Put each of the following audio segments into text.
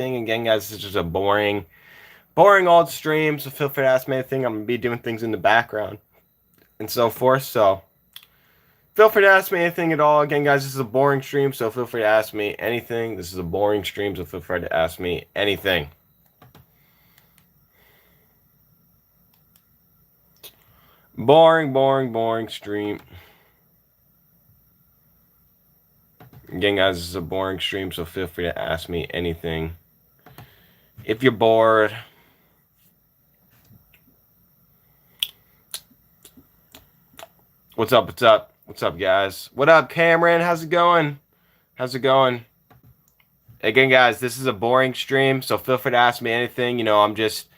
Again, guys, this is just a boring old stream. So feel free to ask me anything. I'm gonna be doing things in the background and so forth. So feel free to ask me anything at all. Again, guys, this is a boring stream, so feel free to ask me anything. This is a boring stream, so feel free to ask me anything. Boring stream. Again, guys, this is a boring stream, so feel free to ask me anything. If you're bored. What's up, what's up? What's up, guys? What up, Cameron? How's it going? How's it going? Again, guys, this is a boring stream, so feel free to ask me anything. You know, I'm just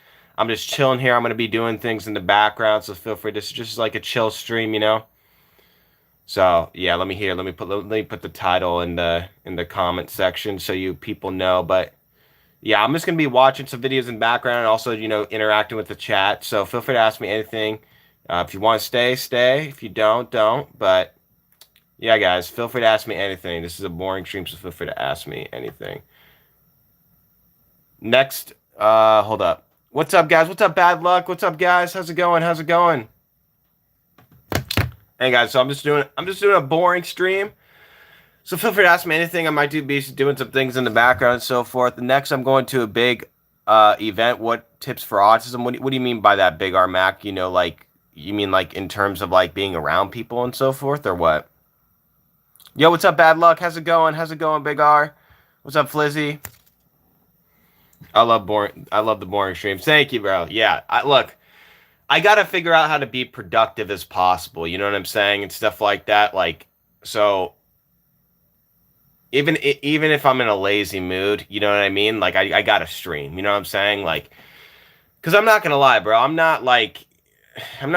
chilling here. I'm gonna be doing things in the background, so feel free. This is just like a chill stream, you know. So yeah, let me put the title in the comment section so you people know. But yeah, I'm just gonna be watching some videos in the background and also, you know, interacting with the chat. So feel free to ask me anything. If you want to stay, stay. If you don't, don't. But yeah, guys, feel free to ask me anything. This is a boring stream, so feel free to ask me anything. Next, hold up. What's up, guys? What's up, Bad Luck? What's up, guys? How's it going? How's it going? Hey, guys. So I'm just doing a boring stream. So feel free to ask me anything. I might be doing some things in the background and so forth. Next, I'm going to a big event. What tips for autism? What do you mean by that, Big R Mac? You know, like, you mean like in terms of like being around people and so forth, or what? Yo, what's up, Bad Luck? How's it going? How's it going, Big R? What's up, Flizzy? I love the boring streams. Thank you, bro. Yeah, look, I gotta figure out how to be productive as possible. You know what I'm saying, and stuff like that. Like, so even if I'm in a lazy mood, you know what I mean. Like, I gotta stream. You know what I'm saying? Like, because I'm not gonna lie, bro. I'm not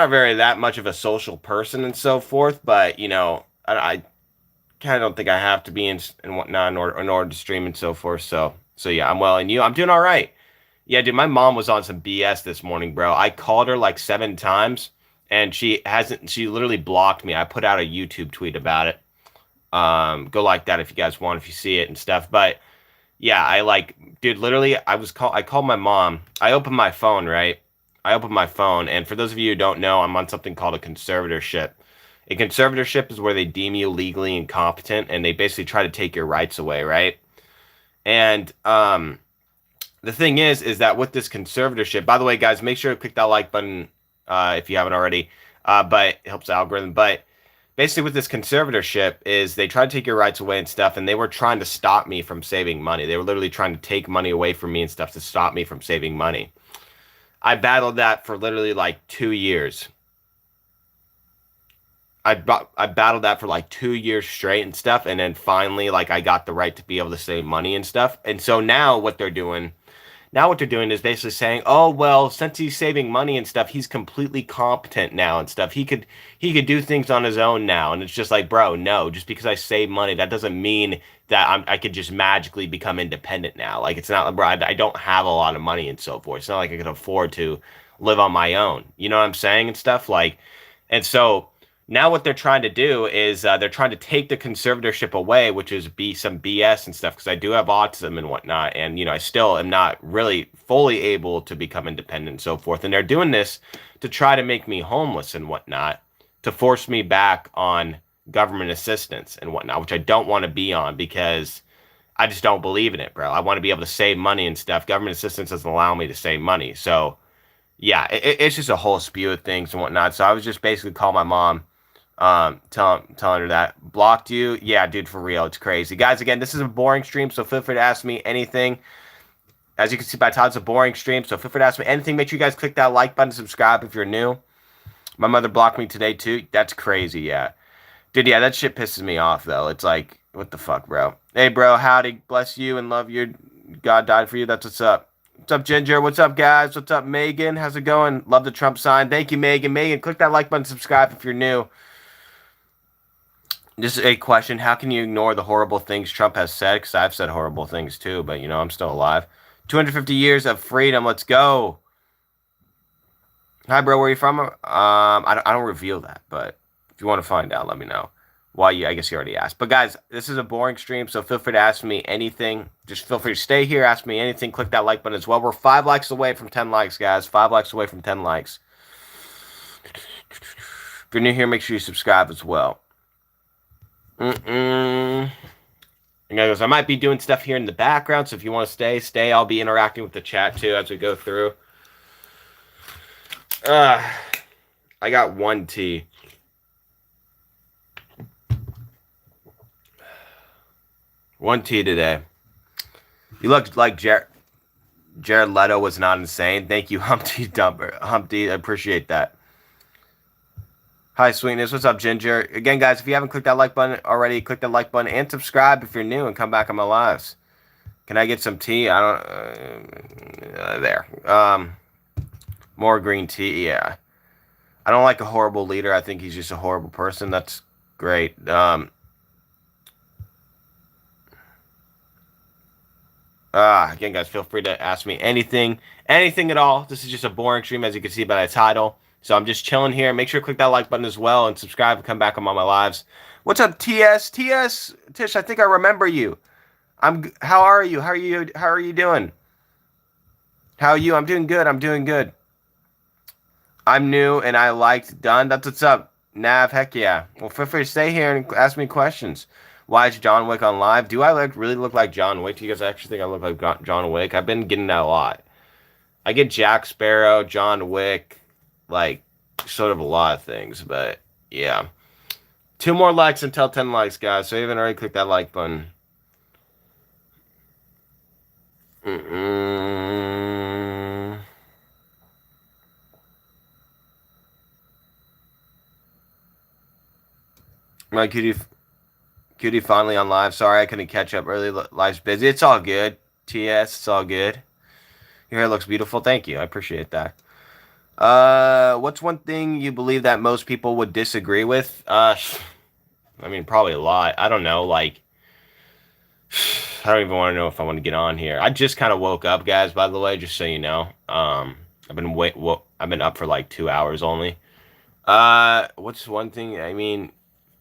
very that much of a social person and so forth. But you know, I kind of don't think I have to be in and whatnot in order to stream and so forth. So yeah, I'm well, and you, I'm doing all right. Yeah, dude, my mom was on some BS this morning, bro. I called her like 7 times, and she hasn't. She literally blocked me. I put out a YouTube tweet about it. Go like that if you guys want, if you see it and stuff. But yeah, dude, literally, I called my mom. I opened my phone, right? I opened my phone, and for those of you who don't know, I'm on something called a conservatorship. A conservatorship is where they deem you legally incompetent, and they basically try to take your rights away, right? And the thing is that with this conservatorship, by the way, guys, make sure to click that like button if you haven't already. But it helps the algorithm. But basically, with this conservatorship, is they try to take your rights away and stuff, and they were trying to stop me from saving money. They were literally trying to take money away from me and stuff to stop me from saving money. I battled that for literally like 2 years. I battled that for like 2 years straight and stuff, and then finally, like, I got the right to be able to save money and stuff. And so now what they're doing is basically saying, oh well, since he's saving money and stuff, he's completely competent now and stuff. He could do things on his own now, and it's just like, bro, no, just because I save money, that doesn't mean that I could just magically become independent now. Like, it's not, bro. I don't have a lot of money and so forth. It's not like I can afford to live on my own. You know what I'm saying and stuff like, and so now what they're trying to do is they're trying to take the conservatorship away, which is be some BS and stuff, because I do have autism and whatnot, and you know, I still am not really fully able to become independent and so forth. And they're doing this to try to make me homeless and whatnot, to force me back on government assistance and whatnot, which I don't want to be on because I just don't believe in it, bro. I want to be able to save money and stuff. Government assistance doesn't allow me to save money, so yeah, it's just a whole spew of things and whatnot. So I was just basically calling my mom, telling her that blocked you. Yeah, dude, for real, it's crazy, guys. Again, this is a boring stream, so feel free to ask me anything. As you can see by Todd, it's a boring stream, so feel free to ask me anything. Make sure you guys click that like button, subscribe if you're new. My mother blocked me today too. That's crazy. Yeah, dude. Yeah, that shit pisses me off though. It's like, what the fuck, bro? Hey, bro, howdy, bless you and love you. God died for you. That's what's up. What's up, Ginger? What's up, guys? What's up, Megan? How's it going? Love the Trump sign. Thank you, Megan. Megan, click that like button, subscribe if you're new. Just a question. How can you ignore the horrible things Trump has said? Because I've said horrible things too, but you know, I'm still alive. 250 years of freedom. Let's go. Hi, bro. Where are you from? I don't reveal that, but if you want to find out, let me know. Well, I guess you already asked. But guys, this is a boring stream, so feel free to ask me anything. Just feel free to stay here, ask me anything. Click that like button as well. We're 5 likes away from 10 likes, guys. 5 likes away from 10 likes. If you're new here, make sure you subscribe as well. And guys, I might be doing stuff here in the background, so if you want to stay. I'll be interacting with the chat too as we go through. I got 1 tea. One tea today. You look like Jared Leto was not insane. Thank you, Humpty Dumper. Humpty, I appreciate that. Hi, Sweetness. What's up, Ginger? Again, guys, if you haven't clicked that like button already, click that like button and subscribe if you're new and come back on my lives. Can I get some tea? I don't... there. More green tea, yeah. I don't like a horrible leader. I think he's just a horrible person. That's great. Again, guys, feel free to ask me anything at all. This is just a boring stream, as you can see by the title. So I'm just chilling here. Make sure to click that like button as well and subscribe and come back on my lives. What's up, TS? Tish, I think I remember you. How are you? How are you doing? How are you? I'm doing good. I'm new and I liked Done. That's what's up. Nav, heck yeah. Well, feel free to stay here and ask me questions. Why is John Wick on live? Do I really look like John Wick? Do you guys actually think I look like John Wick? I've been getting that a lot. I get Jack Sparrow, John Wick, like sort of a lot of things, but yeah. 2 more likes until 10 likes, guys. So you haven't already clicked that like button. My Cutie finally on live. Sorry I couldn't catch up early. Life's busy. It's all good. TS, it's all good. Your hair looks beautiful. Thank you. I appreciate that. What's one thing you believe that most people would disagree with? I mean, probably a lot. I don't know. Like, I don't even want to know if I want to get on here. I just kind of woke up, guys. By the way, just so you know. I've been up for like 2 hours only. What's one thing? I mean,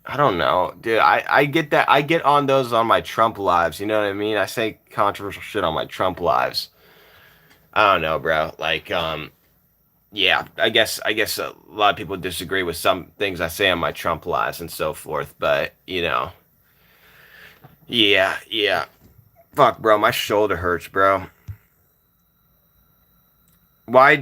I don't know, dude. I get that. I get on those on my Trump lives. You know what I mean? I say controversial shit on my Trump lives. I don't know, bro. Like, yeah. I guess a lot of people disagree with some things I say on my Trump lives and so forth. But you know, yeah. Fuck, bro. My shoulder hurts, bro. Why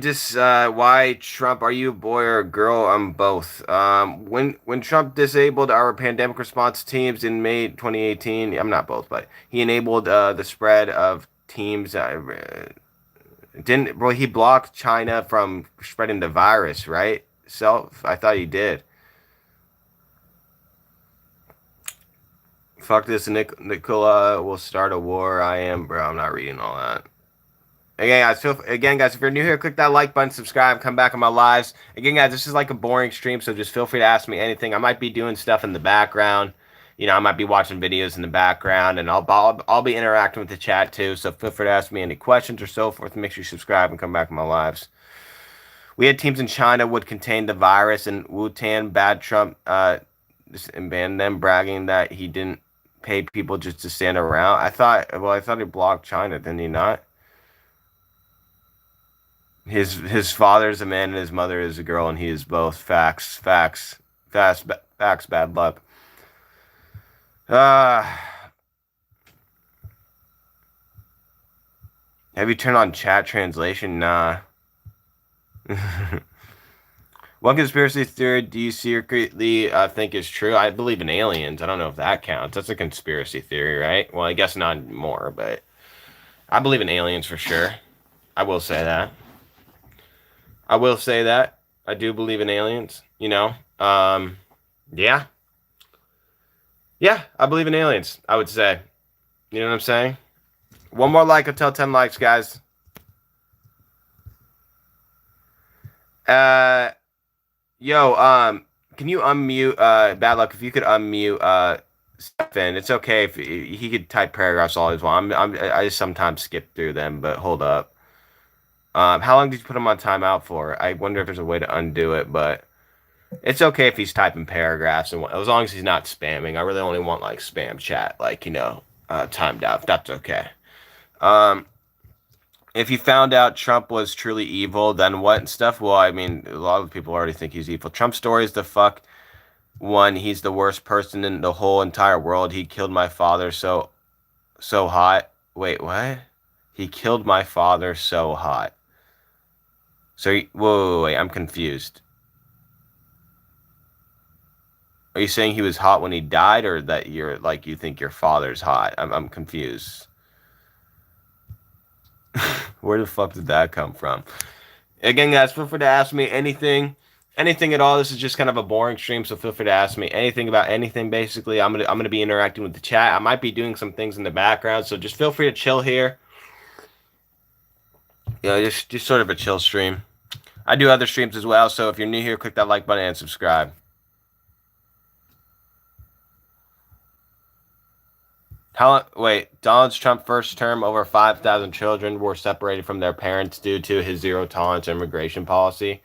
Trump? Are you a boy or a girl? I'm both. When Trump disabled our pandemic response teams in May 2018, I'm not both, but he enabled the spread of teams. He blocked China from spreading the virus, right? I thought he did. Fuck this, Nicola will start a war. I'm not reading all that. Again, guys, if you're new here, click that like button, subscribe, come back on my lives. Again, guys, this is like a boring stream, so just feel free to ask me anything. I might be doing stuff in the background. You know, I might be watching videos in the background, and I'll be interacting with the chat too. So feel free to ask me any questions or so forth. Make sure you subscribe and come back on my lives. We had teams in China would contain the virus, and Wu-Tan bad Trump and banned them, bragging that he didn't pay people just to stand around. I thought he blocked China, didn't he not? His father's a man and his mother is a girl, and he is both. Facts, bad luck. Have you turned on chat translation? Nah. One conspiracy theory do you secretly think is true? I believe in aliens. I don't know if that counts. That's a conspiracy theory, right? Well, I guess not anymore, but I believe in aliens for sure. I will say that. I do believe in aliens, you know. Yeah. Yeah, I believe in aliens, I would say. You know what I'm saying? One more like until 10 likes, guys. Can you unmute Bad Luck? If you could unmute Stefan, it's okay if he could type paragraphs all as well. I just sometimes skip through them, but hold up. How long did you put him on timeout for? I wonder if there's a way to undo it, but It's okay if he's typing paragraphs and as long as he's not spamming. I really only want like spam chat, like timed out. That's okay. Um, if you found out Trump was truly evil, then what and stuff? Well, I mean, a lot of people already think he's evil. Trump story is the fuck one. He's the worst person in the whole entire world. He killed my father so hot. Wait, what? He killed my father so hot. So, wait, I'm confused. Are you saying he was hot when he died, or that you think your father's hot? I'm confused. Where the fuck did that come from? Again, guys, feel free to ask me anything at all. This is just kind of a boring stream, so feel free to ask me anything about anything. Basically, I'm gonna be interacting with the chat. I might be doing some things in the background, so just feel free to chill here. Just sort of a chill stream. I do other streams as well, so if you're new here, click that like button and subscribe. Wait, Donald Trump first term, over 5,000 children were separated from their parents due to his zero tolerance immigration policy.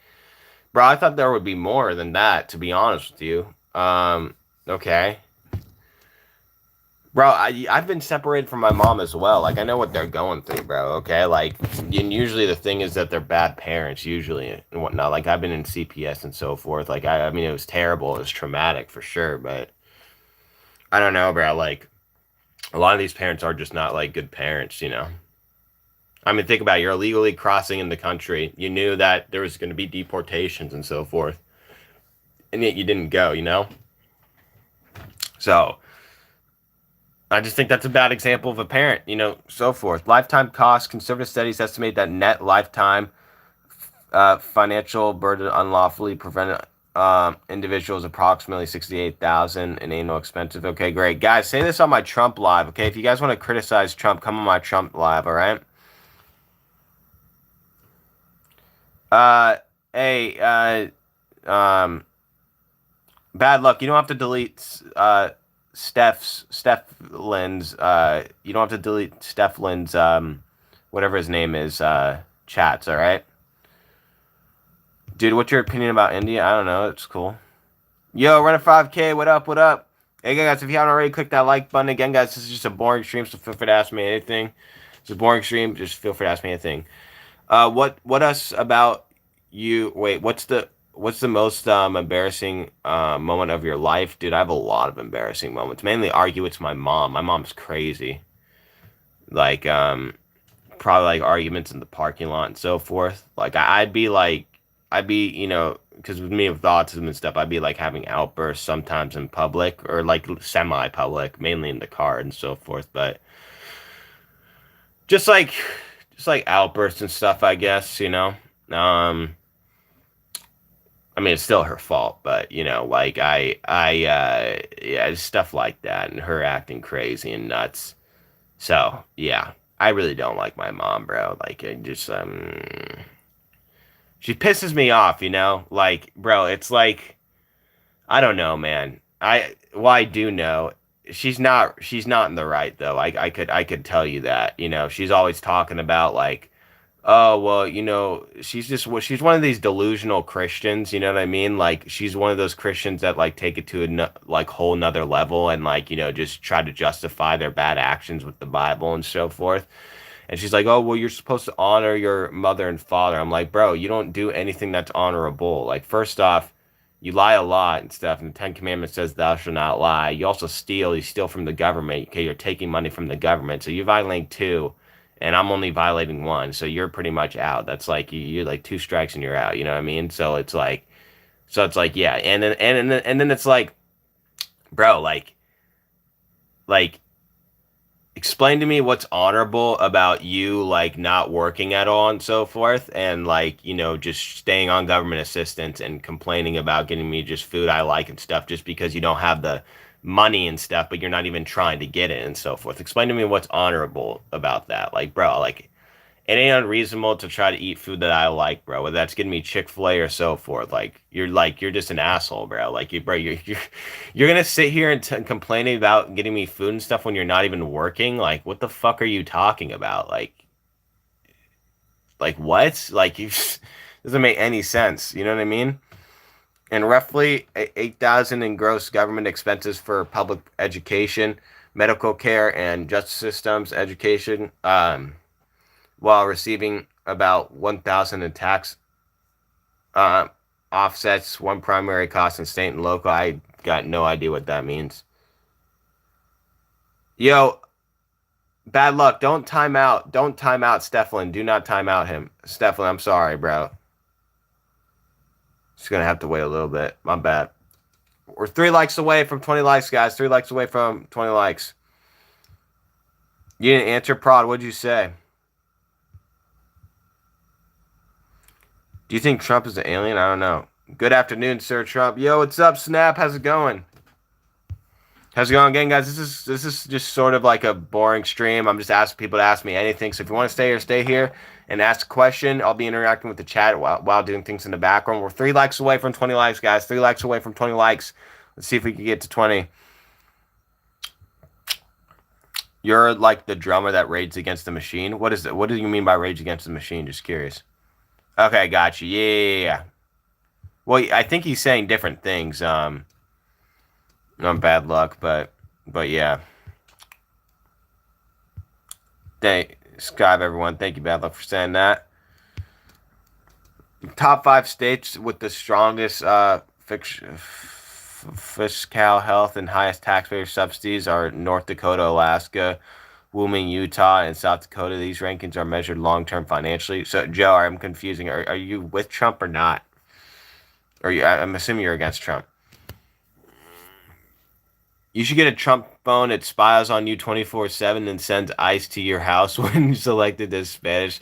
Bro, I thought there would be more than that, to be honest with you. Okay. Bro, I've been separated from my mom as well. Like, I know what they're going through, bro, okay? Like, and usually the thing is that they're bad parents, usually, and whatnot. Like, I've been in CPS and so forth. Like, I mean, it was terrible. It was traumatic for sure, but I don't know, bro. Like, a lot of these parents are just not, like, good parents. I mean, think about it. You're illegally crossing in the country. You knew that there was going to be deportations and so forth, and yet you didn't go. So I just think that's a bad example of a parent, so forth. Lifetime cost. Conservative studies estimate that net lifetime financial burden unlawfully prevented individuals approximately 68,000 in annual expenses. Okay, great. Guys, say this on my Trump live, okay? If you guys want to criticize Trump, come on my Trump live, all right? Uh, hey, bad luck. You don't have to delete Steph Lynn's you don't have to delete Steph Lynn's whatever his name is chats, all right? Dude, what's your opinion about India? I don't know. It's cool. Yo, run a 5K. What up? What up? Hey, guys, if you haven't already, click that like button. Again, guys, this is just a boring stream, so feel free to ask me anything. It's a boring stream. Just feel free to ask me anything. What else about you? Wait, what's the most embarrassing moment of your life? Dude, I have a lot of embarrassing moments. Mainly argue with my mom. My mom's crazy. Like, probably like arguments in the parking lot and so forth. Like, I'd be, because with me with autism and stuff, I'd be like having outbursts sometimes in public or like semi-public, mainly in the car and so forth. But just like, outbursts and stuff, I guess. I mean, it's still her fault, but like yeah, stuff like that, and her acting crazy and nuts. So yeah, I really don't like my mom, bro. Like, I just she pisses me off. Like, bro, it's like I don't know, man. I do know she's not in the right though. I could tell you that. She's always talking about like, oh, well, she's one of these delusional Christians, you know what I mean? Like she's one of those Christians that like take it to a like whole nother level and like, just try to justify their bad actions with the Bible and so forth. And she's like, "Oh, well, you're supposed to honor your mother and father." I'm like, "Bro, you don't do anything that's honorable. Like, first off, you lie a lot and stuff, and the Ten Commandments says thou shalt not lie. You also steal. You steal from the government. Okay, you're taking money from the government, so you violate two, and I'm only violating one, so you're pretty much out. That's like you're like two strikes and you're out. You know what I mean? So it's like, yeah, and then it's like, bro, like explain to me what's honorable about you like not working at all and so forth and like just staying on government assistance and complaining about getting me just food I like and stuff just because you don't have the money and stuff but you're not even trying to get it and so forth. Explain to me what's honorable about that. Like, bro, like it ain't unreasonable to try to eat food that I like, bro. Whether that's getting me Chick-fil-A or so forth. Like you're just an asshole, bro. Like you're gonna sit here and complain about getting me food and stuff when you're not even working. Like, what the fuck are you talking about? Like what? Like you doesn't make any sense. You know what I mean? and roughly 8,000 in gross government expenses for public education, medical care, and justice systems education, while receiving about 1,000 in tax uh, offsets, one primary cost in state and local. I got no idea what that means. Yo, bad luck. Don't time out. Don't time out, Stefan. Do not time out him. Stefan, I'm sorry, bro. Just gonna have to wait a little bit. My bad. We're 3 likes away from 20 likes, guys. 3 likes away from 20 likes. You didn't answer, Prod. What'd you say? Do you think Trump is an alien? I don't know. Good afternoon, Sir Trump. Yo, what's up, Snap? How's it going? How's it going again, guys? This is just sort of like a boring stream. I'm just asking people to ask me anything. So if you want to stay here, stay here and ask a question. I'll be interacting with the chat while doing things in the background. We're 3 likes away from 20 likes, guys. 3 likes away from 20 likes. Let's see if we can get to 20. You're like the drummer that raids against the machine. What is it? What do you mean by rage against the machine? Just curious. Okay, got you. Yeah. Well, I think he's saying different things. On bad luck, but yeah. Skype, everyone. Thank you, bad luck, for saying that. Top 5 states with the strongest fiscal health and highest taxpayer subsidies are North Dakota, Alaska, Wyoming, Utah, and South Dakota. These rankings are measured long-term financially. So, Joe, I'm confusing. Are you with Trump or not? I'm assuming you're against Trump. You should get a Trump phone. It spies on you 24/7 and sends ice to your house when you selected the Spanish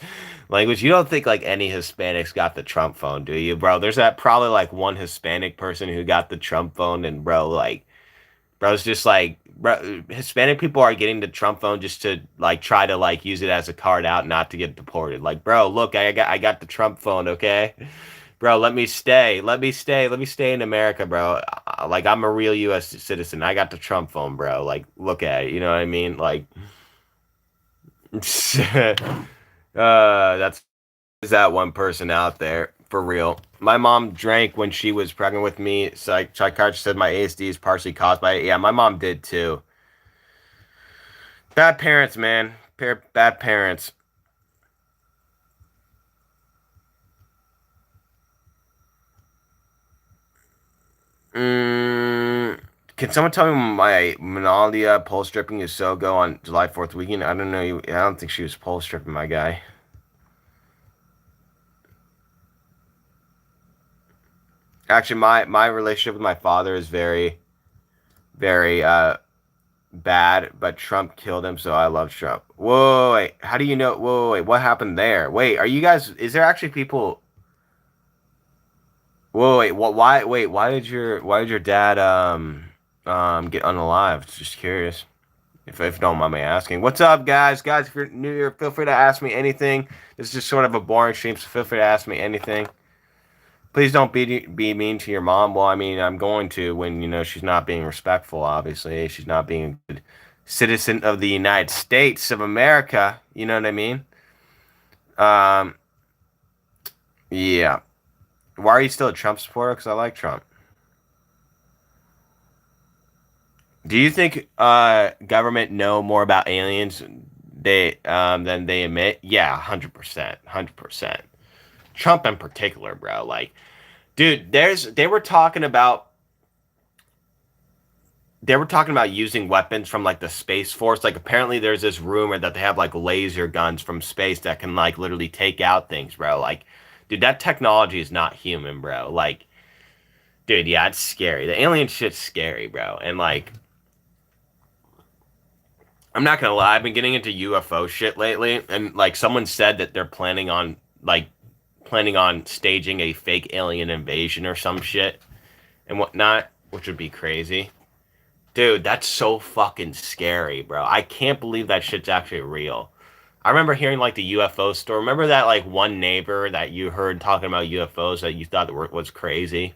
language. You don't think like any Hispanics got the Trump phone, do you, bro? There's that probably like one Hispanic person who got the Trump phone, and bro's just like, bro, Hispanic people are getting the Trump phone just to like try to like use it as a card out, not to get deported. Like, bro, look, I got the Trump phone, okay? Bro, let me stay. Let me stay. Let me stay in America, bro. Like, I'm a real U.S. citizen. I got the Trump phone, bro. Like, look at it. You know what I mean? Like, that's that one person out there for real. My mom drank when she was pregnant with me. Psychiatrist said my ASD is partially caused by it. Yeah, my mom did too. Bad parents, man. Bad parents. Can someone tell me my Monalia pole stripping is so go on July 4th weekend? I don't know. I don't think she was pole stripping, my guy. Actually, my relationship with my father is very, very bad, but Trump killed him, so I love Trump. Whoa, wait. How do you know? Whoa, wait. What happened there? Wait, are you guys? Is there actually people? Whoa, wait. What? Why? Wait. Why did your dad get unalived? Just curious. If you don't mind me asking. What's up, guys? Guys, if you're new here, feel free to ask me anything. This is just sort of a boring stream, so feel free to ask me anything. Please don't be mean to your mom. Well, I mean, I'm going to when she's not being respectful. Obviously, she's not being a good citizen of the United States of America. You know what I mean? Um, yeah. Why are you still a Trump supporter? Because I like Trump. Do you think government know more about aliens than they admit? Yeah, 100%, 100%. Trump in particular, bro. Like, dude, they were talking about using weapons from like the Space Force. Like, apparently there's this rumor that they have like laser guns from space that can like literally take out things, bro. Like, dude, that technology is not human, bro. Like, dude, yeah, it's scary. The alien shit's scary, bro. And like, I'm not gonna lie, I've been getting into UFO shit lately, and like someone said that they're planning on staging a fake alien invasion or some shit and whatnot, which would be crazy. Dude, that's so fucking scary, bro. I can't believe that shit's actually real. I remember hearing like the UFO story. Remember that like one neighbor that you heard talking about UFOs that you thought was crazy?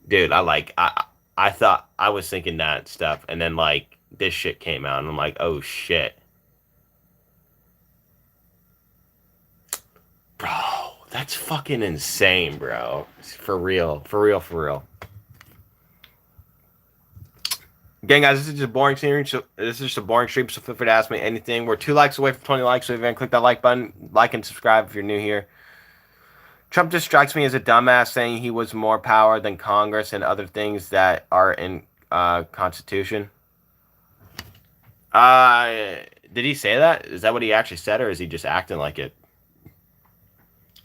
Dude, I thought I was thinking that stuff, and then like this shit came out, and I'm like, oh shit, bro, That's fucking insane, bro. For real. For real, for real. Again, guys, this is just a boring stream. So this is just a boring stream, so feel free to ask me anything. We're 2 likes away from 20 likes, so if you click that like button, like and subscribe if you're new here. Trump just strikes me as a dumbass, saying he was more power than Congress and other things that are in Constitution. Did he say that? Is that what he actually said, or is he just acting like it?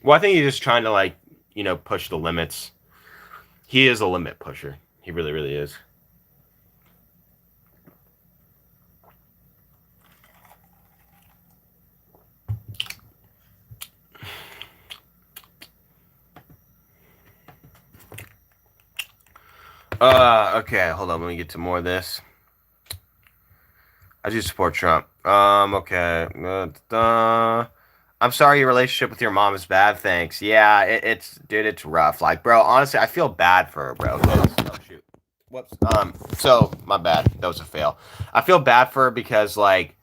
Well, I think he's just trying to, like, you know, push the limits. He is a limit pusher. He really, really is. Okay, hold on. Let me get to more of this. I do support Trump. Okay. I'm sorry your relationship with your mom is bad. Thanks. Yeah, dude, it's rough. Like, bro, honestly, I feel bad for her, bro. Oh, shoot. Whoops. So my bad. That was a fail. I feel bad for her because, like,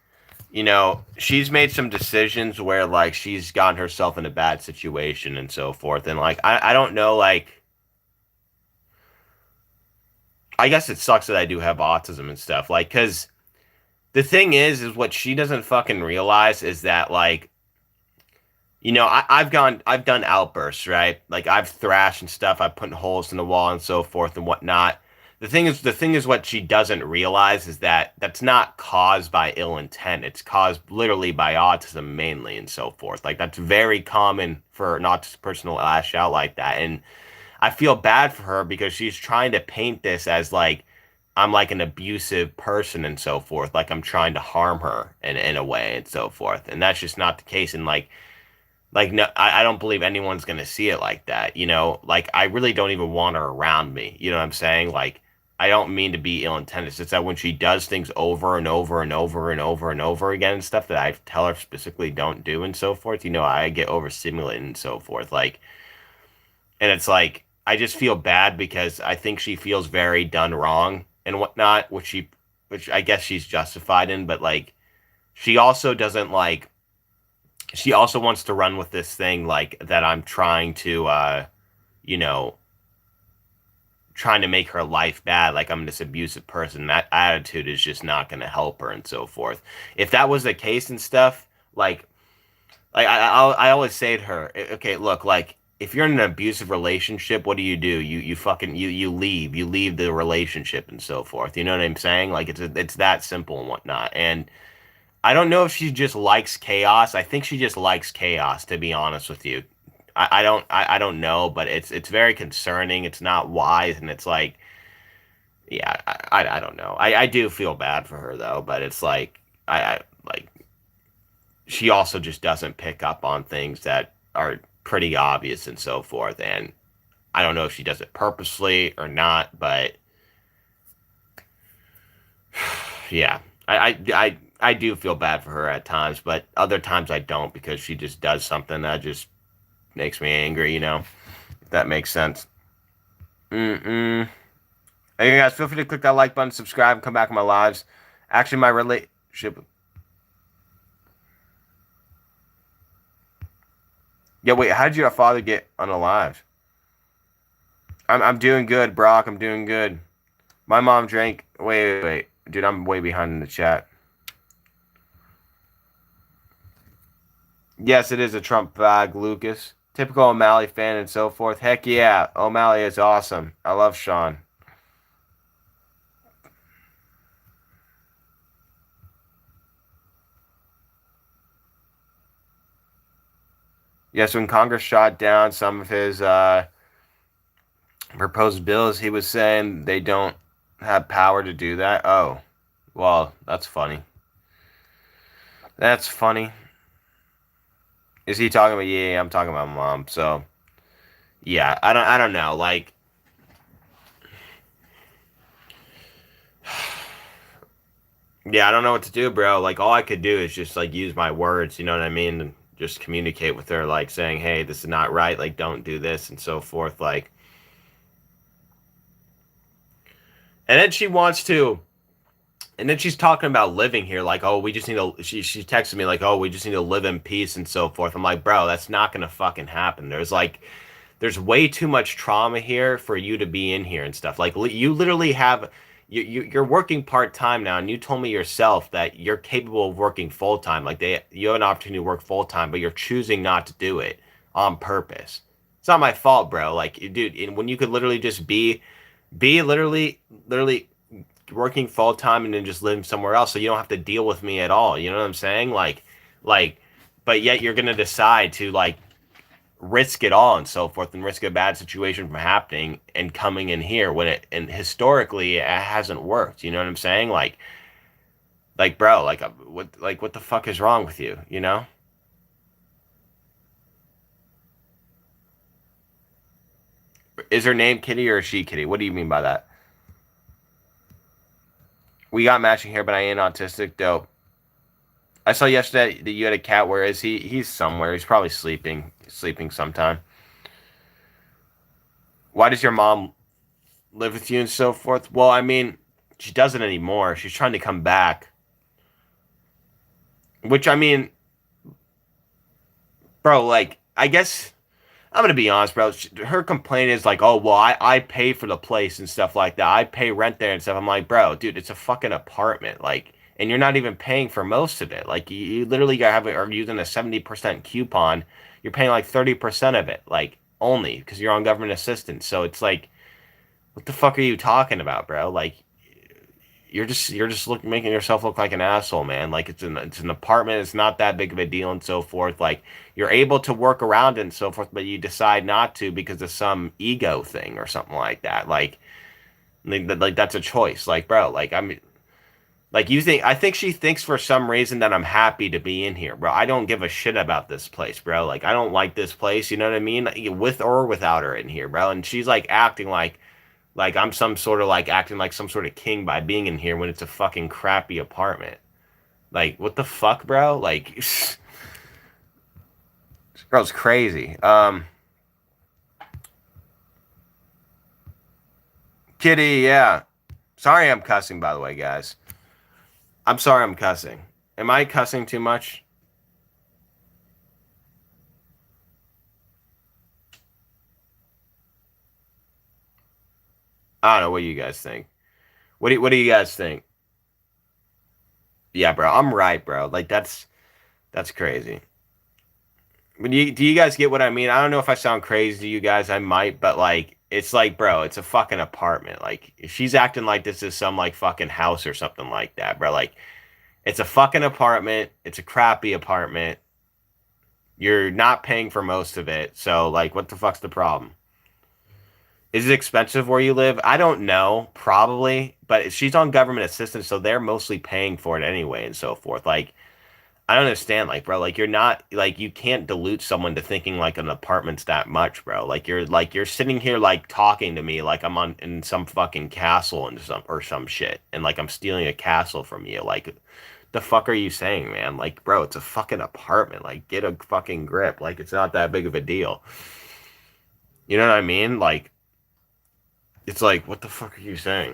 you know, she's made some decisions where, like, she's gotten herself in a bad situation and so forth. And, like, I don't know, like, I guess it sucks that I do have autism and stuff. Like, because the thing is what she doesn't fucking realize is that, like, you know, I've done outbursts, right? Like, I've thrashed and stuff. I've put holes in the wall and so forth and whatnot. The thing is, what she doesn't realize is that that's not caused by ill intent. It's caused literally by autism mainly and so forth. Like, that's very common for an autistic person to lash out like that. And I feel bad for her because she's trying to paint this as, like, I'm like an abusive person and so forth, like I'm trying to harm her in a way and so forth. And that's just not the case. And like no, I don't believe anyone's gonna see it like that, you know? Like, I really don't even want her around me. You know what I'm saying? Like, I don't mean to be ill intended. It's just that when she does things over and over and over and over and over again and stuff that I tell her specifically don't do and so forth, you know, I get overstimulated and so forth. Like, and it's like I just feel bad because I think she feels very done wrong and whatnot, which I guess she's justified in, but, like, she also doesn't, like, she also wants to run with this thing, like, that I'm trying to, you know, trying to make her life bad, like I'm this abusive person. That attitude is just not going to help her and so forth. If that was the case and stuff, I always say to her, okay, look, like, if you're in an abusive relationship, what do? You fucking you leave the relationship and so forth. You know what I'm saying? Like, it's that simple and whatnot. And I don't know if she just likes chaos. I think she just likes chaos, to be honest with you. I don't know, but it's very concerning. It's not wise, and it's like, yeah, I don't know. I do feel bad for her though, but it's like I like she also just doesn't pick up on things that are pretty obvious and so forth. And I don't know if she does it purposely or not, but yeah, I do feel bad for her at times, but other times I don't because she just does something that just makes me angry, you know, if that makes sense. Hey guys, feel free to click that like button, subscribe, and come back to my lives. Actually, my relationship. Yeah, wait, how did your father get unalived? I'm doing good, Brock. I'm doing good. My mom drank. Wait. Dude, I'm way behind in the chat. Yes, it is a Trump bag, Lucas. Typical O'Malley fan and so forth. Heck yeah, O'Malley is awesome. I love Sean. Yes, when Congress shot down some of his proposed bills, he was saying they don't have power to do that. Oh, well, that's funny. That's funny. Is he talking about? Yeah, I'm talking about mom. So, yeah, I don't know. Like, yeah, I don't know what to do, bro. Like, all I could do is just, like, use my words. You know what I mean? And just communicate with her, like, saying, "Hey, this is not right. Like, don't do this," and so forth. Like, and then she wants to And then she's talking about living here, like, oh, we just need to. She texted me like, oh, we just need to live in peace and so forth. I'm like, bro, that's not gonna fucking happen. There's way too much trauma here for you to be in here and stuff. Like, you literally have, you're working part time now, and you told me yourself that you're capable of working full time. Like, you have an opportunity to work full time, but you're choosing not to do it on purpose. It's not my fault, bro. Like, dude, when you could literally just be literally working full time and then just living somewhere else so you don't have to deal with me at all. You know what I'm saying? Like, but yet you're gonna decide to like risk it all and so forth and risk a bad situation from happening and coming in here when it and historically it hasn't worked. You know what I'm saying? Like bro, what the fuck is wrong with you? You know? Is her name Kitty or is she Kitty? What do you mean by that? We got matching hair, but I ain't autistic. Dope. I saw yesterday that you had a cat. Where is he? He's somewhere. He's probably sleeping sometime. Why does your mom live with you and so forth? Well, I mean, she doesn't anymore. She's trying to come back. Which I mean, bro, like I guess I'm gonna be honest, bro. Her complaint is like, oh well, I pay for the place and stuff like that. I pay rent there and stuff. I'm like, bro, dude, it's a fucking apartment, like, and you're not even paying for most of it. Like, you literally are using a 70% coupon. You're paying like 30% of it, like only because you're on government assistance. So it's like, what the fuck are you talking about, bro? Like, you're just making yourself look like an asshole, man. Like it's an apartment, it's not that big of a deal and so forth. Like you're able to work around it and so forth, but you decide not to because of some ego thing or something like that. Like that's a choice. Like bro, like I mean, like I think she thinks for some reason that I'm happy to be in here, bro. I don't give a shit about this place, bro. Like I don't like this place, you know what I mean? With or without her in here, bro. And she's like acting like I'm some sort of like acting like some sort of king by being in here when it's a fucking crappy apartment. Like, what the fuck, bro? Like, this girl's crazy. Kitty, yeah. Sorry I'm cussing, by the way, guys. I'm sorry I'm cussing. Am I cussing too much? I don't know. What do you guys think? What do you guys think? Yeah, bro. I'm right, bro. Like that's crazy. But do you guys get what I mean? I don't know if I sound crazy to you guys. I might, but like it's like, bro, it's a fucking apartment. Like if she's acting like this is some like fucking house or something like that, bro. Like it's a fucking apartment. It's a crappy apartment. You're not paying for most of it. So like what the fuck's the problem? Is it expensive where you live? I don't know, probably, but she's on government assistance, so they're mostly paying for it anyway and so forth. Like I don't understand, like, bro, like you're not like you can't dilute someone to thinking like an apartment's that much, bro. Like you're sitting here like talking to me like I'm on in some fucking castle and some shit, and like I'm stealing a castle from you. Like, the fuck are you saying, man? Like, bro, it's a fucking apartment. Like, get a fucking grip. Like, it's not that big of a deal. You know what I mean? Like, it's like, what the fuck are you saying?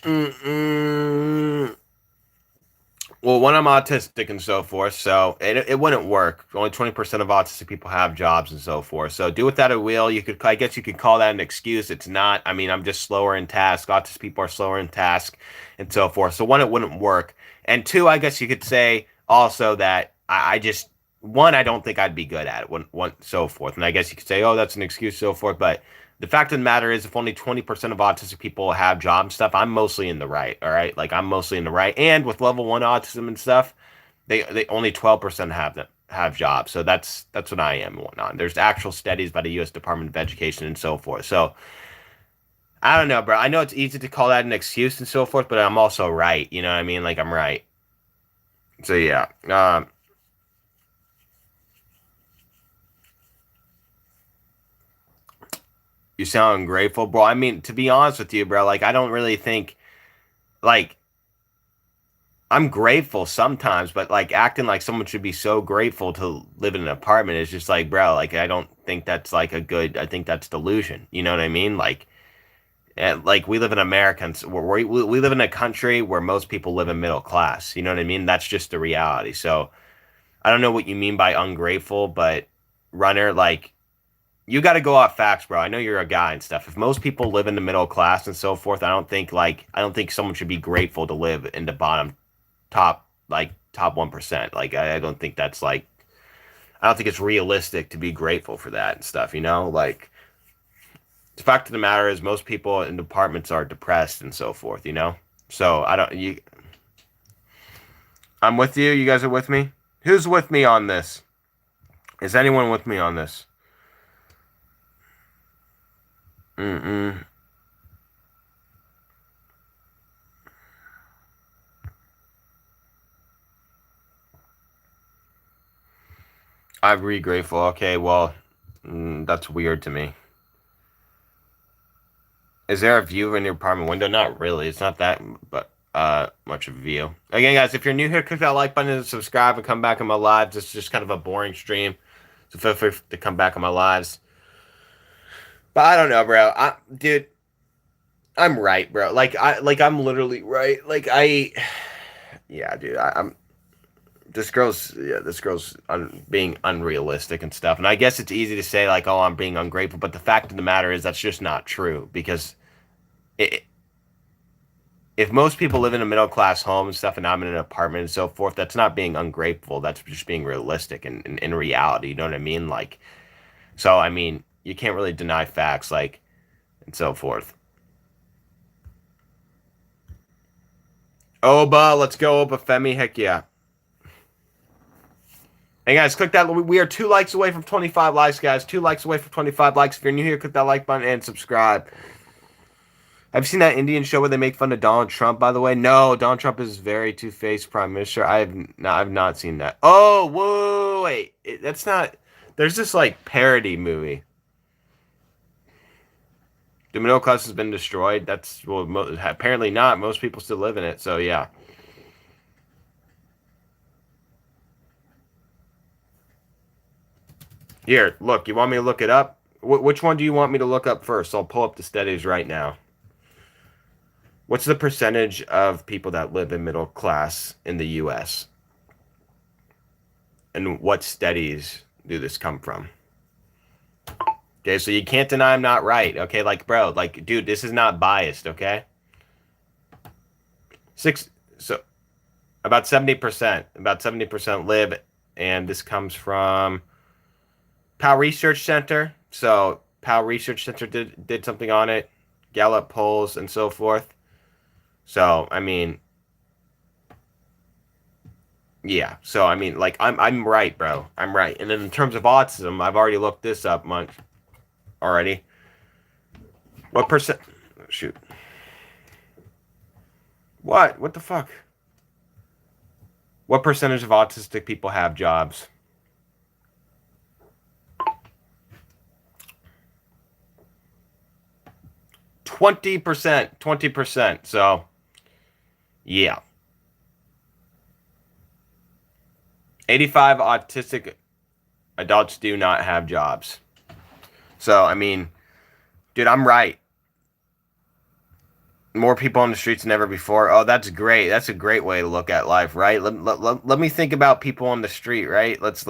Mm-mm. Well, one, I'm autistic and so forth, so it wouldn't work. Only 20% of autistic people have jobs and so forth. So do with that a will. I guess you could call that an excuse. It's not. I mean, I'm just slower in task. Autistic people are slower in task and so forth. So one, it wouldn't work. And two, I guess you could say also that I just one, I don't think I'd be good at it. One, so forth. And I guess you could say, oh, that's an excuse, so forth. But the fact of the matter is, if only 20% of autistic people have job and stuff, I'm mostly in the right. All right. Like I'm mostly in the right. And with level one autism and stuff, they only 12% have jobs. So that's what I am and whatnot. There's actual studies by the US Department of Education and so forth. So I don't know, bro. I know it's easy to call that an excuse and so forth, but I'm also right. You know what I mean? Like I'm right. So yeah. You sound grateful, bro. I mean, to be honest with you, bro, like I don't really think like I'm grateful sometimes, but like acting like someone should be so grateful to live in an apartment is just like, bro, like I don't think that's like a good. I think that's delusion. You know what I mean? Like we live in Americans, we live in a country where most people live in middle class. You know what I mean? That's just the reality. So I don't know what you mean by ungrateful, but runner, like you got to go off facts, bro. I know you're a guy and stuff. If most people live in the middle class and so forth, I don't think someone should be grateful to live in the bottom top 1%. Like I don't think that's like I don't think it's realistic to be grateful for that and stuff, you know? Like the fact of the matter is most people in departments are depressed and so forth, you know? So I don't you I'm with you. You guys are with me? Who's with me on this? Is anyone with me on this? Mm-mm. I'm really grateful. Okay, well, that's weird to me. Is there a view in your apartment window? Not really. It's not that, but much of a view. Again, guys, if you're new here, click that like button and subscribe and come back in my lives. It's just kind of a boring stream, so feel free to come back in my lives. But I don't know, bro. Dude, I'm right, bro. I'm literally right. Yeah, dude. I'm this girl's being unrealistic and stuff. And I guess it's easy to say like, oh, I'm being ungrateful, but the fact of the matter is that's just not true because it, if most people live in a middle class home and stuff, and I'm in an apartment and so forth, that's not being ungrateful. That's just being realistic and in reality. You know what I mean? Like, so I mean, you can't really deny facts, like, and so forth. Oba, let's go, Oba Femi. Heck yeah. Hey guys, click that. We are 2 likes away from 25 likes, guys. 2 likes away from 25 likes. If you're new here, click that like button and subscribe. Have you seen that Indian show where they make fun of Donald Trump, by the way? No, Donald Trump is very two-faced prime minister. I've not seen that. Oh, whoa, wait. That's not. There's this like parody movie. The middle class has been destroyed. That's well, apparently not. Most people still live in it. So yeah. Here, look. You want me to look it up? Which one do you want me to look up first? I'll pull up the studies right now. What's the percentage of people that live in middle class in the U.S.? And what studies do this come from? Okay, so you can't deny I'm not right. Okay, like, bro, like, dude, this is not biased, okay? Six, so about 70%, about 70% live, and this comes from Pow Research Center. So Pow Research Center did something on it, Gallup polls and so forth. So, I mean, yeah. So, I mean, like, I'm right, bro. I'm right. And then in terms of autism, I've already looked this up much already. What percent? Shoot. What? What the fuck? What percentage of autistic people have jobs? 20%. 20%. So, yeah. 85 autistic adults do not have jobs. So, I mean, dude, I'm right. More people on the streets than ever before. Oh, that's great. That's a great way to look at life, right? Let me think about people on the street, right? Let's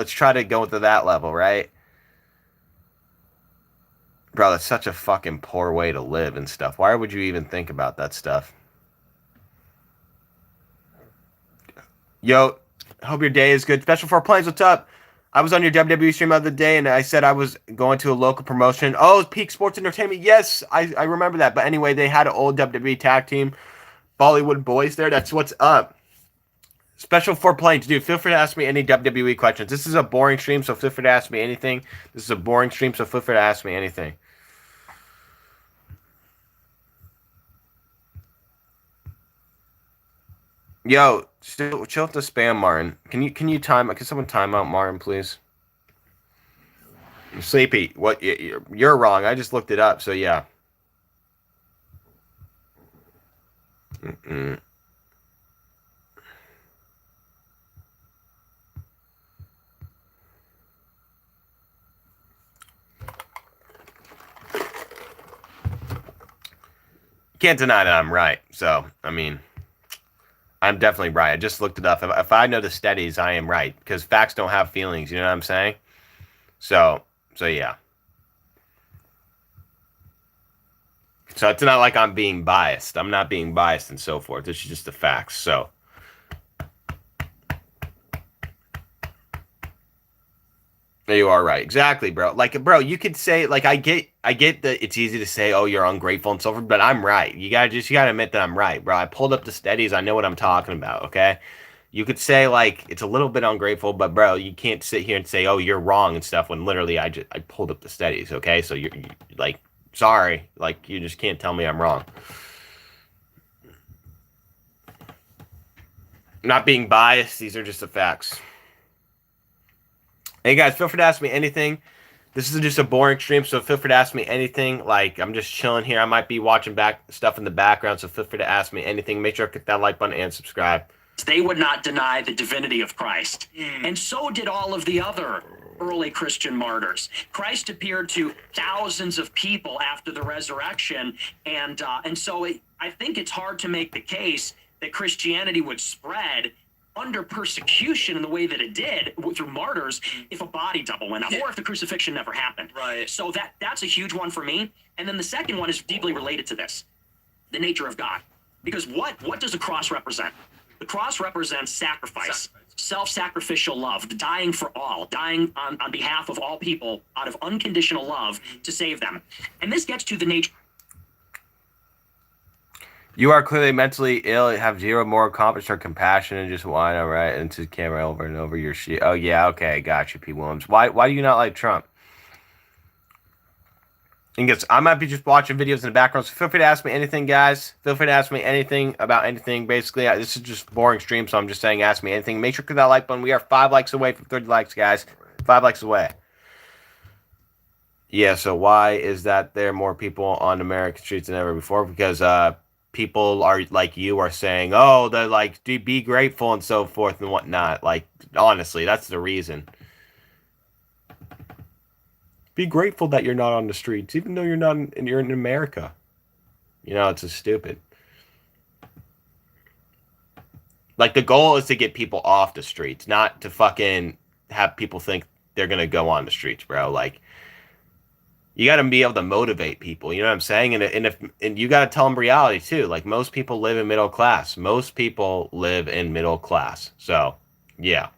try to go to that level, right? Bro, that's such a fucking poor way to live and stuff. Why would you even think about that stuff? Yo, hope your day is good. Special for Planes, what's up? I was on your WWE stream the other day and I said I was going to a local promotion. Oh, Peak Sports Entertainment. Yes, I remember that. But anyway, they had an old WWE tag team, Bollywood Boys there. That's what's up. Special for Planes. Dude, feel free to ask me any WWE questions. This is a boring stream, so feel free to ask me anything. This is a boring stream, so feel free to ask me anything. Yo, still chill with the spam, Martin. Can someone time out Martin, please? Sleepy. What? You're wrong. I just looked it up. So yeah. Mm-mm. can't deny that I'm right. So, I mean, I'm definitely right. I just looked it up. If I know the studies, I am right because facts don't have feelings. You know what I'm saying? So, yeah. So it's not like I'm being biased. I'm not being biased and so forth. This is just the facts. So. You are right. Exactly, bro. Like, bro, you could say, like, I get that it's easy to say, oh, you're ungrateful and so forth, but I'm right. You gotta admit that I'm right, bro. I pulled up the studies. I know what I'm talking about. Okay. You could say like it's a little bit ungrateful, but bro, you can't sit here and say, oh, you're wrong and stuff when literally I pulled up the studies. Okay. So you're like, sorry, like you just can't tell me I'm wrong. I'm not being biased. These are just the facts. Hey guys, feel free to ask me anything. This is just a boring stream, so feel free to ask me anything. Like, I'm just chilling here. I might be watching back stuff in the background, so feel free to ask me anything. Make sure to click that like button and subscribe. They would not deny the divinity of Christ. And so did all of the other early Christian martyrs. Christ appeared to thousands of people after the resurrection, and so I think it's hard to make the case that Christianity would spread under persecution in the way that it did through martyrs if a body double went up or if the crucifixion never happened. Right. So that's a huge one for me. And then the second one is deeply related to this, the nature of God. Because what does the cross represent? The cross represents sacrifice, self-sacrificial love, dying for all, dying on behalf of all people out of unconditional love to save them. And this gets to the nature. You are clearly mentally ill, have zero moral compass or compassion, and just whine right into the camera over and over your shit. Oh yeah, okay, got you, P. Williams. Why do you not like Trump? And guess I might be just watching videos in the background, so feel free to ask me anything, guys. Feel free to ask me anything about anything. Basically, this is just boring stream, so I'm just saying ask me anything. Make sure to click that like button. We are 5 likes away from 30 likes, guys. 5 likes away. Yeah, so why is that there are more people on American streets than ever before? Because people are like you are saying, oh, they're like, be grateful and so forth and whatnot. Like, honestly, that's the reason. Be grateful that you're not on the streets, even though you're not you're in America. You know, it's just stupid. Like, the goal is to get people off the streets, not to fucking have people think they're gonna go on the streets, bro. Like, you got to be able to motivate people. You know what I'm saying? And you got to tell them reality too. Like, most people live in middle class. Most people live in middle class. So, yeah.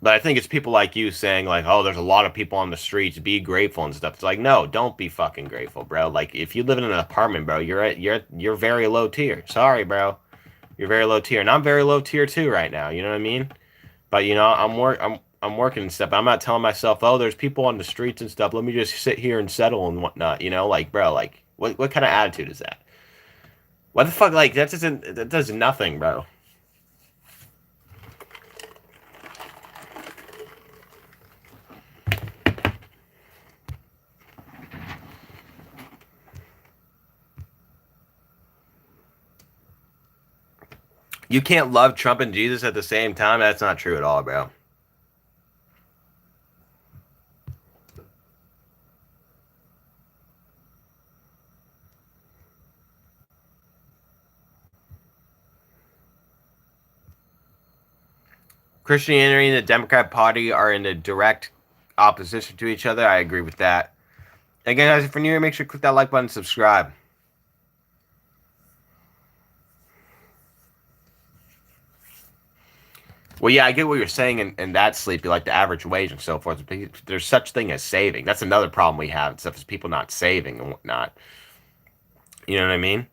But I think it's people like you saying like, "Oh, there's a lot of people on the streets. Be grateful and stuff." It's like, no, don't be fucking grateful, bro. Like, if you live in an apartment, bro, you're very low tier. Sorry, bro, you're very low tier, and I'm very low tier too right now. You know what I mean? But you know, I'm working and stuff. I'm not telling myself, "Oh, there's people on the streets and stuff. Let me just sit here and settle and whatnot." You know, like, bro, like, what kind of attitude is that? What the fuck? Like, that does nothing, bro. You can't love Trump and Jesus at the same time. That's not true at all, bro. Christianity and the Democrat Party are in a direct opposition to each other. I agree with that. Again, guys, if you're new here, make sure to click that like button and subscribe. Well, yeah, I get what you're saying in that sleepy, like the average wage and so forth. There's such thing as saving. That's another problem we have and stuff is people not saving and whatnot. You know what I mean?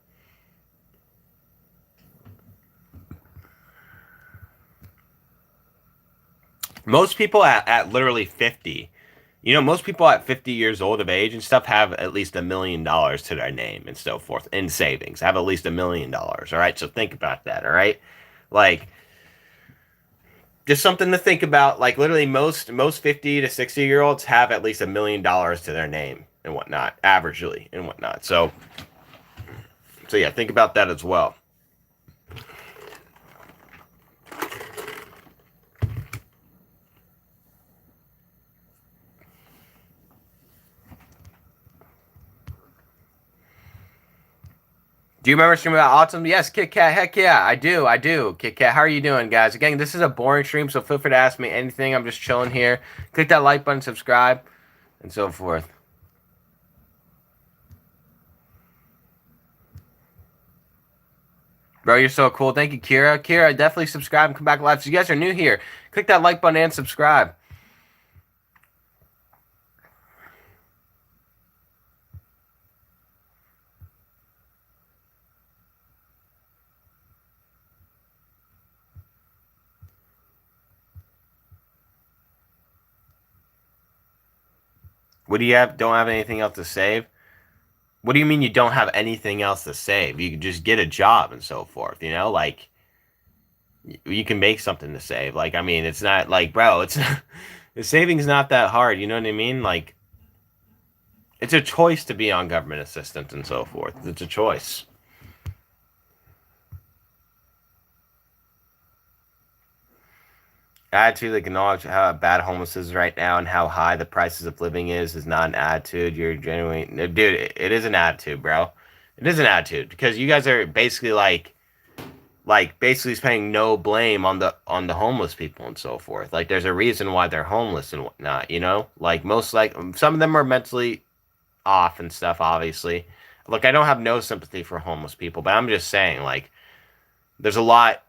Most people at literally 50, you know, most people at 50 years old of age and stuff have at least $1 million to their name and so forth in savings, have at least $1 million. All right. So think about that. All right. Like, just something to think about. Like, literally most 50 to 60 year olds have at least $1 million to their name and whatnot, averagely and whatnot. So yeah, think about that as well. Do you remember streaming about autism? Yes, Kit Kat. Heck yeah, I do. I do. Kit Kat, how are you doing, guys? Again, this is a boring stream, so feel free to ask me anything. I'm just chilling here. Click that like button, subscribe, and so forth. Bro, you're so cool. Thank you, Kira. Kira, definitely subscribe and come back live. So you guys are new here. Click that like button and subscribe. What do you have? Don't have anything else to save? What do you mean you don't have anything else to save? You can just get a job and so forth, you know? Like, you can make something to save. Like, I mean, it's not like, bro, it's not, the saving's not that hard, you know what I mean? Like, it's a choice to be on government assistance and so forth. It's a choice. Attitude, like acknowledge how bad homeless is right now and how high the prices of living is not an attitude. You're genuine, dude. It is an attitude, bro. It is an attitude because you guys are basically like basically spending no blame on the homeless people and so forth. Like there's a reason why they're homeless and whatnot. You know, like most like some of them are mentally off and stuff. Obviously, look, I don't have no sympathy for homeless people, but I'm just saying like there's a lot.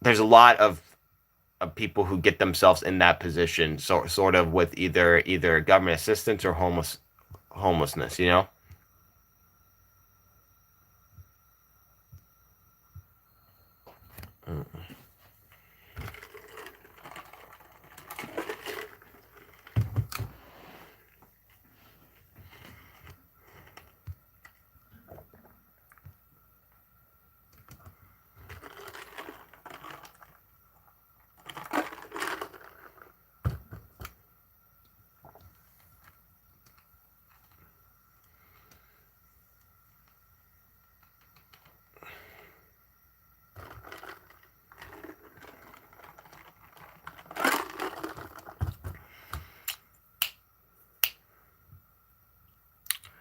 There's a lot of people who get themselves in that position, sort of with either government assistance or homelessness, you know.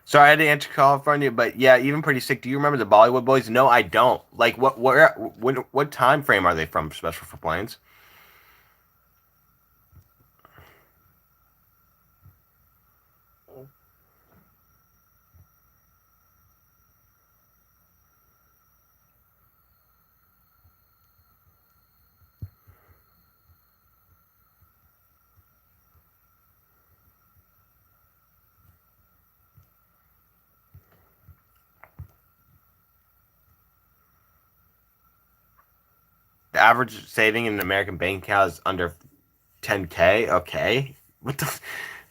Sorry, I had to answer call from you, but yeah, even pretty sick. Do you remember the Bollywood Boys? No, I don't. Like, what time frame are they from? Special for Planes? The average saving in an American bank account is under 10K. Okay, what the?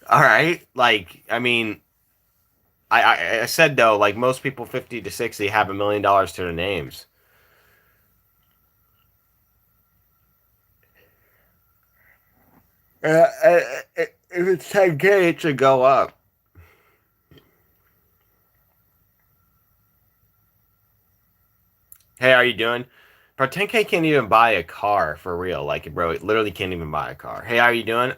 All right, like I mean, I said though, like most people 50 to 60 have $1 million to their names. If it's 10K, it should go up. Hey, how you doing? Bro, 10K can't even buy a car for real. Like, bro, it literally can't even buy a car. Hey, how are you doing?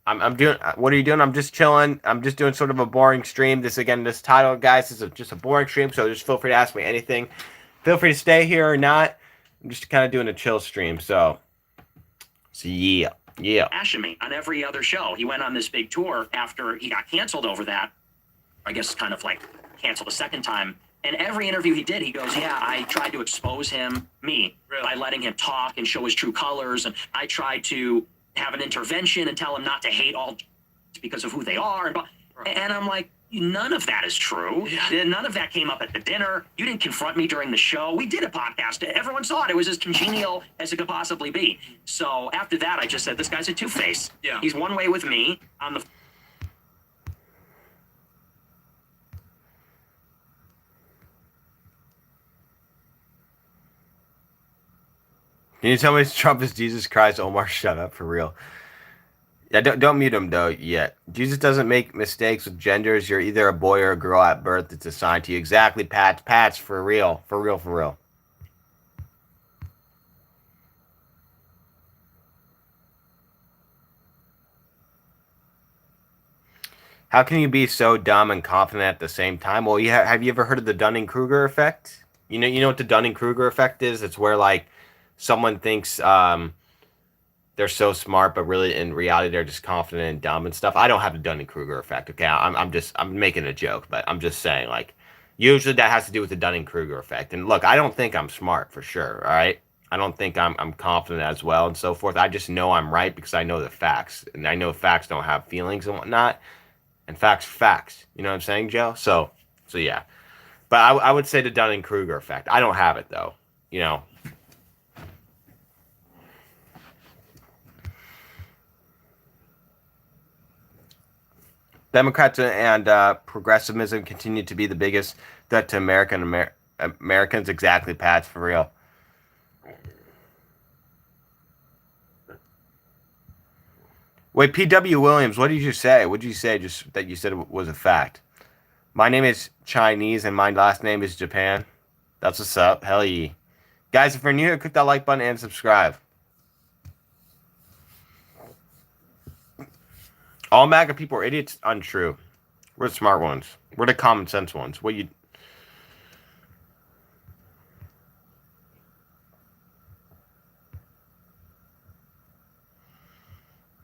I'm doing. What are you doing? I'm just chilling. I'm just doing sort of a boring stream. This title, guys, is just a boring stream. So just feel free to ask me anything. Feel free to stay here or not. I'm just kind of doing a chill stream. So yeah, yeah. Bashing me on every other show. He went on this big tour after he got canceled over that. I guess kind of like canceled a second time. And every interview he did, he goes, yeah, I tried to expose really? By letting him talk and show his true colors. And I tried to have an intervention and tell him not to hate all because of who they are. And I'm like, none of that is true. Yeah. None of that came up at the dinner. You didn't confront me during the show. We did a podcast. Everyone saw it. It was as congenial as it could possibly be. So after that, I just said, this guy's a two-face. Yeah. He's one way with me on the... Can you tell me Trump is Jesus Christ? Omar, shut up for real. Yeah, don't mute him though yet. Jesus doesn't make mistakes with genders. You're either a boy or a girl at birth. It's assigned to you. Exactly, Pat. Pat's for real, for real, for real. How can you be so dumb and confident at the same time? Well, have you ever heard of the Dunning-Kruger effect? You know what the Dunning-Kruger effect is? It's where like someone thinks they're so smart, but really in reality they're just confident and dumb and stuff. I don't have the Dunning-Kruger effect. Okay, I'm making a joke, but I'm just saying like usually that has to do with the Dunning-Kruger effect. And look, I don't think I'm smart for sure. All right, I don't think I'm confident as well and so forth. I just know I'm right because I know the facts, and I know facts don't have feelings and whatnot. And facts, facts. You know what I'm saying, Joe? So yeah. But I would say the Dunning Kruger effect. I don't have it though. You know. Democrats and progressivism continue to be the biggest threat to Americans. Exactly, Pat, for real. Wait, P.W. Williams, what did you say? What did you say? Just that you said it was a fact. My name is Chinese and my last name is Japan. That's what's up. Hell yeah. Guys, if you're new here, click that like button and subscribe. All MAGA people are idiots. Untrue. We're the smart ones. We're the common sense ones. What you?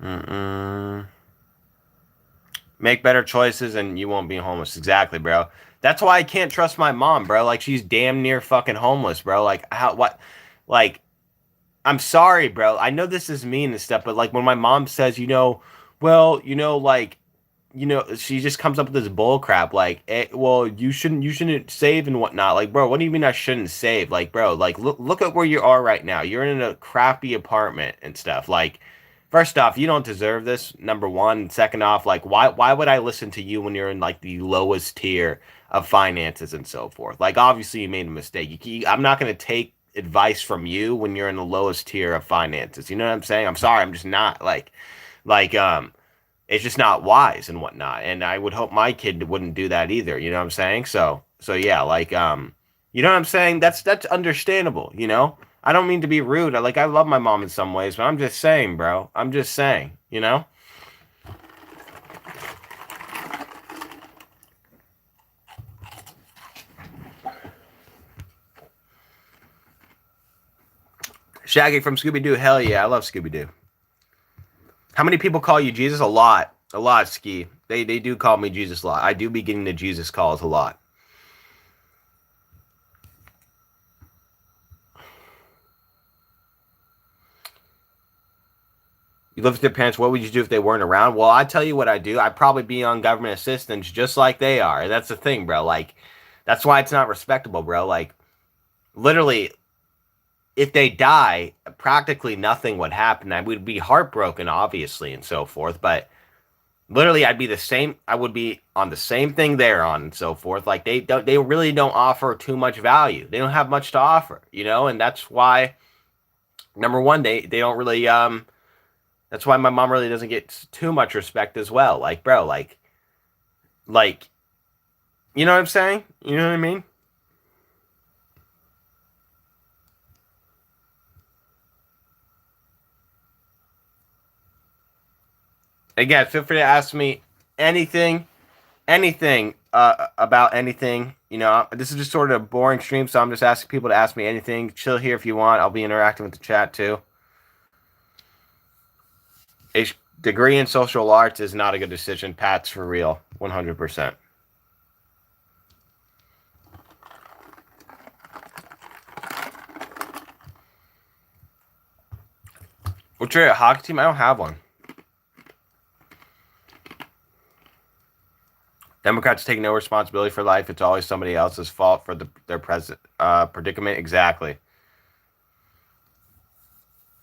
Mm-mm. Make better choices and you won't be homeless. Exactly, bro. That's why I can't trust my mom, bro. Like she's damn near fucking homeless, bro. Like how? What? Like I'm sorry, bro. I know this is mean and stuff, but like when my mom says, well, like she just comes up with this bull crap like well you shouldn't save and whatnot, like bro, what do you mean I shouldn't save? Like bro, like look at where you are right now. You're in a crappy apartment and stuff. Like first off, you don't deserve this, number one. Second off, like why would I listen to you when you're in like the lowest tier of finances and so forth? Like obviously you made a mistake. I'm not going to take advice from you when you're in the lowest tier of finances. You know what I'm saying? I'm sorry, I'm just not like it's just not wise and whatnot. And I would hope my kid wouldn't do that either. You know what I'm saying? So yeah, like you know what I'm saying? That's understandable. You know, I don't mean to be rude. I love my mom in some ways, but I'm just saying, bro. I'm just saying. You know. Shaggy from Scooby Doo. Hell yeah, I love Scooby Doo. How many people call you Jesus? A lot. A lot, Ski. They do call me Jesus a lot. I do be getting the Jesus calls a lot. You live with your parents. What would you do if they weren't around? Well, I tell you what I do. I'd probably be on government assistance just like they are. That's the thing, bro. Like, that's why it's not respectable, bro. Like, literally, if they die, practically nothing would happen. I would be heartbroken, obviously, and so forth. But literally, I'd be the same. I would be on the same thing they're on, and so forth. Like, they really don't offer too much value. They don't have much to offer, and that's why. Number one, they don't really That's why my mom really doesn't get too much respect as well. Like, bro, like, you know what I'm saying? You know what I mean? Again, feel free to ask me anything, anything about anything. This is just sort of a boring stream, so I'm just asking people to ask me anything. Chill here if you want. I'll be interacting with the chat too. A degree in social arts is not a good decision. Pat's for real, 100%. What's your hockey team? I don't have one. Democrats take no responsibility for life. It's always somebody else's fault for their present predicament. Exactly.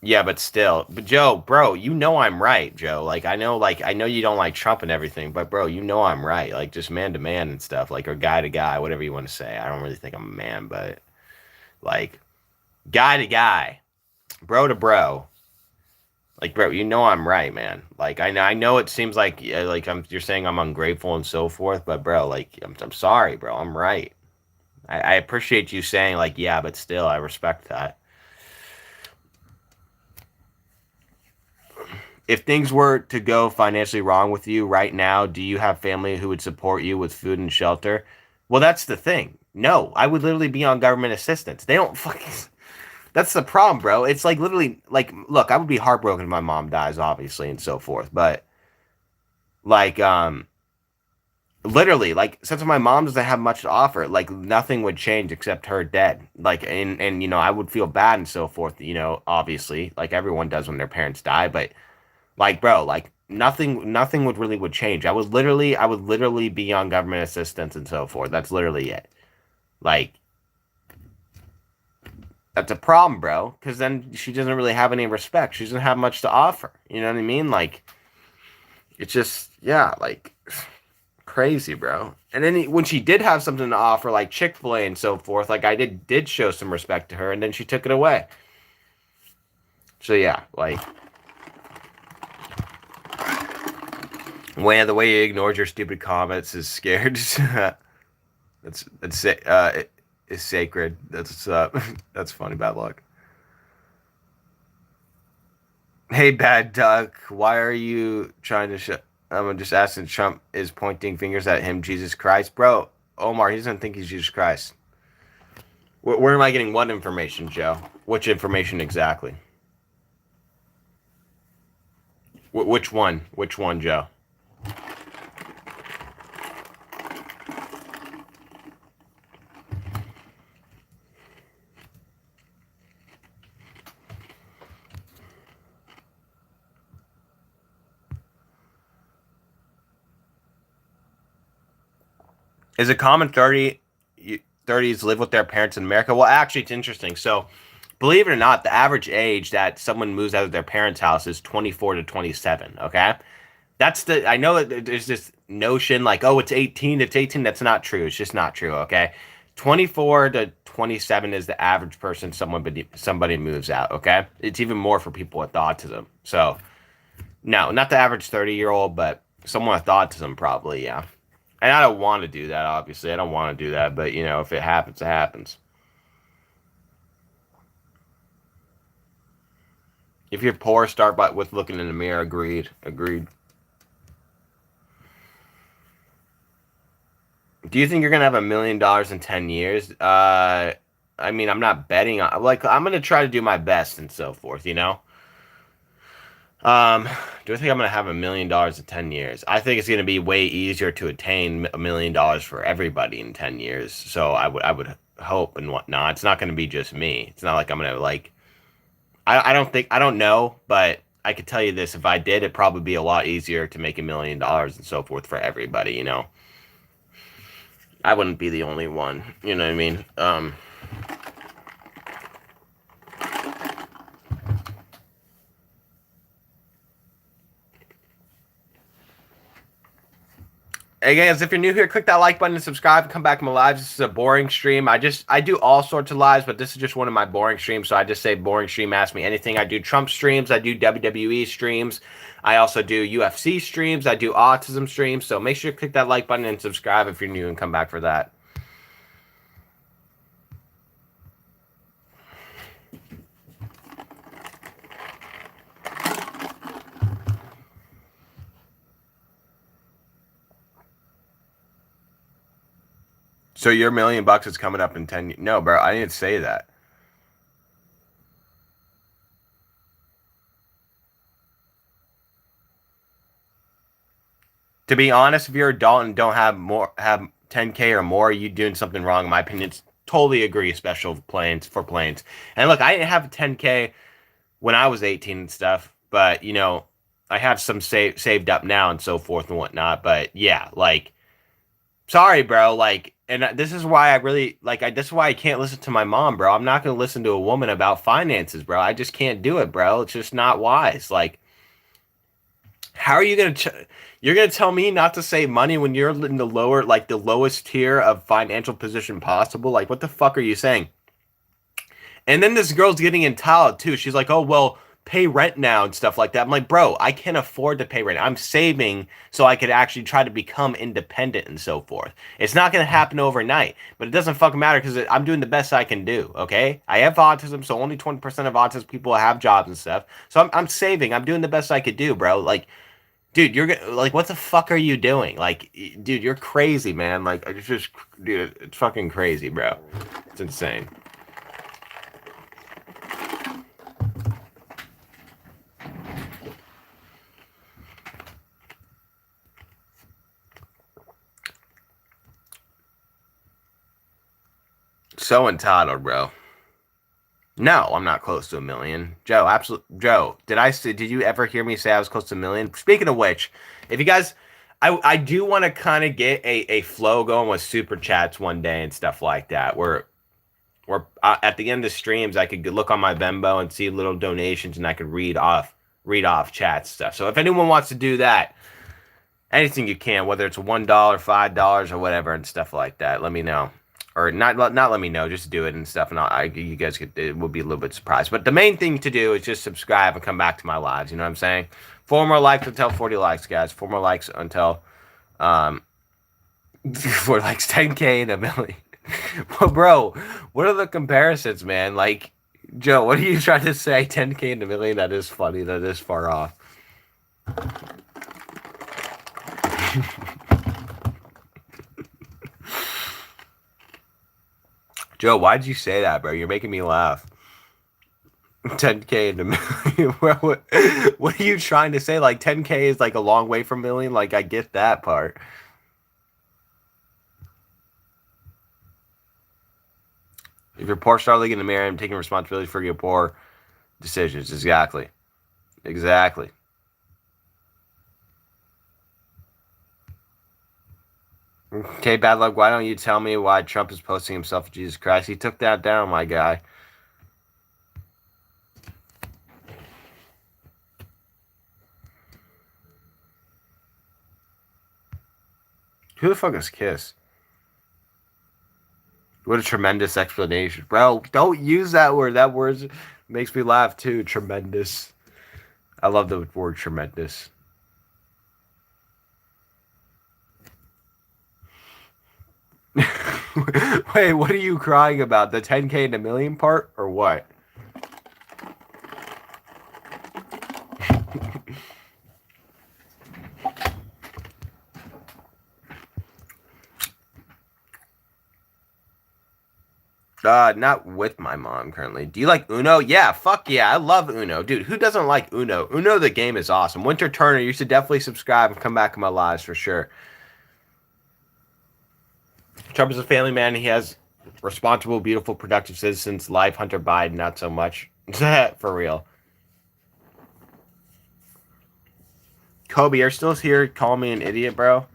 Yeah, but still, Joe, bro, I'm right, Joe. I know you don't like Trump and everything, but bro, I'm right. Like just man to man and stuff, like or guy to guy, whatever you want to say. I don't really think I'm a man, but like guy to guy, bro to bro. Like, bro, I'm right, man. Like, I know it seems like you're saying I'm ungrateful and so forth, but bro, like, I'm sorry, bro, I'm right. I appreciate you saying like, yeah, but still, I respect that. if things were to go financially wrong with you right now, do you have family who would support you with food and shelter? Well, that's the thing. No, I would literally be on government assistance. They don't fucking. That's the problem, bro. It's like literally like, look, I would be heartbroken if my mom dies, obviously, and so forth. But like, literally, like, since my mom doesn't have much to offer, like nothing would change except her dead. Like, and you know, I would feel bad and so forth. You know, obviously, like everyone does when their parents die. But like, bro, like nothing would change. I would literally be on government assistance and so forth. That's literally it. Like, that's a problem, bro. Because then she doesn't really have any respect. She doesn't have much to offer. You know what I mean? Like, it's just, yeah, like crazy, bro. And then when she did have something to offer, like Chick-fil-A and so forth, like I did show some respect to her, and then she took it away. So yeah, like, the way he ignores your stupid comments is scared. that's is sacred. That's that's funny. Bad luck. Hey, bad duck. Why are you trying to show? I'm just asking. Trump is pointing fingers at him. Jesus Christ, bro. Omar, he doesn't think he's Jesus Christ. Where am I getting what information, Joe? Which information exactly? Which one? Which one, Joe? Is it common 30s live with their parents in America? Well, actually, it's interesting. So, believe it or not, the average age that someone moves out of their parents' house is 24 to 27. Okay, I know that there's this notion like, oh, it's 18. It's 18. That's not true. It's just not true. Okay, 24 to 27 is the average person somebody moves out. Okay, it's even more for people with autism. So, no, not the average 30-year-old, but someone with autism probably, yeah. And I don't want to do that, obviously. I don't want to do that, but you know, if it happens, it happens. If you're poor, start with looking in the mirror. Agreed. Agreed. Do you think you're gonna have $1 million in 10 years? I mean, I'm not betting on. Like, I'm gonna try to do my best and so forth. You know. Um, do I think I'm gonna have $1 million in 10 years? I think it's gonna be way easier to attain $1 million for everybody in 10 years. So I would hope and whatnot. It's not gonna be just me. It's not like I'm gonna like. I don't know, but I could tell you this: if I did, it'd probably be a lot easier to make $1 million and so forth for everybody. You know, I wouldn't be the only one. You know what I mean? Hey guys, if you're new here, click that like button and subscribe and come back to my lives. This is a boring stream. I do all sorts of lives, but this is just one of my boring streams. So I just say boring stream, ask me anything. I do Trump streams, I do WWE streams, I also do UFC streams, I do autism streams. So make sure to click that like button and subscribe if you're new and come back for that. So your $1 million is coming up in 10 years. No, bro, I didn't say that. To be honest, if you're an adult and don't have 10K or more, you doing something wrong. In my opinion, it's totally agree. Special planes for planes. And look, I didn't have 10K when I was 18 and stuff, but you know, I have some saved up now and so forth and whatnot. But yeah, like, sorry, bro. Like, and this is why I really like. This is why I can't listen to my mom, bro. I'm not gonna listen to a woman about finances, bro. I just can't do it, bro. It's just not wise. Like, how are you gonna? You're gonna tell me not to save money when you're in the lower, like the lowest tier of financial position possible? Like, what the fuck are you saying? And then this girl's getting entitled too. She's like, "Oh well, pay rent now and stuff like that. I'm like, bro, I can't afford to pay rent. I'm saving so I could actually try to become independent and so forth. It's not going to happen overnight, but it doesn't fucking matter because I'm doing the best I can do, okay? I have autism, so only 20% of autistic people have jobs and stuff. So I'm saving. I'm doing the best I could do, bro. Like, dude, you're like, what the fuck are you doing? Like, dude, you're crazy, man. Like, it's just, dude, it's fucking crazy, bro. It's insane. So entitled, bro. No, I'm not close to a million. Joe, absolutely. Joe, did you ever hear me say I was close to a million? Speaking of which, if you guys, I do want to kind of get a flow going with super chats one day and stuff like that, where at the end of the streams, I could look on my Venmo and see little donations and I could read off chat stuff. So if anyone wants to do that, anything you can, whether it's $1, $5, or whatever and stuff like that, let me know. Or not let me know, just do it and stuff, and you guys will be a little bit surprised. But the main thing to do is just subscribe and come back to my lives. You know what I'm saying? 4 more likes until 40 likes, guys. 4 more likes until 4 likes, 10K and a million. Well, bro, what are the comparisons, man? Like, Joe, what are you trying to say? 10K and a million? That is funny. That is far off. Joe, why'd you say that, bro? You're making me laugh. 10K and a million. What are you trying to say? Like 10K is like a long way from million? Like I get that part. If you're poor, start looking in the mirror and taking responsibility for your poor decisions. Exactly. Exactly. Okay, bad luck. Why don't you tell me why Trump is posting himself with Jesus Christ? He took that down, my guy. Who the fuck is Kiss? What a tremendous explanation. Bro, don't use that word. That word makes me laugh too. Tremendous. I love the word tremendous. Wait, what are you crying about? The 10K and a million part or what? Not with my mom currently. Do you like Uno? Yeah, fuck yeah. I love Uno. Dude, who doesn't like Uno? Uno, the game is awesome. Winter Turner, you should definitely subscribe and come back in my lives for sure. Trump is a family man. He has responsible, beautiful, productive citizens. Life, Hunter Biden, not so much. For real. Kobe, you're still here. Call me an idiot, bro.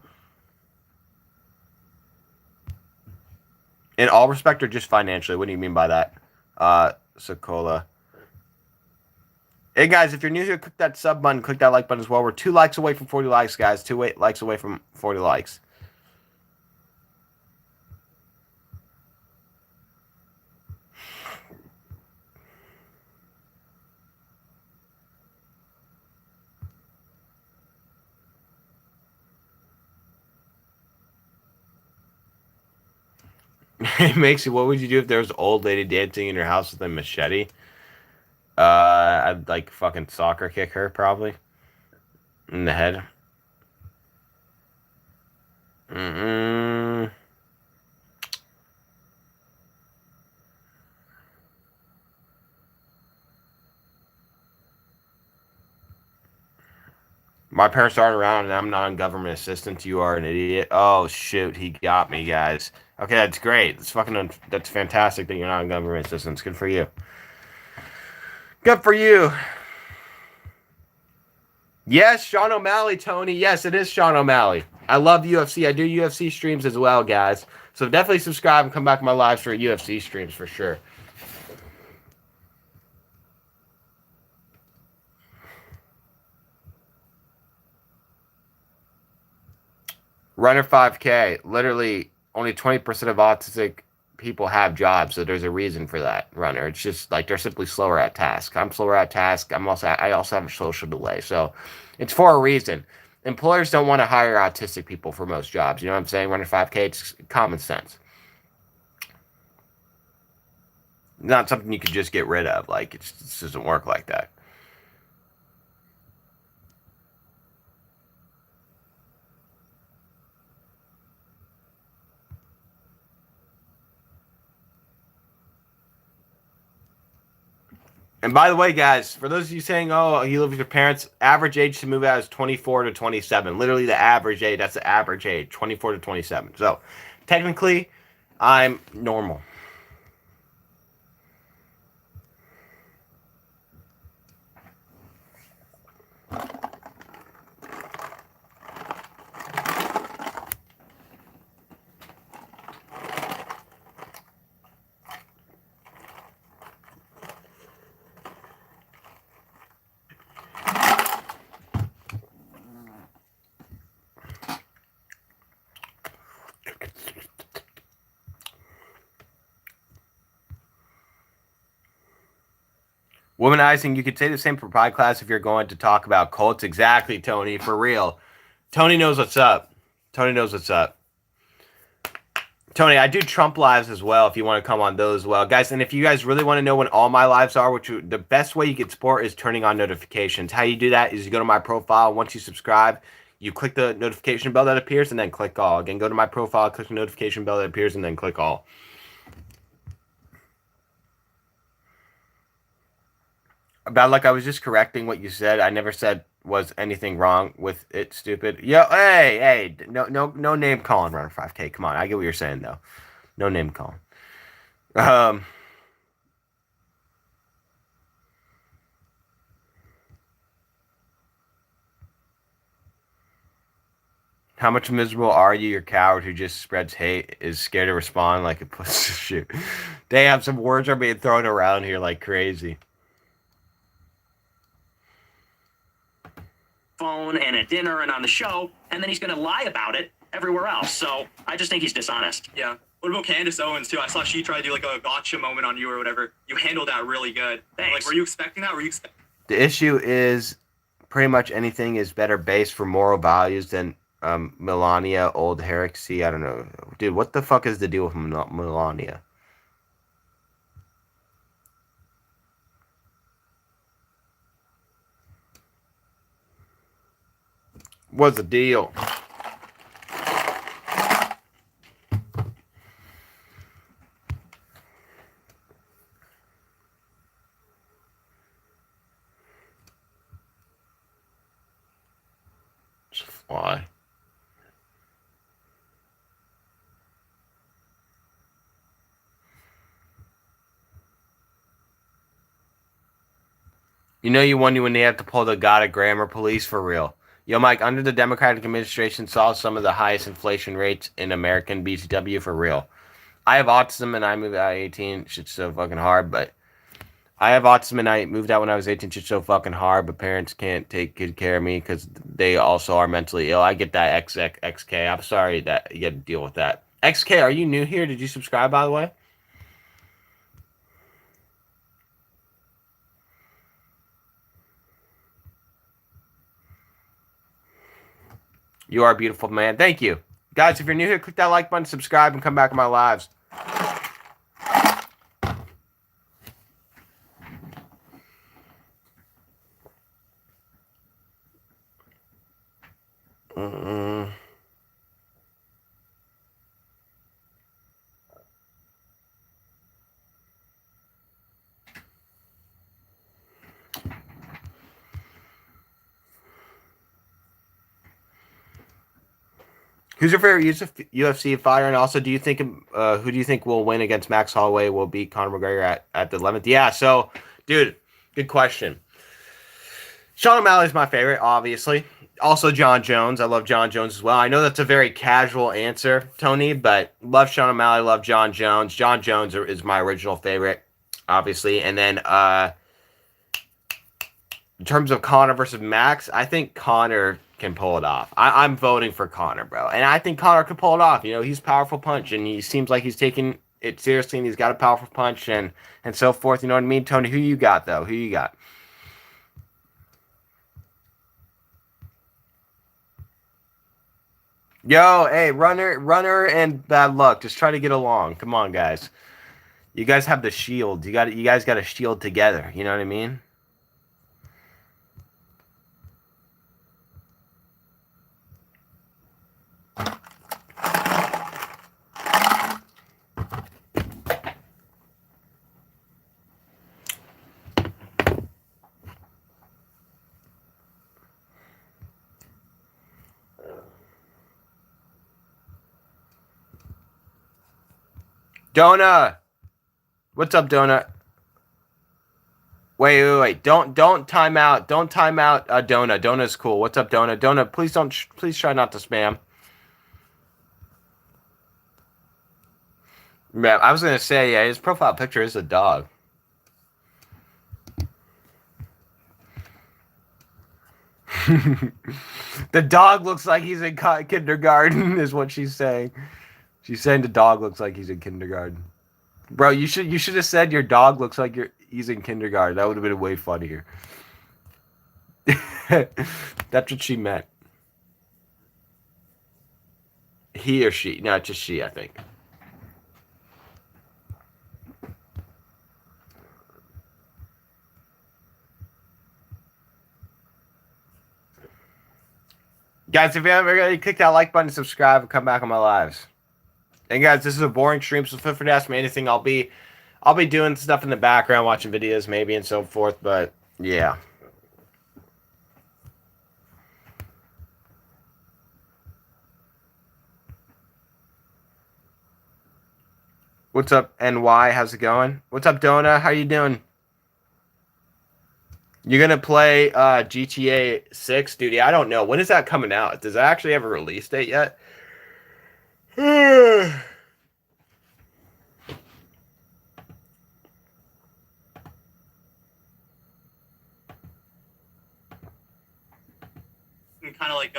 In all respect or just financially? What do you mean by that? Sokola. Hey, guys, if you're new here, click that sub button. Click that like button as well. We're 2 likes away from 40 likes, guys. 2 likes away from 40 likes. Hey, Maxie, what would you do if there was an old lady dancing in your house with a machete? I'd like fucking soccer kick her probably in the head. Mm-mm. My parents aren't around and I'm not on government assistance. You are an idiot. Oh shoot, he got me, guys. Okay, that's great. That's fantastic that you're not on government assistance. Good for you. Good for you. Yes, Sean O'Malley, Tony. Yes, it is Sean O'Malley. I love UFC. I do UFC streams as well, guys. So definitely subscribe and come back to my lives for UFC streams for sure. Runner 5K. Literally, only 20% of autistic people have jobs, so there's a reason for that, runner. It's just like they're simply slower at task. I'm slower at task. I also have a social delay, so it's for a reason. Employers don't want to hire autistic people for most jobs. You know what I'm saying? Running 5K, it's common sense. Not something you could just get rid of. Like it just doesn't work like that. And by the way, guys, for those of you saying, "Oh, you live with your parents," average age to move out is 24 to 27. Literally, the average age. That's the average age, 24 to 27. So, technically, I'm normal. Womanizing, you could say the same for Pride class if you're going to talk about cults. Exactly, Tony, for real. Tony knows what's up. Tony knows what's up. Tony, I do Trump lives as well if you want to come on those as well. Guys, and if you guys really want to know when all my lives are, the best way you can support is turning on notifications. How you do that is you go to my profile. Once you subscribe, you click the notification bell that appears and then click all. Again, go to my profile, click the notification bell that appears and then click all. About like I was just correcting what you said. I never said was anything wrong with it. Stupid. Yo, hey, no name calling, runner 5K. Come on, I get what you're saying though. No name calling. How much miserable are you? Your coward who just spreads hate is scared to respond like a pussy. Shoot. Damn, some words are being thrown around here like crazy. Phone and at dinner and on the show, and then he's going to lie about it everywhere else. So I just think he's dishonest. Yeah. What about Candace Owens too? I saw she tried to do like a gotcha moment on you or whatever. You handled that really good. Thanks. Like, were you expecting that? The issue is pretty much anything is better based for moral values than Melania Old Heresy. I don't know, dude. What the fuck is the deal with Melania? What's the deal? It's a fly. You know you won when they have to pull the God of Grammar police for real. Yo, Mike, under the Democratic administration saw some of the highest inflation rates in American BCW for real. I have autism and I moved out at 18. Shit's so fucking hard, but I have autism and I moved out when I was 18. Shit's so fucking hard, but parents can't take good care of me because they also are mentally ill. I get that XK. I'm sorry that you got to deal with that. XK, are you new here? Did you subscribe, by the way? You are a beautiful man. Thank you. Guys, if you're new here, click that like button, subscribe, and come back to my lives. Who's your favorite UFC fighter? And also, do you think who do you think will win against Max Holloway? Will beat Conor McGregor at the 11th? Yeah. So, dude, good question. Sean O'Malley's my favorite, obviously. Also, John Jones. I love John Jones as well. I know that's a very casual answer, Tony, but love Sean O'Malley. Love John Jones. John Jones is my original favorite, obviously. And then in terms of Conor versus Max, I think Conor can pull it off. I'm voting for Conor, bro. And I think Conor could pull it off. You know, he's a powerful punch, and he seems like he's taking it seriously, and he's got a powerful punch and so forth. You know what I mean, Tony? Who you got though? Who you got? Yo, hey, runner, and bad luck. Just try to get along. Come on, guys. You guys have the shield. You guys got a shield together. You know what I mean? Donut. What's up, Donut? Wait. Don't time out. Don't time out, Donut. Donut's cool. What's up, Donut? Donut, please try not to spam. Yeah, I was gonna say, yeah, his profile picture is a dog. The dog looks like he's in kindergarten, is what she's saying. She's saying the dog looks like he's in kindergarten. Bro, you should have said your dog looks like he's in kindergarten. That would have been way funnier. That's what she meant. He or she? No, just she, I think. Guys, if you haven't already, click that like button, subscribe, and come back on my lives. And guys, this is a boring stream, so feel free to ask me anything. I'll be doing stuff in the background, watching videos maybe and so forth, but yeah. What's up, NY? How's it going? What's up, Dona? How you doing? You're gonna play GTA 6, dude? Yeah, I don't know. When is that coming out? Does that actually have a release date yet? Kind of like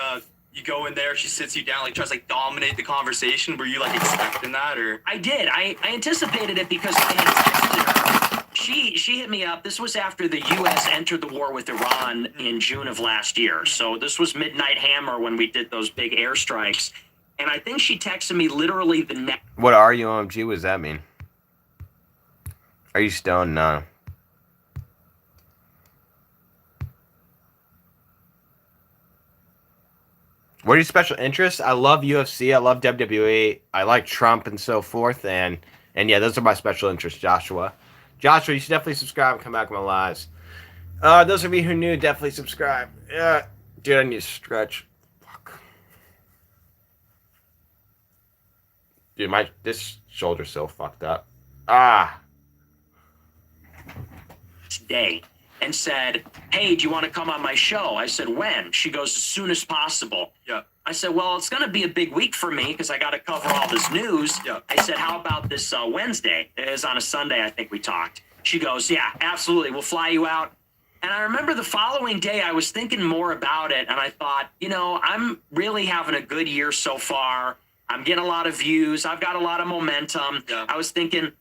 you go in there, she sits you down, like tries to like dominate the conversation. Were you like expecting that, or? I did. I anticipated it because I had texted her. She hit me up. This was after the U.S. entered the war with Iran in June of last year. So this was Midnight Hammer when we did those big airstrikes. And I think she texted me literally the next. What are you, OMG? What does that mean? Are you stoned? No. What are your special interests? I love UFC. I love WWE. I like Trump and so forth. And yeah, those are my special interests, Joshua. Joshua, you should definitely subscribe and come back to my lives. Those of you who are new, definitely subscribe. Yeah, dude, I need to stretch. Fuck. Dude, this shoulder's so fucked up. Day and said, "Hey, do you want to come on my show?" I said, "When?" She goes, "As soon as possible." Yeah. I said, "Well, it's going to be a big week for me because I got to cover all this news." Yeah. I said, "How about this Wednesday?" It was on a Sunday, I think we talked. She goes, "Yeah, absolutely. We'll fly you out." And I remember the following day, I was thinking more about it, and I thought, I'm really having a good year so far. I'm getting a lot of views. I've got a lot of momentum. Yeah. I was thinking,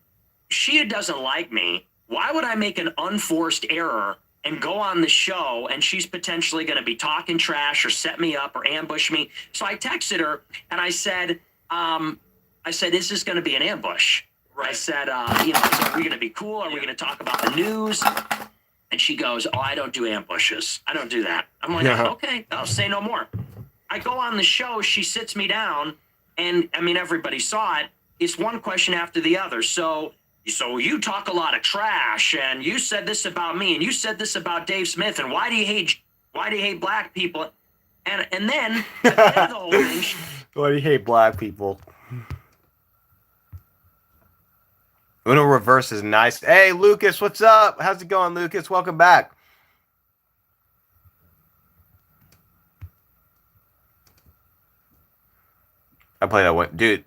she doesn't like me. Why would I make an unforced error and go on the show and she's potentially going to be talking trash or set me up or ambush me? So I texted her and I said, is this going to be an ambush? Right. I said, are we going to be cool? Are we going to talk about the news? And she goes, "Oh, I don't do ambushes. I don't do that." I'm like, Okay, I'll say no more. I go on the show. She sits me down and everybody saw it. It's one question after the other. So you talk a lot of trash, and you said this about me, and you said this about Dave Smith, and why do you hate black people? And then at the end of the whole thing, why do you hate black people? Uno reverse is nice. Hey, Lucas, what's up? How's it going, Lucas? Welcome back. I play that one, dude.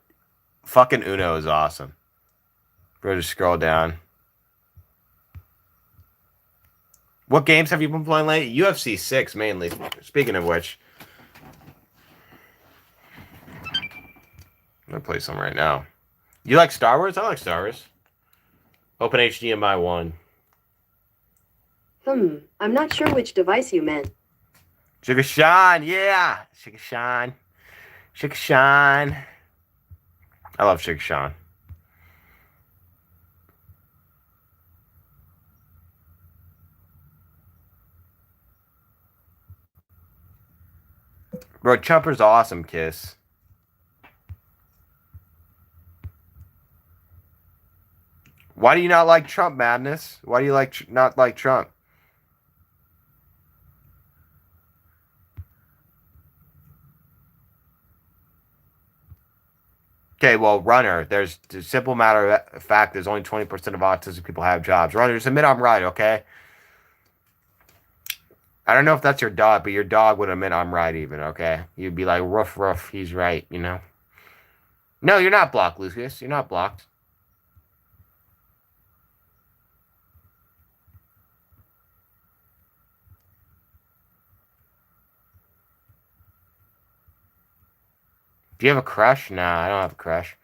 Fucking Uno is awesome. Bro, just scroll down. What games have you been playing lately? UFC 6 mainly. Speaking of which, I'm gonna play some right now. You like Star Wars? I like Star Wars. Open HDMI 1. I'm not sure which device you meant. Sugar Shine, yeah. Sugar Shine. Sugar Shine. I love Sugar Shine. Bro, Chumper's awesome, Kiss. Why do you not like Trump, Madness? Why do you not like Trump? Okay, well, Runner, there's a simple matter of fact, there's only 20% of autistic people have jobs. Runner, just admit I'm right, okay? I don't know if that's your dog, but your dog would admit I'm right even, okay? You'd be like, ruff, ruff, he's right, you know? No, you're not blocked, Lucas. You're not blocked. Do you have a crush? Nah, I don't have a crush.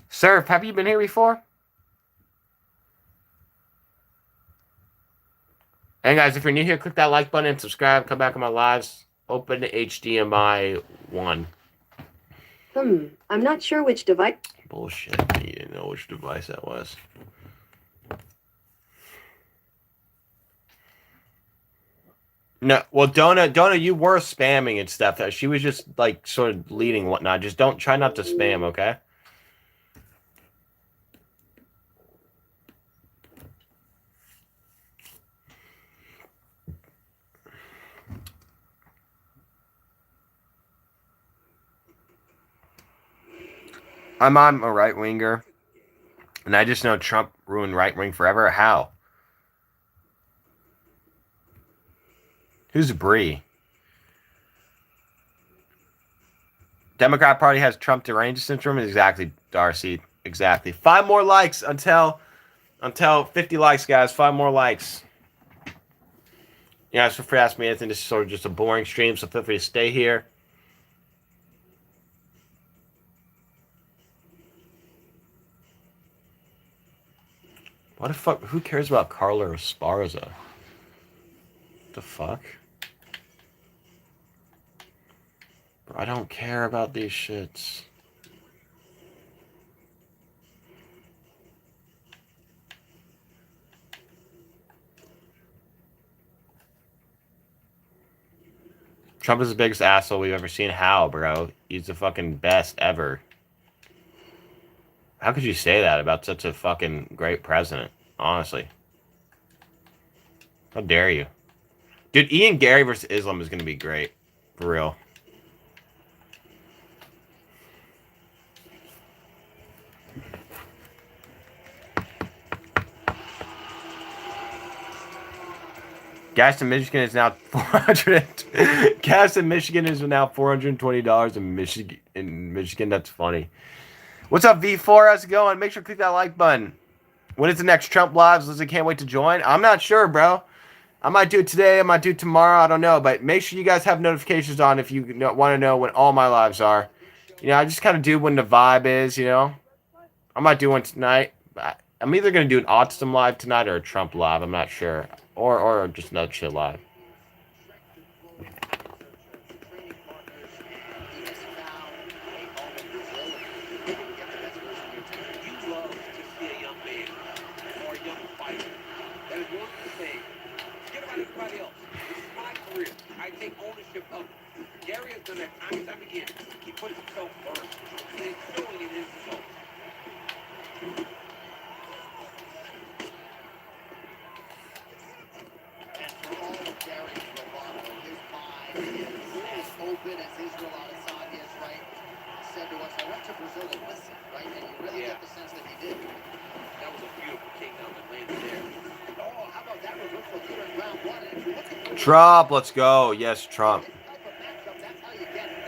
Surf, have you been here before? And guys, if you're new here, click that like button and subscribe. Come back on my lives. Open HDMI 1. I'm not sure which device. Bullshit. You didn't know which device that was. No, well, Donna, you were spamming and stuff. She was just like sort of leading and whatnot. Just try not to spam, okay? I'm a right winger, and I just know Trump ruined right wing forever. How? Who's Bree? Democrat Party has Trump deranged syndrome. Exactly, Darcy. Exactly. 5 more likes until 50 likes, guys. 5 more likes. Yeah, so for Ask Me Anything, this is sort of just a boring stream, so feel free to stay here. What the fuck? Who cares about Carla Esparza? The fuck? Bro, I don't care about these shits. Trump is the biggest asshole we've ever seen. How, bro? He's the fucking best ever. How could you say that about such a fucking great president? Honestly. How dare you? Dude, Ian Gary versus Islam is going to be great. For real. Gas in Michigan is now $400. Gas in Michigan is now $420 in Michigan. In Michigan, that's funny. What's up, V4? How's it going? Make sure to click that like button. When is the next Trump Lives? Lizzie can't wait to join. I'm not sure, bro. I might do it today. I might do it tomorrow. I don't know. But make sure you guys have notifications on if you want to know when all my lives are. You know, I just kind of do when the vibe is, you know. I might do one tonight. I'm either going to do an autism live tonight or a Trump live. I'm not sure. Or just another chill live. Gary has done that time and time again. He puts himself first. And it's showing in his results. And for all of Gary's bravado, his mind is as open as Israel Adesanya is, right? Said to us, I went to Brazil to listen, right? And you really get the sense that he did. That was a beautiful takedown that landed there. Oh, how about that reversal here in round 1? And if you look at Trump, let's go. Yes, Trump.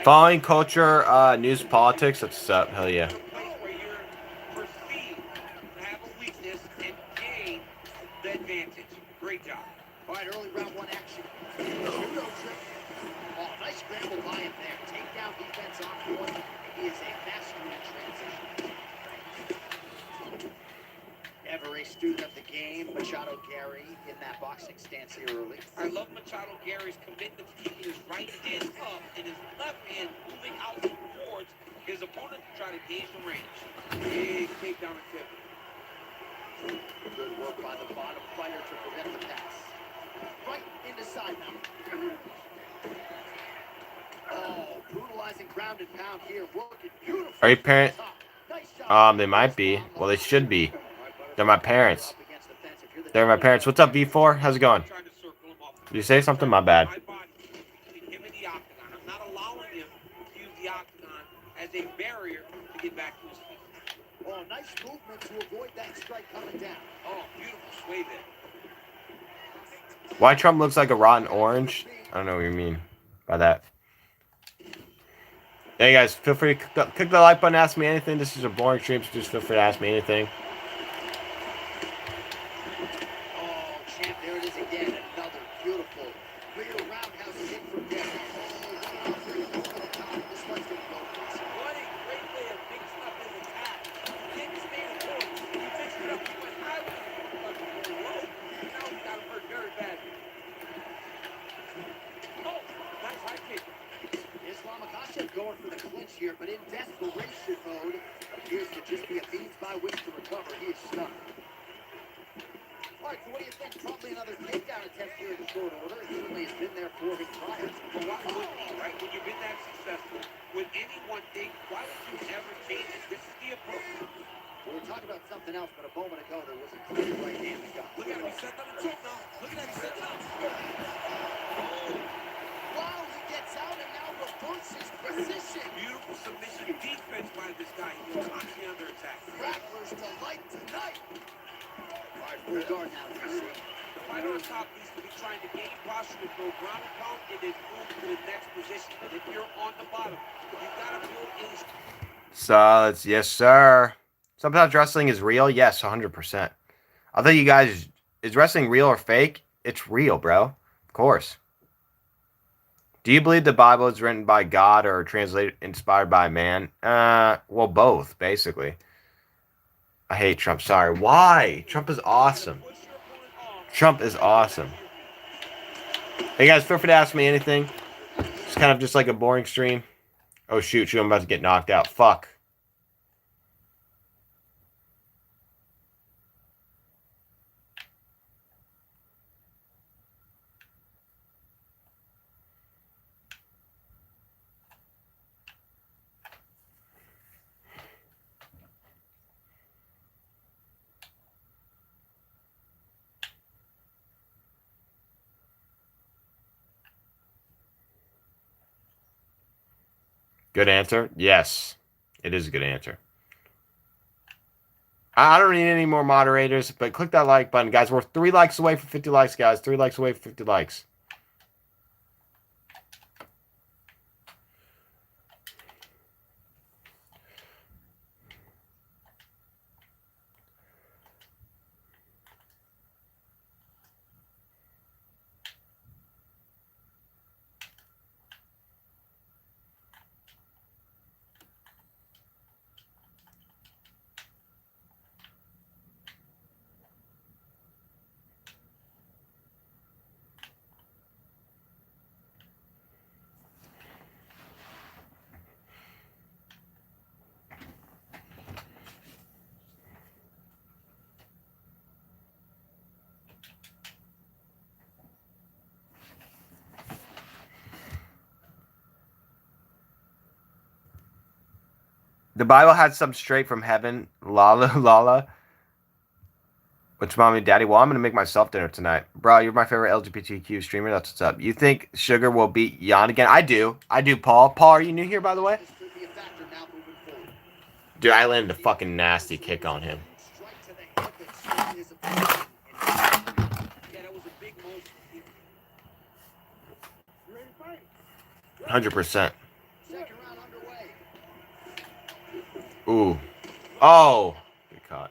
Following culture, news, politics. That's up. Hell yeah. Where you're perceived to have a weakness and gain the advantage. Great job. all right, early round 1 action. Judo trick. Oh, nice scramble by him there. Takedown defense on point. He is a master in transition. Ever a student of the game, Machado Gary in that boxing stance here early. I love Machado Gary's commitment to keeping his right hand up and his left hand moving out towards his opponent to try to gauge the range. Big takedown attempt. Good work by the bottom fighter to prevent the pass. Right into side mount. Oh, brutalizing ground and pound here. Working beautiful. Are you parent? Nice job. They might be. Well, they should be. They're my parents. They're my parents. What's up, V4? How's it going? Trying to circle him up. Did you say something? My bad. My body between him and the octagon. I'm not allowing him to use the octagon as a barrier to get back to his feet. Oh, nice movement to avoid that strike coming down. Oh, beautiful sway there. Why Trump looks like a rotten orange? I don't know what you mean by that. Hey guys, feel free to click the like button, ask me anything. This is a boring stream, so just feel free to ask me anything. Oh, champ, there it is again. Another beautiful rear roundhouse kick from there. Oh, this one's gonna go. What a great way of mixing up his attack. He didn't stay in forward. He mixed it up. He went high with it. Going low. Now he got him hurt very badly. Oh, nice high kick. Islam Makhachev going for the clinch here, but in desperation mode, appears to just be a means by which to recover. He is stuck. All right, so what do you think? Probably another takedown attempt here in short order. He certainly has been there for his prior. But why would he, right? When you've been that successful with any one thing, why would you ever change it? This is the approach. We were talking about something else, but a moment ago there was a clear right hand that got. Look at him. He's setting up a choke now. Look at that. He's setting up. Wow, he gets out and now reverses position. Beautiful submission defense by this guy. He's constantly under attack. Grapplers delight tonight. All right, full guard now, DC. The fighter on top needs to be trying to gain posture to go ground and pound and then move to the next position. But if you're on the bottom, you gotta build in. Solids, yes, sir. Sometimes wrestling is real. Yes, 100%. I'll tell you guys, is wrestling real or fake? It's real, bro. Of course. Do you believe the Bible is written by God or translated, inspired by man? Well, both, basically. I hate Trump. Sorry. Why? Trump is awesome. Trump is awesome. Hey, guys, feel free to ask me anything. It's kind of just like a boring stream. Oh, shoot. I'm about to get knocked out. Fuck. Good answer? Yes. It is a good answer. I don't need any more moderators, but click that like button. Guys, we're 3 likes away from 50 likes, guys. 3 likes away from 50 likes. The Bible had some straight from heaven. Lala. What's mommy and daddy? Well, I'm going to make myself dinner tonight. Bro, you're my favorite LGBTQ streamer. That's what's up. You think Sugar will beat Jan again? I do, Paul. Paul, are you new here, by the way? This could be a factor now moving forward. Dude, I landed a fucking nasty kick on him. Strike to the head that certainly is a position. Yeah, that was a big move. 100%. Second round underway. Ooh. Oh. Good caught.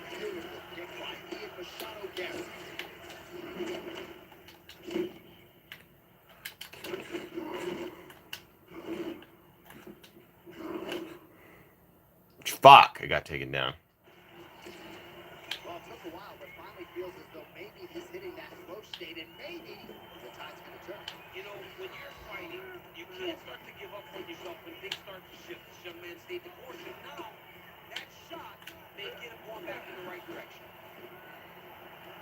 Beautiful kick by Ian Machado Gary. Fuck, I got taken down. Well, it took a while, but finally feels as though maybe he's hitting that flow state, and maybe the tide's going to turn. You know, when you're fighting, you can't start to give up on yourself when things start to shift. This young man stayed the course, and now that shot may get him going back in the right direction.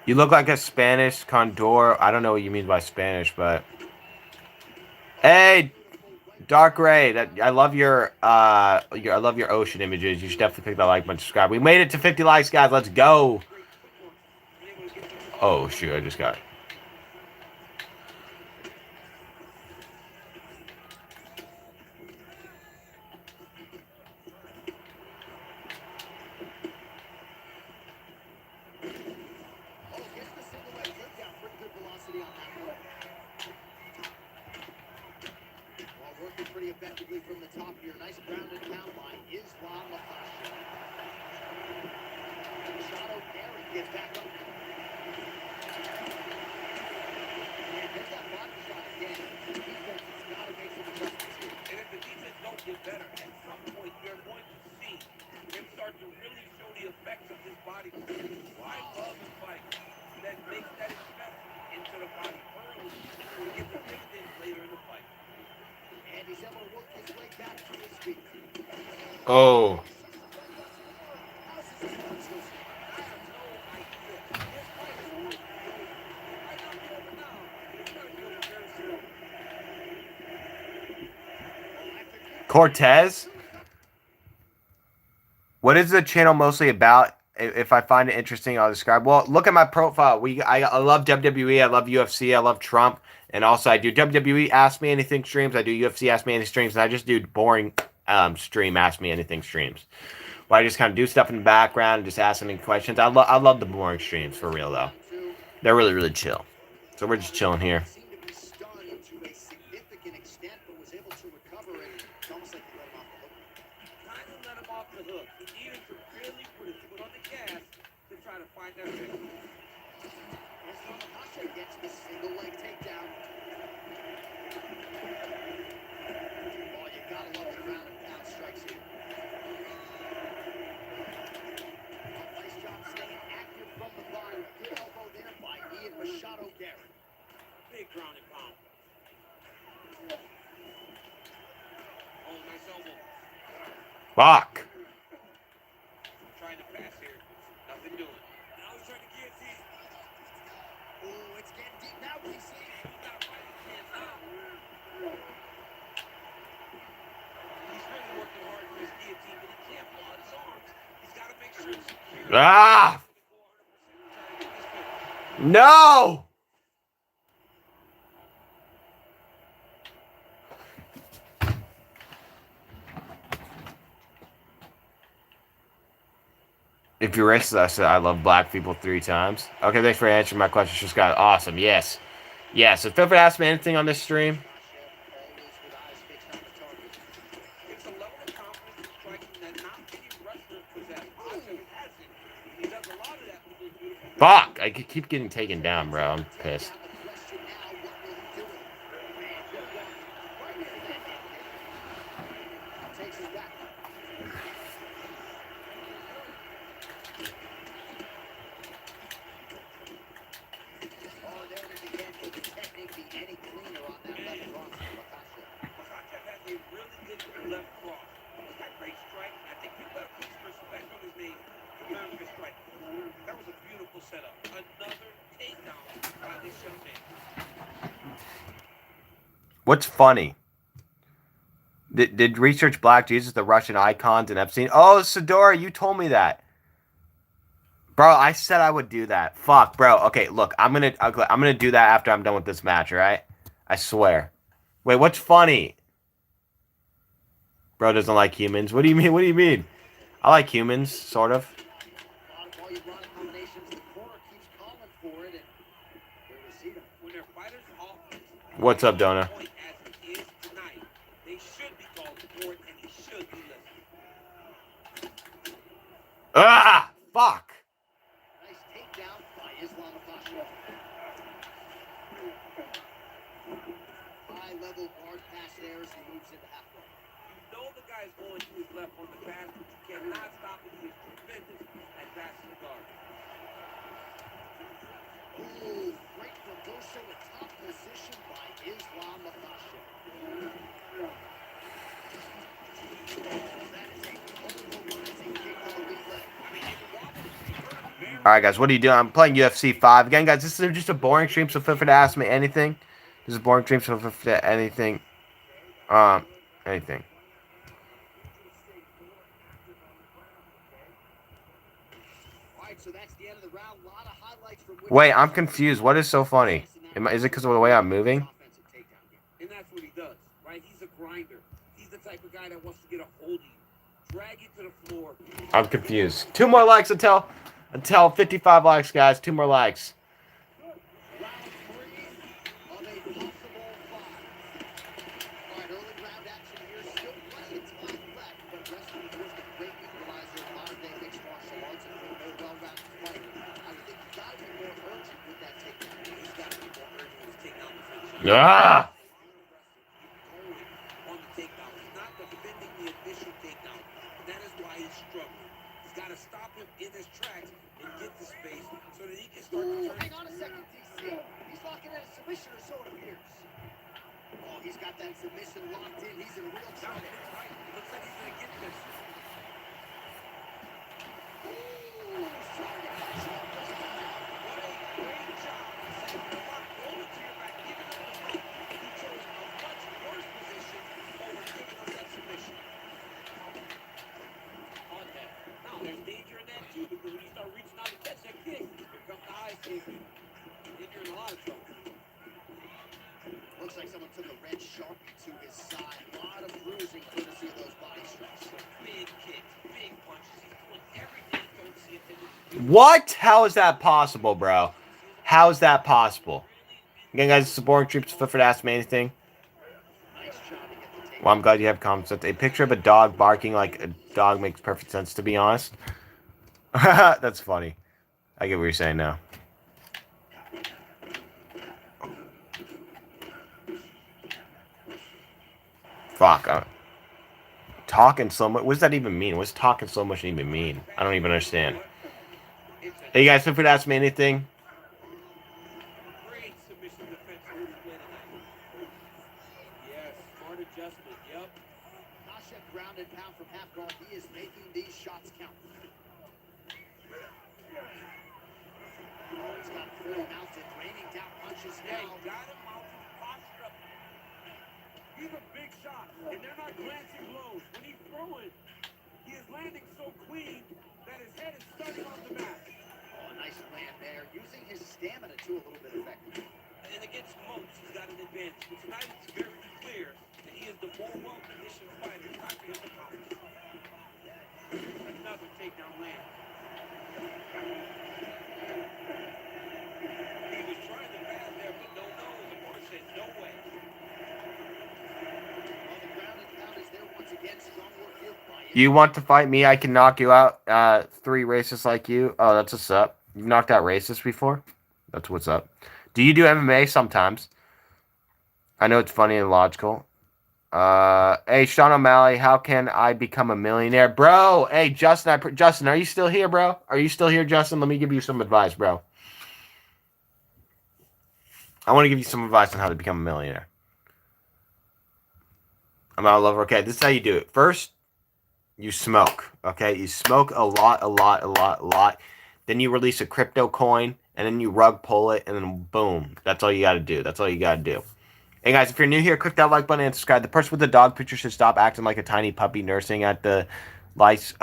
You look like a Spanish condor. I don't know what you mean by Spanish, but hey, Dark Ray, I love your I love your ocean images. You should definitely click that like button, subscribe. We made it to 50 likes, guys. Let's go. Oh shoot, I just got it. Oh, gets the single leg takedown. Pretty good velocity on that one. Well, working pretty effectively from the top here. Nice ground and pound by Islam Makhachev. Machado Gary gets back up. And there's that body shot again. The defense has got to make some adjustments here. And if the defense don't get better, at some point you're going to see him start to really show the effects of his body. I love the fight that makes that investment into the body early to get the dividends later in the fight. And he's able to work his way back to his feet. Oh. How's his approach so far? I have no idea. This fight is going to be over. It might not be over now, but it's going to be over very soon. Cortez? What is the channel mostly about? If I find it interesting, I'll describe. Well, look at my profile. I love WWE, I love UFC, I love Trump, and also I do WWE Ask Me Anything streams. I do UFC Ask Me Anything streams, and I just do boring stream Ask Me Anything streams, where I just kind of do stuff in the background and just ask them any questions. I love the boring streams for real though. They're really really chill. So we're just chilling here. Seemed to be stunned to a significant extent, but was able to recover, and it's almost like he let him off the hook. Kind of let him off the hook. He needed to really put his foot on the gas to try to find that victory. Islam Makhachev gets the single leg takedown. Oh, you gotta love the ground and pound strikes here. Nice job staying active from the bottom. Good elbow there by Ian Machado Garrett. Big ground and pound. Oh, nice elbow. Fuck. Trying to pass here. Nothing doing. Now he's trying to guillotine. Oh, it's getting deep now, DC. He's got a fighting chance now. He's really working hard for his guillotine, but he can't pull out his arms. He's got to make sure it's secure. Ah! No! If you're racist, I said I love black people 3 times. Okay, thanks for answering my question, just got awesome. Yes. Yes. So feel free to ask me anything on this stream. It's a level of confidence in striking that not many wrestlers possess. Makhachev has it. He does a lot of that with those beautiful. Fuck! I keep getting taken down, bro. I'm pissed. Takes his back. Oh, there it is again. Could the technique be any cleaner on that left cross from Makhachev? Makhachev has a really good left cross. Was that great strike? I think people got to put some respect on his name. Very good strike. That was a beautiful setup. Another takedown by this young man. What's funny? Did research Black Jesus, the Russian icons, and Epstein? Oh, Sadora, you told me that. Bro, I said I would do that. Fuck, bro. Okay, look, I'm gonna do that after I'm done with this match, alright? I swear. Wait, what's funny? Bro doesn't like humans. What do you mean? What do you mean? I like humans, sort of. A lot of volume combinations. The corner keeps calling for it, and they receive it. When their fighters off What's up, Donna? point as it is tonight, they should be called for it, and he should be listened. Ah! Fuck! Nice takedown by Islam Makhachev. High level guard pass there as he moves into half guard. You know the guy's going to his left on the pass, but you cannot stop him. He is tremendous at passing the guard. Ooh, great reversal and top position by Islam Makhachev. That is a polarizing kick to the weak leg. All right, guys, what are you doing? I'm playing UFC 5 again, guys. This is just a boring stream, so feel free to ask me anything. This is a boring stream, so feel free to anything. Anything. All right, so that's the end of the round. A lot of highlights from Wait, I'm confused. What is so funny? Is it because of the way I'm moving? Offensive takedown here. And that's what he does, right? He's a grinder. He's the type of guy that wants to get a hold of you, drag you to the floor. I'm confused. 2 more likes until 55 likes, guys. 2 more likes. Round 3 of a possible 5. All right, early round action here. Still plenty of time left, but wrestling is the great equalizer of modern-day mixed martial arts, and for a more well-rounded fighter, I would think you got to be more urgent with that takedown. He's got to be more urgent with his takedown defense. Ah! On the takedown. He's not defending the initial takedown. And that is why he's struggling. He's got to stop him in his tracks and get the space so that he can start to Ooh, turn. hang on a second, DC. He's locking in a submission, or so it appears. Oh, he's got that submission locked in. He's in real Now, trouble. right. It looks like he's going to get this. Ooh, he's trying to catch him. What a great job. Setting him up, rolling to your back, giving him the hook. He chose a much worse position over giving him that submission. On that. Now, there's danger in that, too, because when you start reaching out to catch that kick, here comes the high kick. Then you're in a lot of trouble. Looks like someone took a red Sharpie to his side. A lot of bruising courtesy of those body straps. Big kicks, big punches. He's doing everything courtesy of him. What? How is that possible, bro? How is that possible? Again, guys, it's a boring stream. So feel free to ask me anything. Nice job to get the take. Well, I'm glad you have comments. A picture of a dog barking like a dog makes perfect sense, to be honest. That's funny. I get what you're saying now. Fuck. Talking slow motion. What does that even mean? What's talking slow motion even mean? I don't even understand. Hey, guys, feel free to ask me anything. Great submission defense on display tonight. Yes, smart adjustment. Yep. Makhachev ground and pound from half guard. He is making these shots count. Oh, he's got full mounted, raining down punches Yeah, now. you got him mounted, posture up. These are big shots, and they're not glancing blows. When he's throwing, he is landing so clean that his head is stunning on the mat. Oh, nice land there. Using his stamina too a little bit effective. And against most, he's got an advantage. But tonight, it's very clear that he is the more well-conditioned fighter. It's time for him to pounce. Another takedown land. He was trying to pass there, but no, the corner said no way. Well, the ground and pound is there once again. Strong work here by You want to fight me? I can knock you out. 3 racists like you. Oh, that's what's up. You've knocked out racists before? That's what's up. Do you do MMA sometimes? I know it's funny and logical. Hey, Sean O'Malley, how can I become a millionaire? Bro, hey, Justin, Justin, are you still here, bro? Are you still here, Justin? Let me give you some advice, bro. I want to give you some advice on how to become a millionaire. I'm out of love. Okay, this is how you do it. First, you smoke, okay? You smoke a lot. Then you release a crypto coin, and then you rug pull it, and then boom. That's all you got to do. That's all you got to do. Hey, guys, if you're new here, click that like button and subscribe. The person with the dog picture should stop acting like a tiny puppy nursing at the lice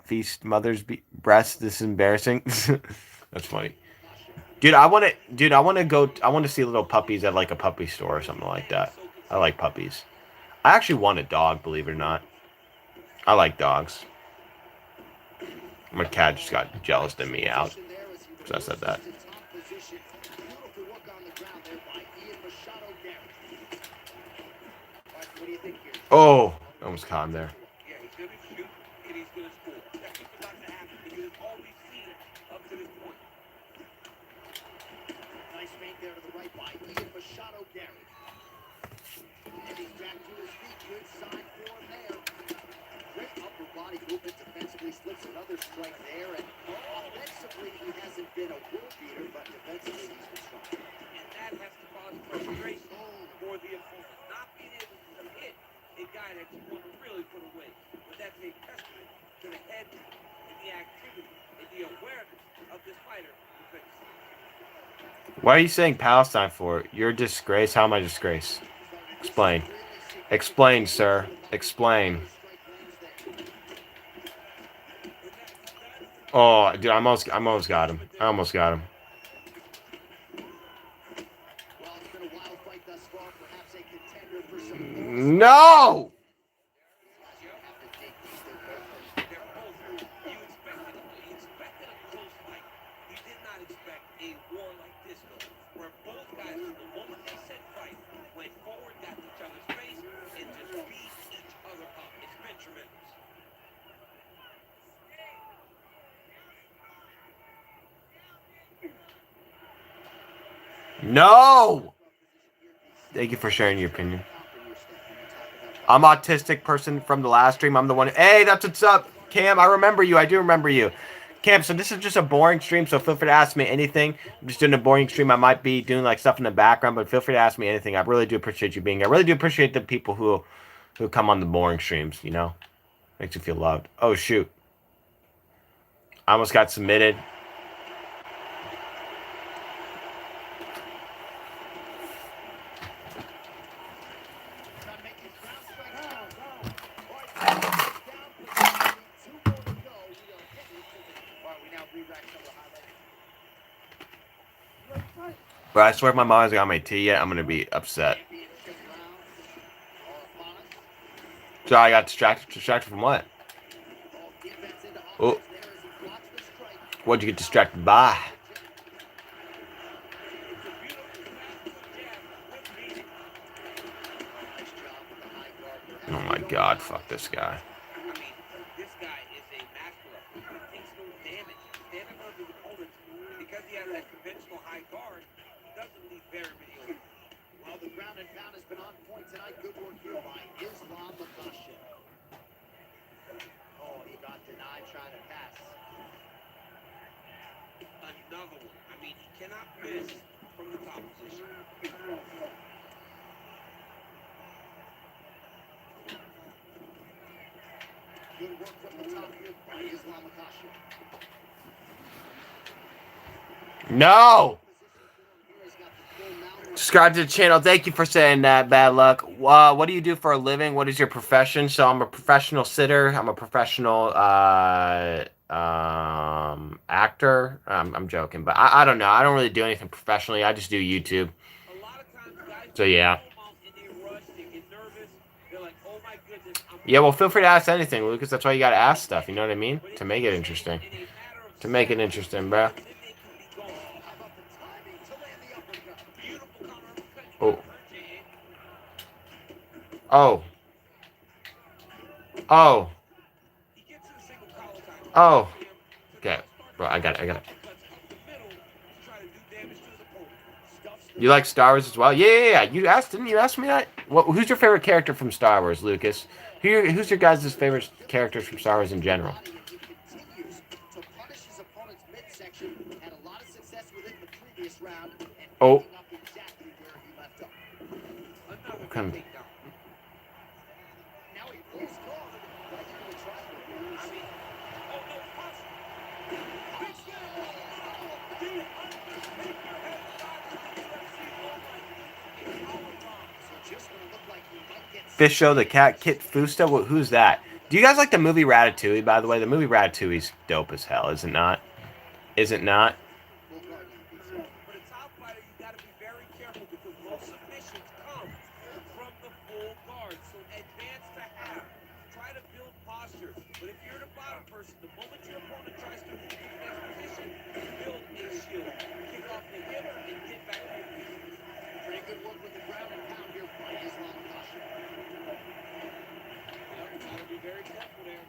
feast mother's breast. This is embarrassing. That's funny. Dude, I want to see little puppies at like a puppy store or something like that. I like puppies. I actually want a dog, believe it or not. I like dogs. My cat just got jealous to me out. So I said that. Oh, almost caught him there. Yeah, he's going to shoot, and he's going to score. That's what's about to happen because it's all we've seen up to this point. Nice feint there to the right by Ian Machado Gary. And he's back to his feet. Good sign for him there. body movement defensively, slips another strike there, and offensively he hasn't been a world beater, but defensively he's been strong. And that has to cause frustration for the opponent. Not being able to hit a guy that you want to really put away. But that's a testament to the head and the activity and the awareness of this fighter. Why are you saying Palestine for? You're a disgrace. How am I a disgrace? Explain. Explain, sir. Explain. Oh, dude, I almost got him. I almost got him. Well, it's been a wild fight thus far, perhaps a contender for some more. No! You expected a close fight. You did not expect a war like this, though, where both guys, from the moment they said fight, went forward, got each other's face, and just beat each other up. It's been tremendous. No! Thank you for sharing your opinion. I'm autistic person from the last stream. I'm the one. Hey, that's what's up, Cam. I remember you. I do remember you. Cam, so this is just a boring stream, so feel free to ask me anything. I'm just doing a boring stream. I might be doing like stuff in the background, but feel free to ask me anything. I really do appreciate you being here. I really do appreciate the people who come on the boring streams, you know? Makes you feel loved. Oh, shoot. I almost got submitted. But I swear if my mom hasn't got my tea yet, I'm going to be upset. So I got distracted. Distracted from what? Oh. What'd you get distracted by? Oh my god, fuck this guy. I mean, this guy is a master of it. He takes no damage. Standing on his opponent, because he has that conventional high guard, he doesn't leave very many open. Well, the ground and pound has been on point tonight. Good work here by Islam Makhachev. Oh, he got denied trying to pass. Another one. I mean, he cannot miss from the top position. Good work from the top here by Islam Makhachev. No! Subscribe to the channel. Thank you for saying that, Bad Luck. What do you do for a living? What is your profession? So I'm a professional sitter. I'm a professional actor. I'm joking, but I don't know. I don't really do anything professionally. I just do YouTube. A lot of times guys So yeah. come out and they rush, they get nervous. They're like, oh my goodness, I'm Yeah, well, feel free to ask anything, Lucas. That's why you got to ask stuff. You know what I mean? To make it interesting. in a matter of To make it interesting, bro. then they can be gone. How about the timing to land the uppercut? Beautiful counter uppercut. Oh. Hurt J.A. Oh. Oh. He gets to the single collar time. Oh. Okay. Bro, I got it. I got it. You like Star Wars as well? Yeah. You asked, didn't you ask me that? Who's your favorite character from Star Wars, Lucas? Who's your guys' favorite characters from Star Wars in general? He continues to punish his opponent's midsection. Had a lot of success with it in the previous round. And Oh. picking up exactly where he left off. Another Kind good of- takedown. Now he pulls guard right through the triangle. I mean, oh no, punch. Big slam. The Undertaker has got the UFC over. So just when it looked like he might get Fisho, the cat, Kit Fusta. Who's that? Do you guys like the movie Ratatouille, by the way? The movie Ratatouille's dope as hell, is it not? Is it not? full guard now. For the top fighter, you got to be very careful because most submissions come from the full guard. So advance to half. Try to build posture. But if you're the bottom person, the moment your opponent tries to move to the next position, build a shield. Kick off the hip and get back to your feet. Pretty good work with the ground and pound here by Islam Makhachev. Got to be very careful there.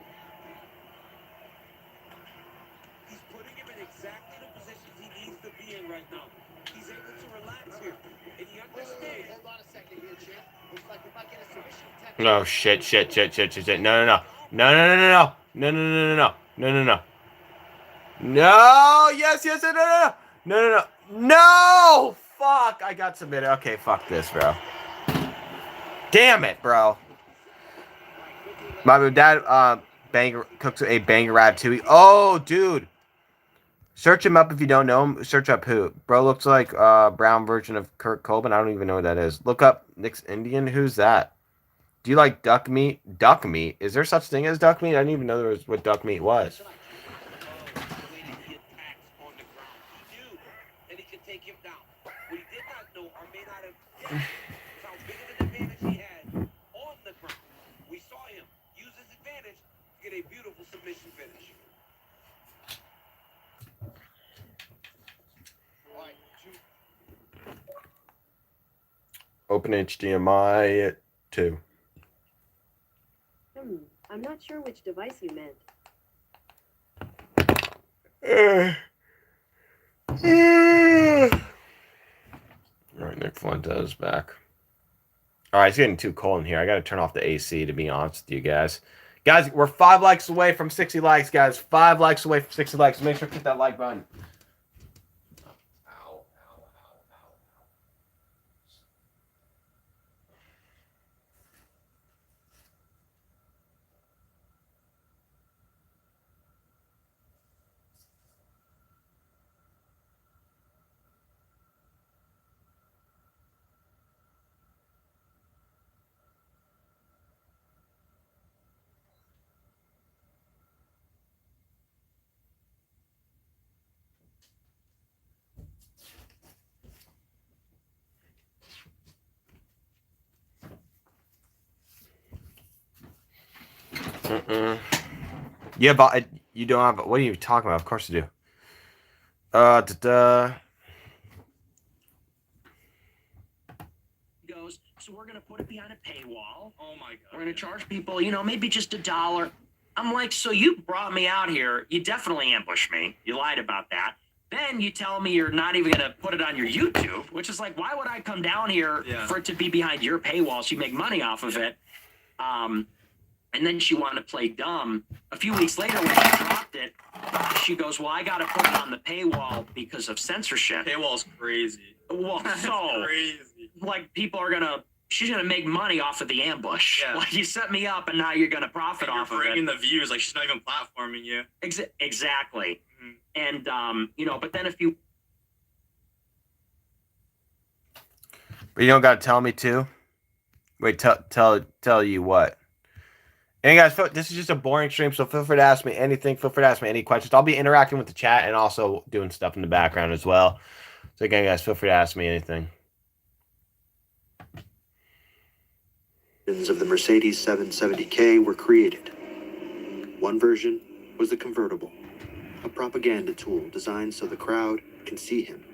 He's putting him in exactly the positions he needs to be in right now. He's able to relax here, and he understands. Hold on a second here, champ. Looks like we might get a submission attempt. No, shit. No. No, no, no, no, no. No, no, no. No! Yes, yes, no, no, no. No, no, no. No! Fuck! I got submitted. Okay, fuck this, bro. Damn it, bro. My dad cooks a banger ratatouille. Oh, dude. Search him up if you don't know him. Search up who. Bro looks like brown version of Kurt Cobain. I don't even know who that is. Look up Nick's Indian. Who's that? Do you like duck meat? Duck meat? Is there such thing as duck meat? I didn't even know there was what duck meat was. The way that he attacks on the ground. He knew that he could take him down. What he did not know or may not have guessed was how big of an advantage he had on the ground. We saw him use his advantage to get a beautiful submission finish. All right, Open HDMI 2. I'm not sure which device you meant. Alright, Nick Fuentes back. Alright, it's getting too cold in here. I gotta turn off the AC, to be honest with you guys. Guys, we're 5 likes away from 60 likes, guys. 5 likes away from 60 likes. Make sure to hit that like button. Yeah, but you don't have. What are you talking about? Of course you do. Goes, so we're gonna put it behind a paywall. Oh my god. We're gonna charge people, maybe just $1. I'm like, so you brought me out here. You definitely ambushed me. You lied about that. Then you tell me you're not even gonna put it on your YouTube, which is like, why would I come down here for it to be behind your paywall so you make money off of it? And then she wanted to play dumb. A few weeks later, when she dropped it, she goes, well, I gotta put it on the paywall because of censorship. Paywall's crazy. Well, That's so crazy. like people are gonna. She's gonna make money off of the ambush. Yeah. Like you set me up, and now you're gonna profit You're off of bringing it. the views. Like she's not even platforming you. Exactly. Mhm. And but then if you But you don't gotta tell me to. Wait, tell you what. And guys, this is just a boring stream, so feel free to ask me anything. Feel free to ask me any questions. I'll be interacting with the chat and also doing stuff in the background as well. So again, guys, feel free to ask me anything. Of the Mercedes 770K were created. One version was the convertible, a propaganda tool designed so the crowd can see him.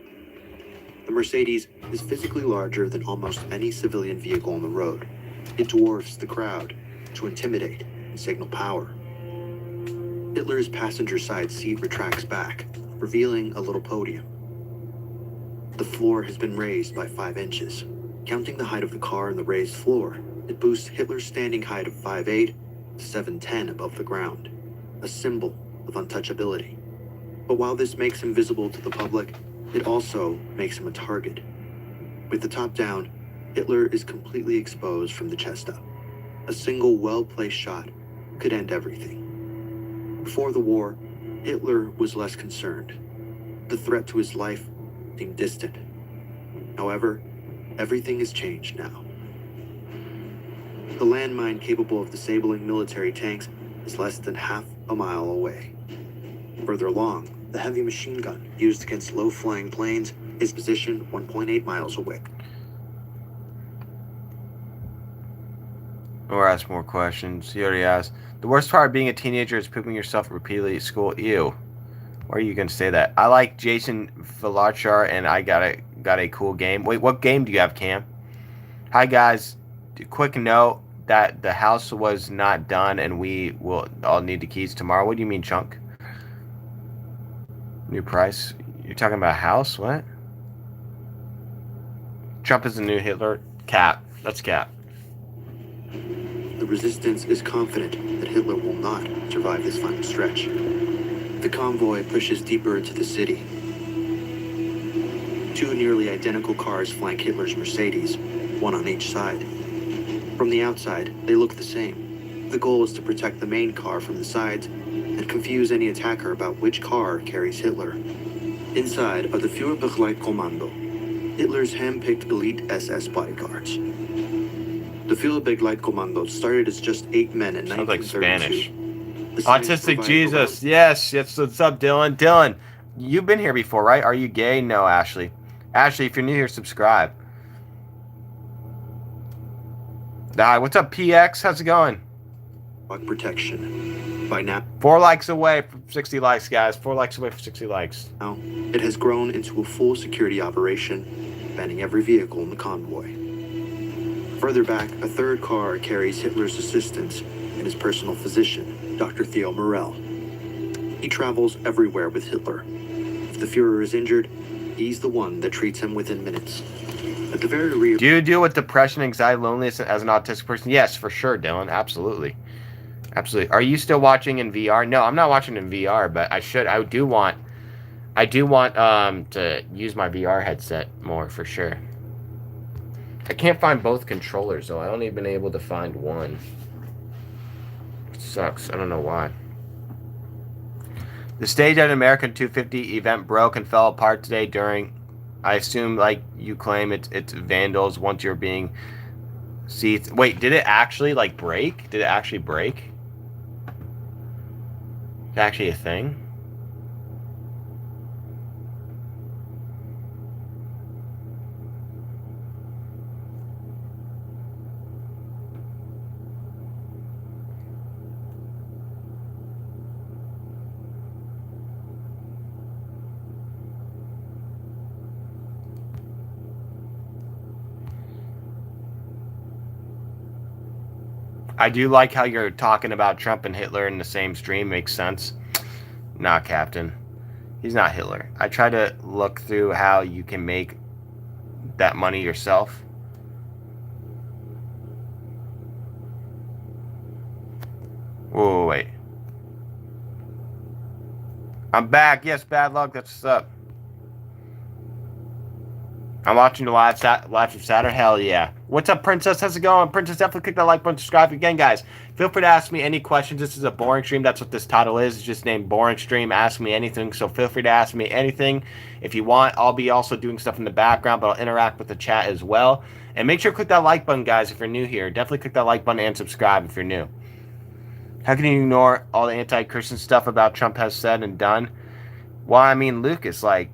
The Mercedes is physically larger than almost any civilian vehicle on the road. It dwarfs the crowd to intimidate and signal power. Hitler's passenger side seat retracts back, revealing a little podium. The floor has been raised by 5 inches. Counting the height of the car and the raised floor, it boosts Hitler's standing height of 5'8" to 7'10" above the ground, a symbol of untouchability. But while this makes him visible to the public, it also makes him a target. With the top down, Hitler is completely exposed from the chest up. A single well-placed shot could end everything. Before the war, Hitler was less concerned. The threat to his life seemed distant. However, everything has changed now. The landmine capable of disabling military tanks is less than half a mile away. Further along, the heavy machine gun used against low-flying planes is positioned 1.8 miles away. Or ask more questions. He already asked. The worst part of being a teenager is pooping yourself repeatedly at school. Ew. Why are you gonna say that? I like Jason Velachar, and I got a cool game. Wait, what game do you have, Cam? Hi guys. Quick note that the house was not done, and we will all need the keys tomorrow. What do you mean, Chunk? New price? You're talking about a house? What? Trump is the new Hitler? Cap. That's cap. The the resistance is confident that Hitler will not survive this final stretch. The convoy pushes deeper into the city. Two nearly identical cars flank Hitler's Mercedes, one on each side. From the outside, they look the same. The goal is to protect the main car from the sides and confuse any attacker about which car carries Hitler. Inside are the Führerbegleitkommando, Hitler's hand-picked elite SS bodyguards. The Führerbegleitkommando started as just 8 men in Sounds like 1932. Spanish. The Science Autistic provided Jesus. Yes. What's up, Dylan? Dylan, you've been here before, right? Are you gay? No, Ashley. Ashley, if you're new here, subscribe. Hi, what's up, PX? How's it going? protection. By now, 4 likes away from 60 likes, guys. 4 likes away from 60 likes. it has grown into a full security operation, banning every vehicle in the convoy. Further back, a third car carries Hitler's assistant and his personal physician, Dr. Theo Morell. He travels everywhere with Hitler. If the Fuhrer is injured, he's the one that treats him within minutes. At the very rear... Do you deal with depression, anxiety, loneliness as an autistic person? Yes, for sure, Dylan. Absolutely. Absolutely. Are you still watching in VR? No, I'm not watching in VR, but I should. I do want to use my VR headset more, for sure. I can't find both controllers, though. I only been able to find one. It sucks. I don't know why. The stage at an American 250 event broke and fell apart today during, I assume, like you claim, it's vandals once you're being seized. Wait, did it actually, like, break? Did it actually break? Is that actually a thing? I do like how you're talking about Trump and Hitler in the same stream. Makes sense. Nah, Captain. He's not Hitler. I try to look through how you can make that money yourself. Whoa, wait. I'm back. Yes, bad luck. That's what's up. I'm watching the live from Saturn. Hell yeah. What's up, Princess? How's it going? Princess, definitely click that like button, subscribe. Again, guys, feel free to ask me any questions. This is a boring stream. That's what this title is. It's just named Boring Stream. Ask me anything. So feel free to ask me anything if you want. I'll be also doing stuff in the background, but I'll interact with the chat as well. And make sure to click that like button, guys, if you're new here. Definitely click that like button and subscribe if you're new. How can you ignore all the anti-Christian stuff about Trump has said and done? Well, I mean, Lucas, like,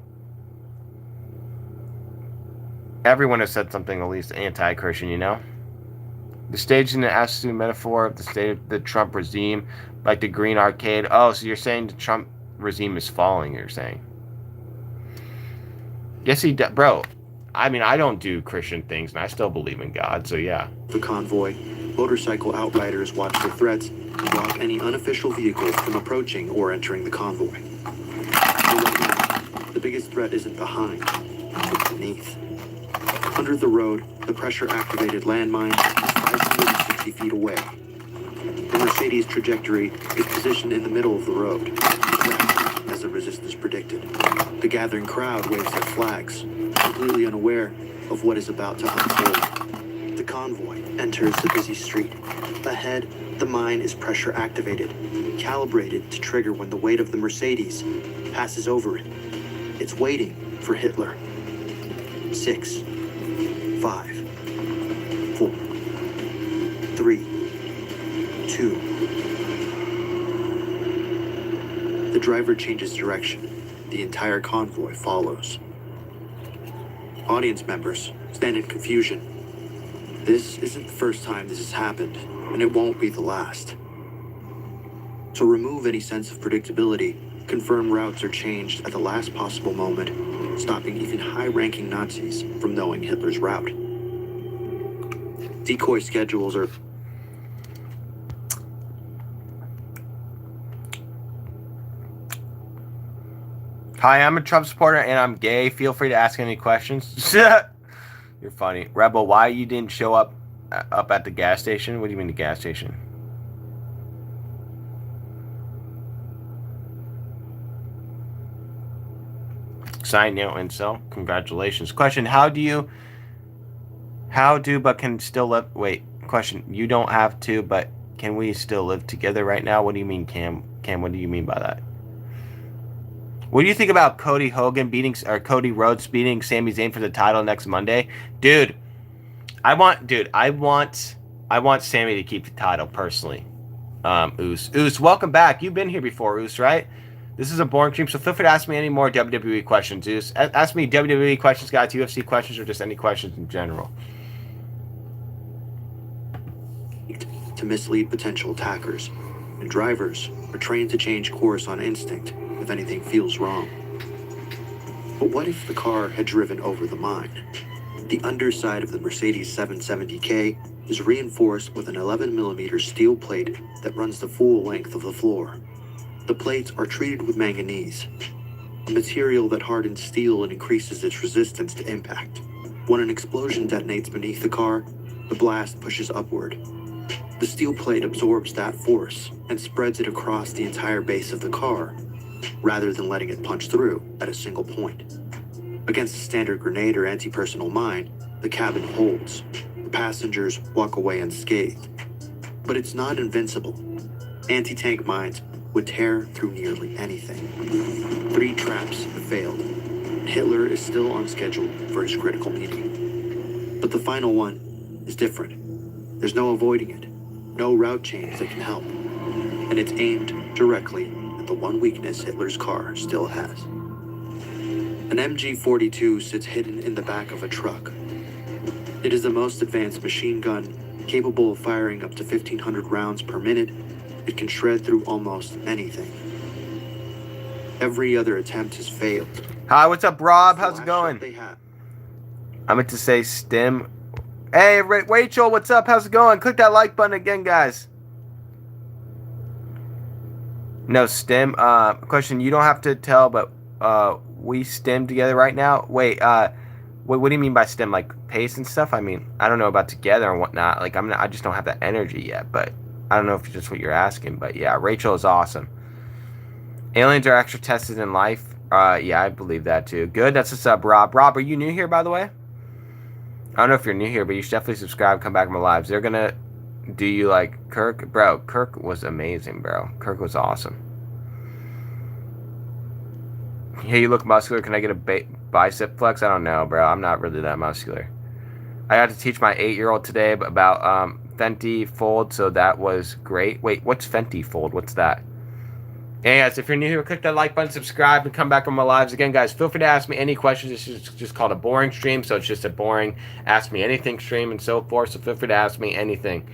everyone has said something at least anti-Christian, you know? The stage in the absolute metaphor of the state of the Trump regime, like the Green Arcade. Oh, so you're saying the Trump regime is falling, you're saying? Yes, he does. Bro, I mean, I don't do Christian things, and I still believe in God, so yeah. The convoy, motorcycle outriders watch for threats and block any unofficial vehicles from approaching or entering the convoy. The biggest threat isn't behind, it's beneath. Under the road, the pressure-activated landmine is 560 feet away. The Mercedes trajectory is positioned in the middle of the road, exactly as the resistance predicted. The gathering crowd waves their flags, completely unaware of what is about to unfold. The convoy enters the busy street. Ahead, the mine is pressure-activated, calibrated to trigger when the weight of the Mercedes passes over it. It's waiting for Hitler. 6, 5, 4, 3, 2. The driver changes direction. The entire convoy follows. Audience members stand in confusion. This isn't the first time this has happened, and it won't be the last. To remove any sense of predictability, confirmed routes are changed at the last possible moment, stopping even high-ranking Nazis from knowing Hitler's route. Decoy schedules are... Hi, I'm a Trump supporter, and I'm gay. Feel free to ask any questions. You're funny. Rebel, why you didn't show up up at the gas station? What do you mean the gas station? Sign no incel. Congratulations. Question: How do but can still live? Wait. Question: You don't have to, but can we still live together right now? What do you mean, Cam? Cam, what do you mean by that? What do you think about Cody Rhodes beating Sami Zayn for the title next Monday? Dude, I want Sami to keep the title personally. Oos, welcome back. You've been here before, Oos, right? This is a boring stream, so feel free to ask me any more WWE questions, Oos. Ask me WWE questions, guys, UFC questions, or just any questions in general. To mislead potential attackers, and drivers are trained to change course on instinct if anything feels wrong. But what if the car had driven over the mine? The underside of the Mercedes 770K is reinforced with an 11mm steel plate that runs the full length of the floor. The plates are treated with manganese, a material that hardens steel and increases its resistance to impact. When an explosion detonates beneath the car, the blast pushes upward. The steel plate absorbs that force and spreads it across the entire base of the car, rather than letting it punch through at a single point. Against a standard grenade or anti-personnel mine, the cabin holds. The passengers walk away unscathed. But it's not invincible. Anti-tank mines would tear through nearly anything. 3 traps have failed. Hitler is still on schedule for his critical meeting. But the final one is different. There's no avoiding it. No route change that can help. And it's aimed directly at the one weakness Hitler's car still has. An MG-42 sits hidden in the back of a truck. It is the most advanced machine gun, capable of firing up to 1,500 rounds per minute. It can shred through almost anything. Every other attempt has failed. Hi, what's up, Rob? How's it going? I meant to say Stim. Hey, Rachel, what's up? How's it going? Click that like button again, guys. No, Stim. Question, you don't have to tell, but we stim together right now? Wait, what do you mean by stim? Like pace and stuff? I mean, I don't know about together and whatnot. Like, I just don't have that energy yet, but I don't know if it's just what you're asking. But yeah, Rachel is awesome. Aliens are extra tested in life. Yeah, I believe that too. Good. That's what's up, Rob. Rob, are you new here, by the way? I don't know if you're new here, but you should definitely subscribe, come back to my lives. They're gonna do you like Kirk? Bro, Kirk was amazing, bro. Kirk was awesome. Hey, you look muscular. Can I get a bicep flex? I don't know, bro. I'm not really that muscular. I got to teach my 8-year-old today about Fenty Fold, so that was great. Wait, what's Fenty Fold? What's that? Hey guys, if you're new here, click that like button, subscribe, and come back on my lives. Again, guys, feel free to ask me any questions. This is just called a boring stream, so it's just a boring ask me anything stream and so forth. So feel free to ask me anything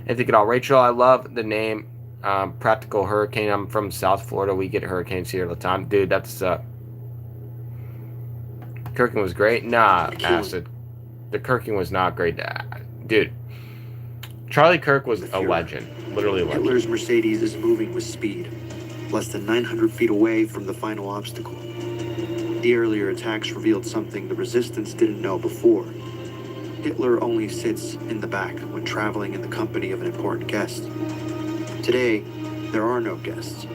at all. Rachel, I love the name Practical Hurricane. I'm from South Florida. We get hurricanes here all the time. Dude, that's Kirking was great. Nah, Acid. The Kirking was not great. Dude, Charlie Kirk was a legend. Literally a legend. Hitler's Mercedes is moving with speed, less than 900 feet away from the final obstacle. The earlier attacks revealed something the resistance didn't know before. Hitler only sits in the back when traveling in the company of an important guest. Today, there are no guests,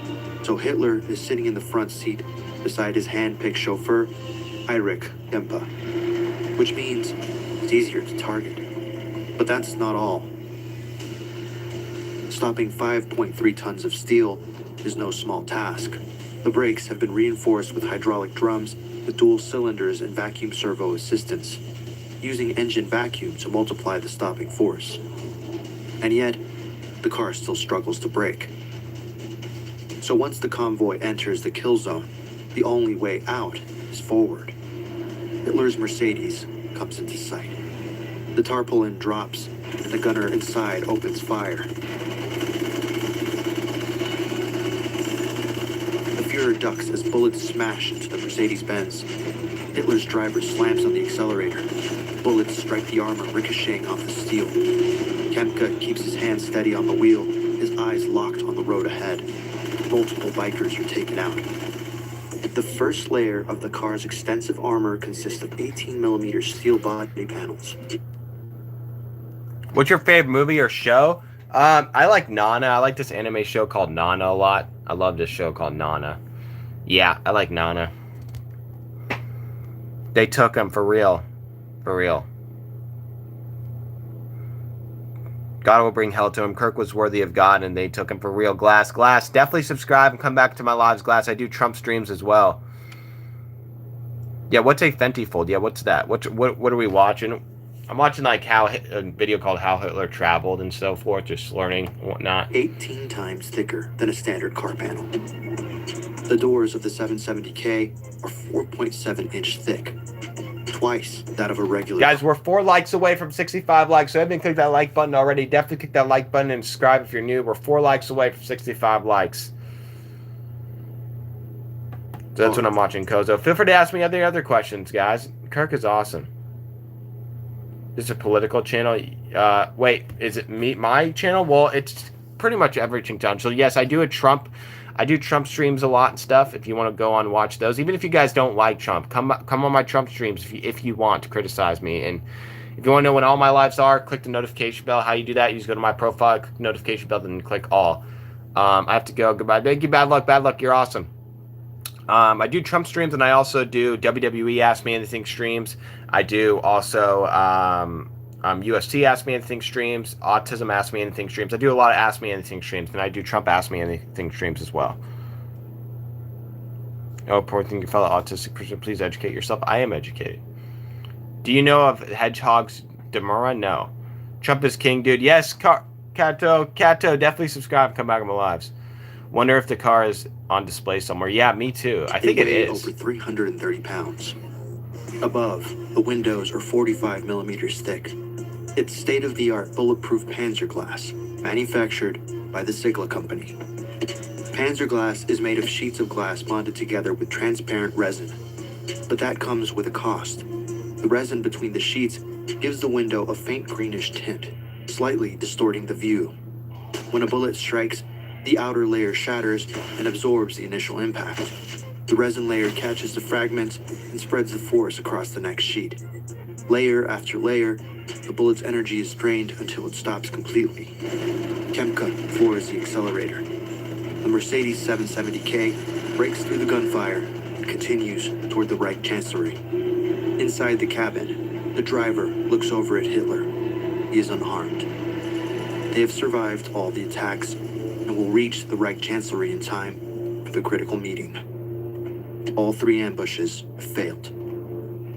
so Hitler is sitting in the front seat beside his hand-picked chauffeur, Erich Kempe, which means it's easier to target. But that's not all. Stopping 5.3 tons of steel is no small task. The brakes have been reinforced with hydraulic drums, with dual cylinders and vacuum servo assistance, using engine vacuum to multiply the stopping force. And yet, the car still struggles to brake. So once the convoy enters the kill zone, the only way out is forward. Hitler's Mercedes comes into sight. The tarpaulin drops, and the gunner inside opens fire. The Fuhrer ducks as bullets smash into the Mercedes-Benz. Hitler's driver slams on the accelerator. Bullets strike the armor, ricocheting off the steel. Kempe keeps his hands steady on the wheel, his eyes locked on the road ahead. Multiple bikers are taken out. The first layer of the car's extensive armor consists of 18mm steel body panels. What's your favorite movie or show? I like Nana. I like this anime show called Nana a lot. I love this show called Nana. Yeah, I like Nana. They took him for real. For real. God will bring hell to him. Kirk was worthy of God, and they took him for real. Glass. Definitely subscribe and come back to my lives, Glass. I do Trump streams as well. Yeah, what's a Fenty Fold? Yeah, what's that? What are we watching? I'm watching like a video called How Hitler Traveled and so forth, just learning and whatnot. 18 times thicker than a standard car panel. The doors of the 770K are 4.7-inch thick, twice that of a regular. Guys, we're 4 likes away from 65 likes, so if you haven't clicked that like button already, definitely click that like button and subscribe if you're new. We're 4 likes away from 65 likes. So that's what I'm watching, Kozo. Feel free to ask me other questions, guys. Kirk is awesome. This is a political channel. Wait, is it my channel? Well, it's pretty much everything channel. So yes, I do Trump streams a lot and stuff. If you want to go on and watch those, even if you guys don't like Trump, come on my Trump streams if you want to criticize me. And if you want to know when all my lives are, click the notification bell. How you do that? You just go to my profile, click the notification bell, then click all. I have to go. Goodbye. Thank you. Bad luck. You're awesome. I do Trump streams, and I also do WWE Ask Me Anything streams. I do also UFC Ask Me Anything streams, Autism Ask Me Anything streams. I do a lot of Ask Me Anything streams, and I do Trump Ask Me Anything streams as well. Oh, poor thing, your fellow autistic person, please educate yourself. I am educated. Do you know of Hedgehog's Demura? No. Trump is king, dude. Yes, Kato, definitely subscribe. Come back on my lives. Wonder if the car is on display somewhere. Yeah, me too. I think it is. Over 330 pounds. Above, the windows are 45 millimeters thick. It's state-of-the-art bulletproof Panzer glass, manufactured by the Sigla Company. Panzer glass is made of sheets of glass bonded together with transparent resin, but that comes with a cost. The resin between the sheets gives the window a faint greenish tint, slightly distorting the view. When a bullet strikes, the outer layer shatters and absorbs the initial impact. The resin layer catches the fragments and spreads the force across the next sheet. Layer after layer, the bullet's energy is drained until it stops completely. Kemka floors the accelerator. The Mercedes 770K breaks through the gunfire and continues toward the Reich Chancellery. Inside the cabin, the driver looks over at Hitler. He is unharmed. They have survived all the attacks and will reach the Reich Chancellery in time for the critical meeting. All 3 ambushes have failed.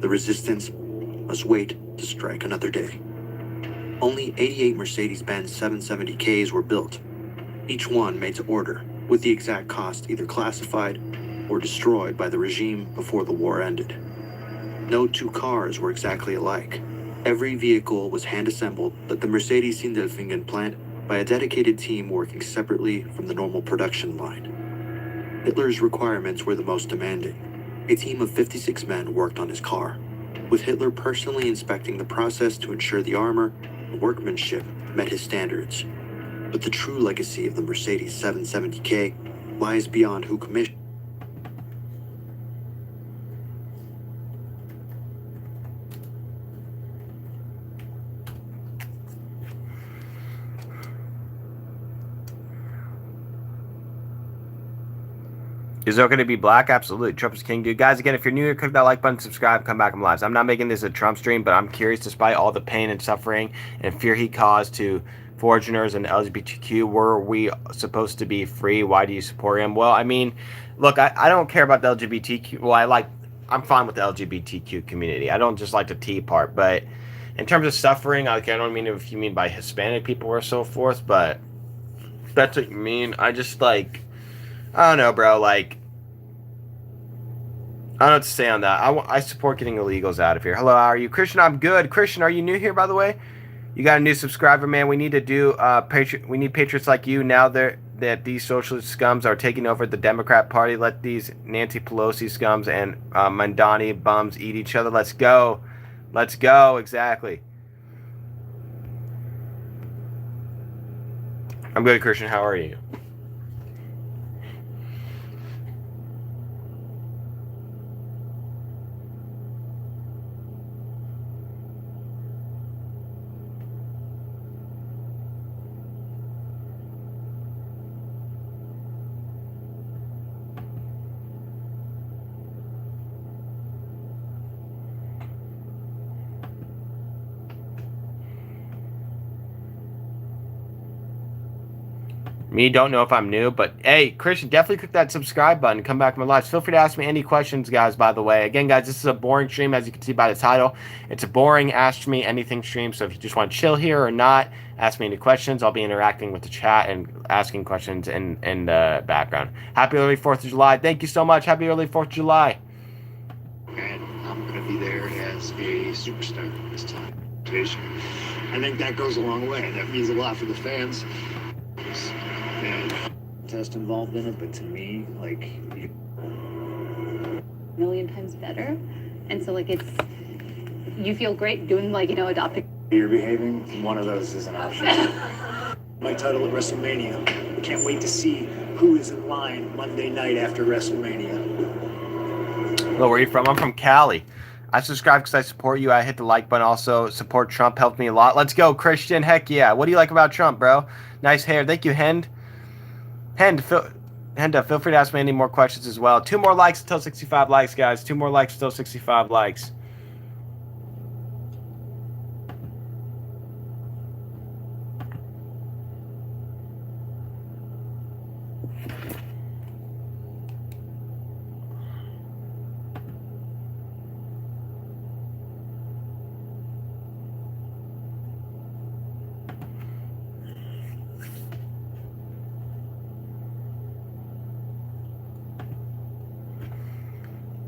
The resistance must wait to strike another day. Only 88 Mercedes-Benz 770Ks were built, each one made to order, with the exact cost either classified or destroyed by the regime before the war ended. No 2 cars were exactly alike. Every vehicle was hand-assembled at the Mercedes-Sindelfingen plant by a dedicated team working separately from the normal production line. Hitler's requirements were the most demanding. A team of 56 men worked on his car, with Hitler personally inspecting the process to ensure the armor and workmanship met his standards. But the true legacy of the Mercedes 770K lies beyond who commissioned. Is there going to be black? Absolutely. Trump is king, dude. Guys, again, if you're new here, click that like button, subscribe, come back on lives. I'm not making this a Trump stream, but I'm curious, despite all the pain and suffering and fear he caused to foreigners and LGBTQ, were we supposed to be free? Why do you support him? Well, I mean, look, I don't care about the LGBTQ. Well, I'm fine with the LGBTQ community. I don't just like the T part, but in terms of suffering, I don't mean if you mean by Hispanic people or so forth, but if that's what you mean. I just I don't know, bro. I don't know what to say on that. I support getting illegals out of here. Hello, how are you? Christian, I'm good. Christian, are you new here, by the way? You got a new subscriber, man. We need to do we need patriots like you now that these socialist scums are taking over the Democrat Party. Let these Nancy Pelosi scums and Mandani bums eat each other. Let's go. Let's go. Exactly. I'm good, Christian. How are you? Me don't know if I'm new, but hey, Christian, definitely click that subscribe button. Come back to my lives. Feel free to ask me any questions, guys, by the way. Again, guys, this is a boring stream, as you can see by the title. It's a boring Ask Me Anything stream, so if you just want to chill here or not, ask me any questions. I'll be interacting with the chat and asking questions in the background. Happy early 4th of July. Thank you so much. Happy early 4th of July. And I'm going to be there as a superstar this time. I think that goes a long way. That means a lot for the fans. And test involved in it, but to me, like, million times better. And so, like, you feel great doing, like, adopting. you're behaving, one of those is an option. My title at WrestleMania. Can't wait to see who is in line Monday night after WrestleMania. Hello, where are you from? I'm from Cali. I subscribe because I support you. I hit the like button. Also, support Trump helped me a lot. Let's go, Christian. Heck yeah. What do you like about Trump, bro? Nice hair. Thank you, Hend. Feel free to ask me any more questions as well. 2 more likes until 65 likes, guys. 2 more likes until 65 likes.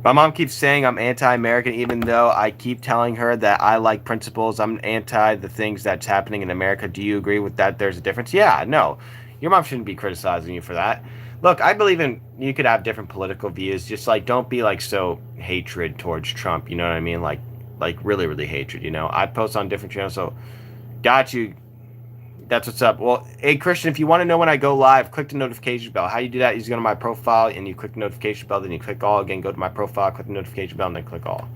My mom keeps saying I'm anti-American, even though I keep telling her that I like principles. I'm anti the things that's happening in America. Do you agree with that? There's a difference? Yeah, no. Your mom shouldn't be criticizing you for that. Look, I believe in you could have different political views. Just like don't be like so hatred towards Trump. You know what I mean? Like really, really hatred. You know, I post on different channels. So, got you. That's what's up. Well, hey, Christian, if you want to know when I go live, click the notification bell. How you do that is you go to my profile and you click the notification bell, then you click all. Again, go to my profile, click the notification bell, and then click all.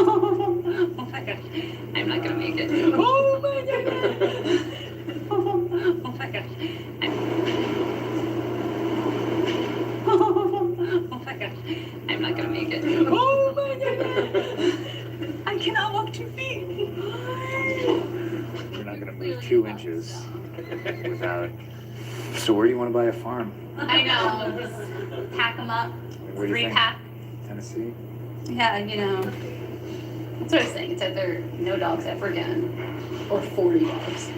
Oh my gosh, I'm not gonna make it. Oh my gosh. Oh my gosh. Oh my gosh, I'm not gonna make it. Oh my gosh. I cannot walk 2 feet. You're not gonna move 2 inches without. So where do you want to buy a farm? I know, just pack them up, Where do you think? 3-pack. Tennessee? Yeah, that's what I was saying. It's either no dogs ever again or 40 dogs.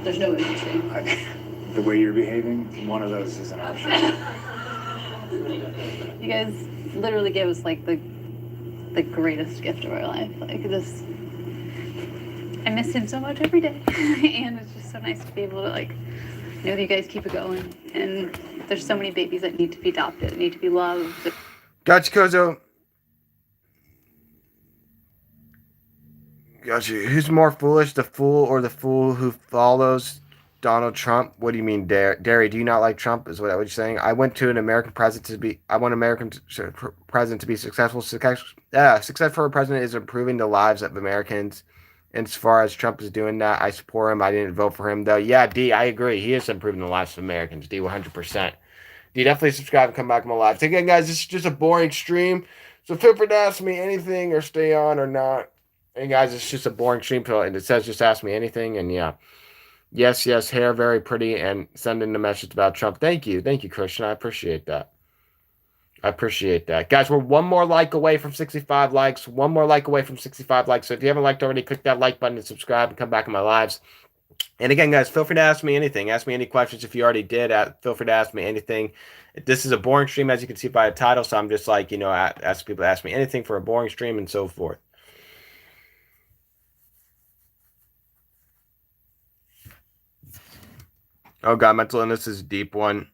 There's no in between. The way you're behaving, one of those is an option. You guys literally gave us like the greatest gift of our life. Like this, I miss him so much every day, and it's just so nice to be able to like know that you guys keep it going. And there's so many babies that need to be adopted, need to be loved. Gotcha, Kozo. Gotcha. Who's more foolish, the fool or the fool who follows Donald Trump? What do you mean, Derry? Do you not like Trump? Is what you're saying? I want American president to be successful. Success for a president is improving the lives of Americans. And as far as Trump is doing that, I support him. I didn't vote for him though. Yeah, D, I agree. He is improving the lives of Americans. D, 100%. D, definitely subscribe and come back to my live. So again, guys, this is just a boring stream. So feel free to ask me anything or stay on or not. And guys, it's just a boring stream, and it says just ask me anything. And yeah, yes, hair very pretty, and send in a message about Trump. Thank you, Christian. I appreciate that. Guys, we're 1 more like away from 65 likes. 1 more like away from 65 likes. So if you haven't liked already, click that like button and subscribe and come back in my lives. And again, guys, feel free to ask me anything. Ask me any questions if you already did. Feel free to ask me anything. This is a boring stream, as you can see by the title. So I'm just like, ask people to ask me anything for a boring stream and so forth. Oh God, mental illness is a deep one.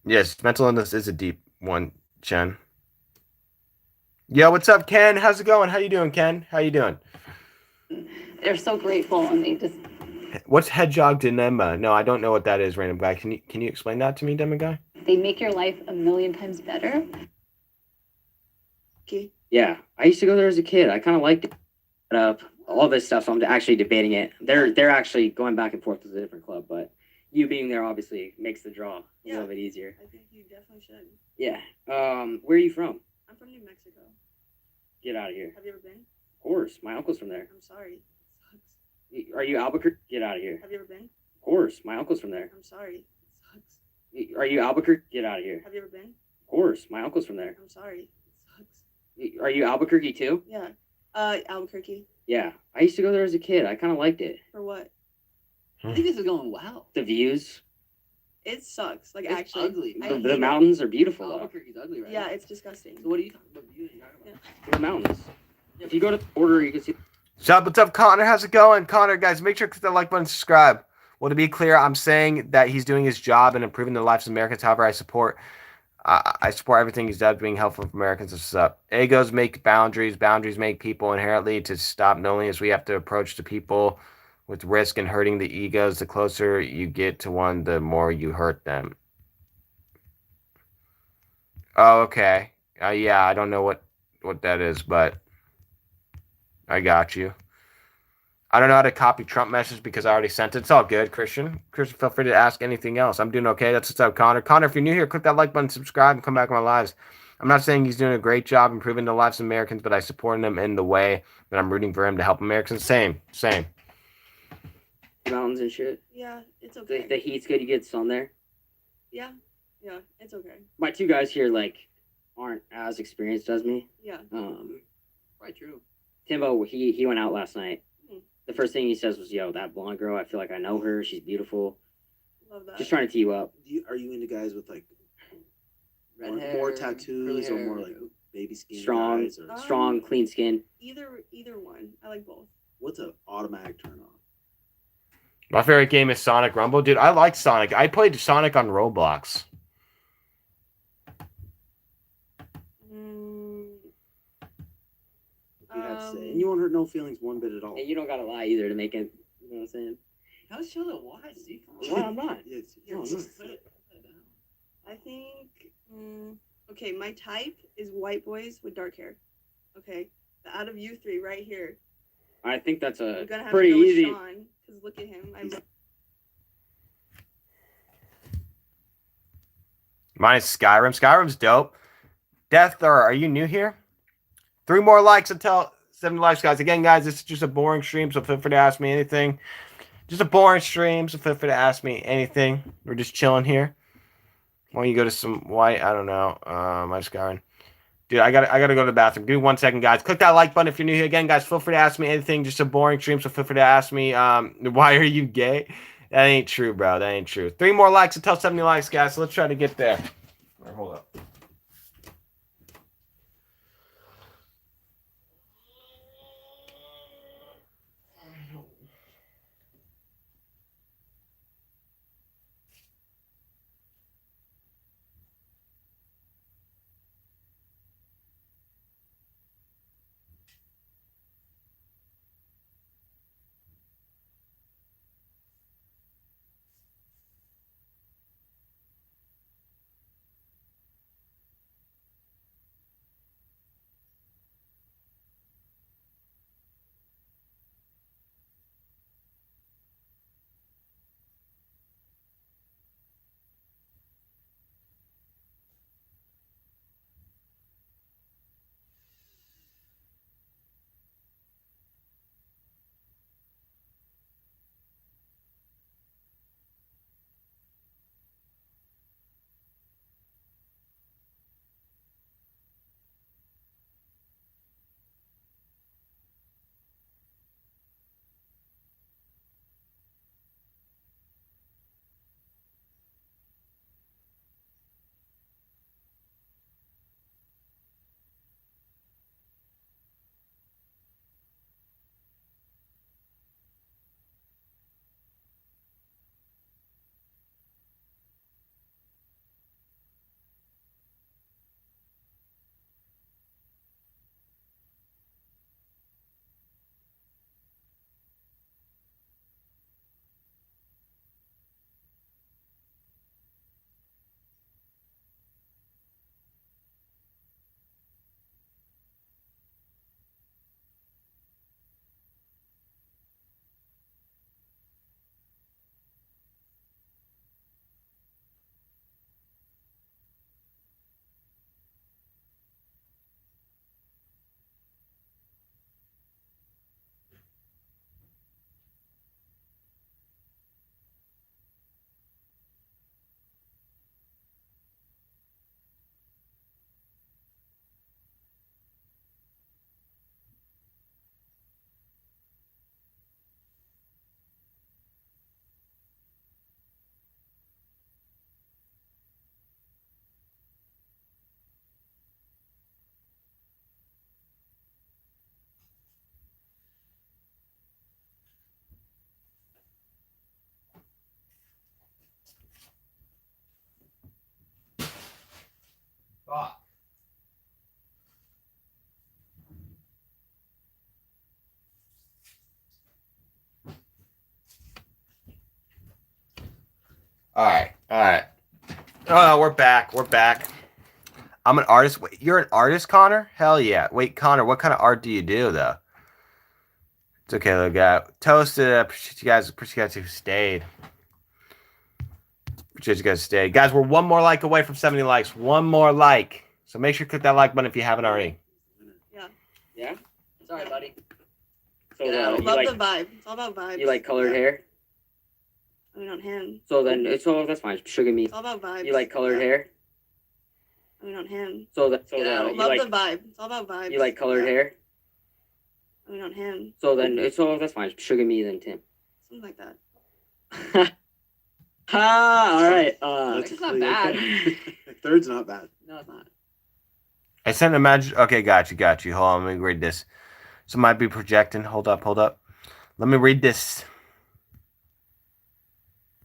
Yes, mental illness is a deep one, Chen. Yo, what's up, Ken? How's it going? How you doing, Ken? How you doing? They're so grateful, and they just. What's hedgehog dilemma? No, I don't know what that is, random guy. Can you explain that to me, demo guy? they make your life a million times better. Okay. Yeah, I used to go there as a kid. I kind of liked it. All this stuff. So I'm actually debating it. They're actually going back and forth with a different club, but you being there obviously makes the draw a little bit easier. I think you definitely should. Yeah. Where are you from? I'm from New Mexico. Get out of here. Have you ever been? Of course, my uncle's from there. I'm sorry. It sucks. Are you Albuquerque? Get out of here. Have you ever been? Of course, my uncle's from there. I'm sorry. It sucks. Are you Albuquerque? Get out of here. Have you ever been? Of course, my uncle's from there. I'm sorry. It sucks. Are you Albuquerque too? Yeah. Albuquerque. Yeah, I used to go there as a kid. I kind of liked it. For what? I think this is going well. The views, It sucks. Like It's actually. ugly. I the hate it. mountains are beautiful though. Albuquerque's ugly, right? Yeah, it's disgusting. So what are you talking about? Views you talking about? The mountains. If you go to the border, you can see. What's up, Connor? How's it going? Connor, guys, make sure to click that like button and subscribe. Well, to be clear, I'm saying that he's doing his job and improving the lives of Americans. However, I support everything he's done, being helpful for Americans. What's up? Egos make boundaries. Boundaries make people inherently. To stop loneliness, we have to approach the people with risk and hurting the egos. The closer you get to one, the more you hurt them. Oh, okay. Yeah, I don't know what that is, but I got you. I don't know how to copy Trump message because I already sent it. It's all good, Christian. Christian, feel free to ask anything else. I'm doing okay. That's what's up, Connor. Connor, if you're new here, click that like button, subscribe, and come back to my lives. I'm not saying he's doing a great job improving the lives of Americans, but I support him in the way that I'm rooting for him to help Americans. Same. Mountains and shit. Yeah, it's okay. The heat's good. You get sun there. Yeah, it's okay. My two guys here aren't as experienced as me. Yeah. Quite true. Timbo, he went out last night. Hmm. The first thing he says was, "Yo, that blonde girl. I feel like I know her. She's beautiful." Love that. Just trying to tee you up. Are you into guys with like Red more, hair, more curly tattoos or more hair. like baby skin Strong, guys? Or strong, clean skin. Either one. I like both. what's an automatic turn on? My favorite game is Sonic Rumble. Dude, I like Sonic. I played Sonic on Roblox. You have to say, and you won't hurt no feelings one bit at all. And you don't gotta lie either to make it. You know what I'm saying? How show the why? See, Well, I'm not. Yes, No, I'm yes. not. I think. Okay, my type is white boys with dark hair. Okay, out of you three right here, I think that's you're a gonna have pretty to go with easy. Sean because look at him. Mine is Skyrim. Skyrim's dope. Death Thor, are you new here? 3 more likes until 70 likes, guys. Again, guys, this is just a boring stream, so feel free to ask me anything. Just a boring stream, so feel free to ask me anything. We're just chilling here. Why don't you go to some white? I don't know. My Skyrim. Dude, I gotta go to the bathroom. Give me 1 second, guys. Click that like button if you're new here. Again, guys, feel free to ask me anything. Just a boring stream, so feel free to ask me, why are you gay? That ain't true, bro. That ain't true. 3 more likes until 70 likes, guys. So let's try to get there. All right, hold up. Fuck. All right. Oh, we're back. I'm an artist. Wait, you're an artist, Connor? Hell yeah. Wait, Connor, what kind of art do you do, though? It's okay, little guy. Toasted. Appreciate you guys. Appreciate you guys who stayed. Appreciate you guys who stayed. Guys, we're one more like away from 70 likes. One more like. So make sure you click that like button if you haven't already. Yeah. Yeah. Sorry, buddy. So Get you out. Love like the vibe. It's all about vibes. you like colored Yeah. hair? I mean, on him. So then that's fine. Sugar me. It's all about vibes. You like colored Yeah. hair? I mean, on him. Get out. you Love like the vibe. It's all about vibes. you like colored Yeah. hair? I mean, on him. So then that's fine. Sugar me then Tim. Something like that. Ha! All right. That's It's not completely bad. okay. Third's not bad. No, it's not. I sent a message. Okay, got you. Hold on, let me read this. So might be projecting. Hold up. Let me read this.